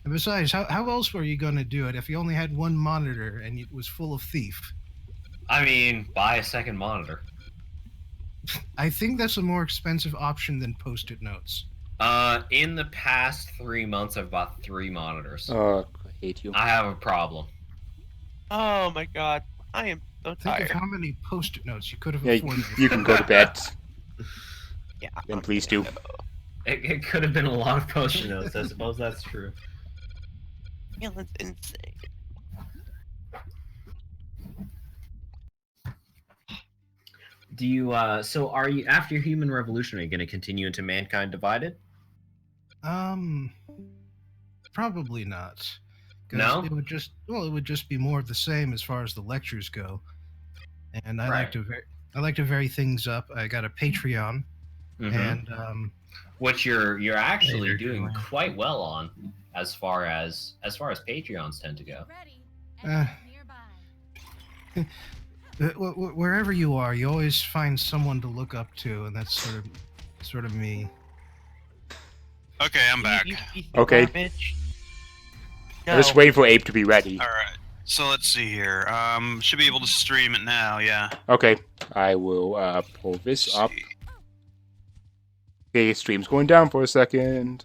And besides, how else were you going to do it if you only had one monitor and it was full of Thief? I mean, buy a second monitor. I think that's a more expensive option than post-it notes. In the past 3 months, I've bought 3 monitors. I hate you. I have a problem. Oh my God. I am so Think tired. of how many post-it notes you could have Yeah, afforded. you can go to bed. Yeah. Then please do. It could have been a lot of post-it notes. I suppose that's true. Feeling's insane. Do you? So, are you after Human Revolution? Are you going to continue into Mankind Divided? Probably not. 'Cause No? it would just be more of the same as far as the lectures go. And I Right. like to vary things up. I got a Patreon, Mhm. and Which you're actually Later, doing Joanne. quite well on, as far as Patreons tend to go. Uh, wherever you are, you always find someone to look up to, and that's sort of me. Okay, I'm back. You piece of Okay. garbage. I'm just No. waiting for Abe to be ready. All right. So let's see here. Should be able to stream it now. Yeah. Okay, I will pull this Let's up. see. Okay, stream's going down for a second.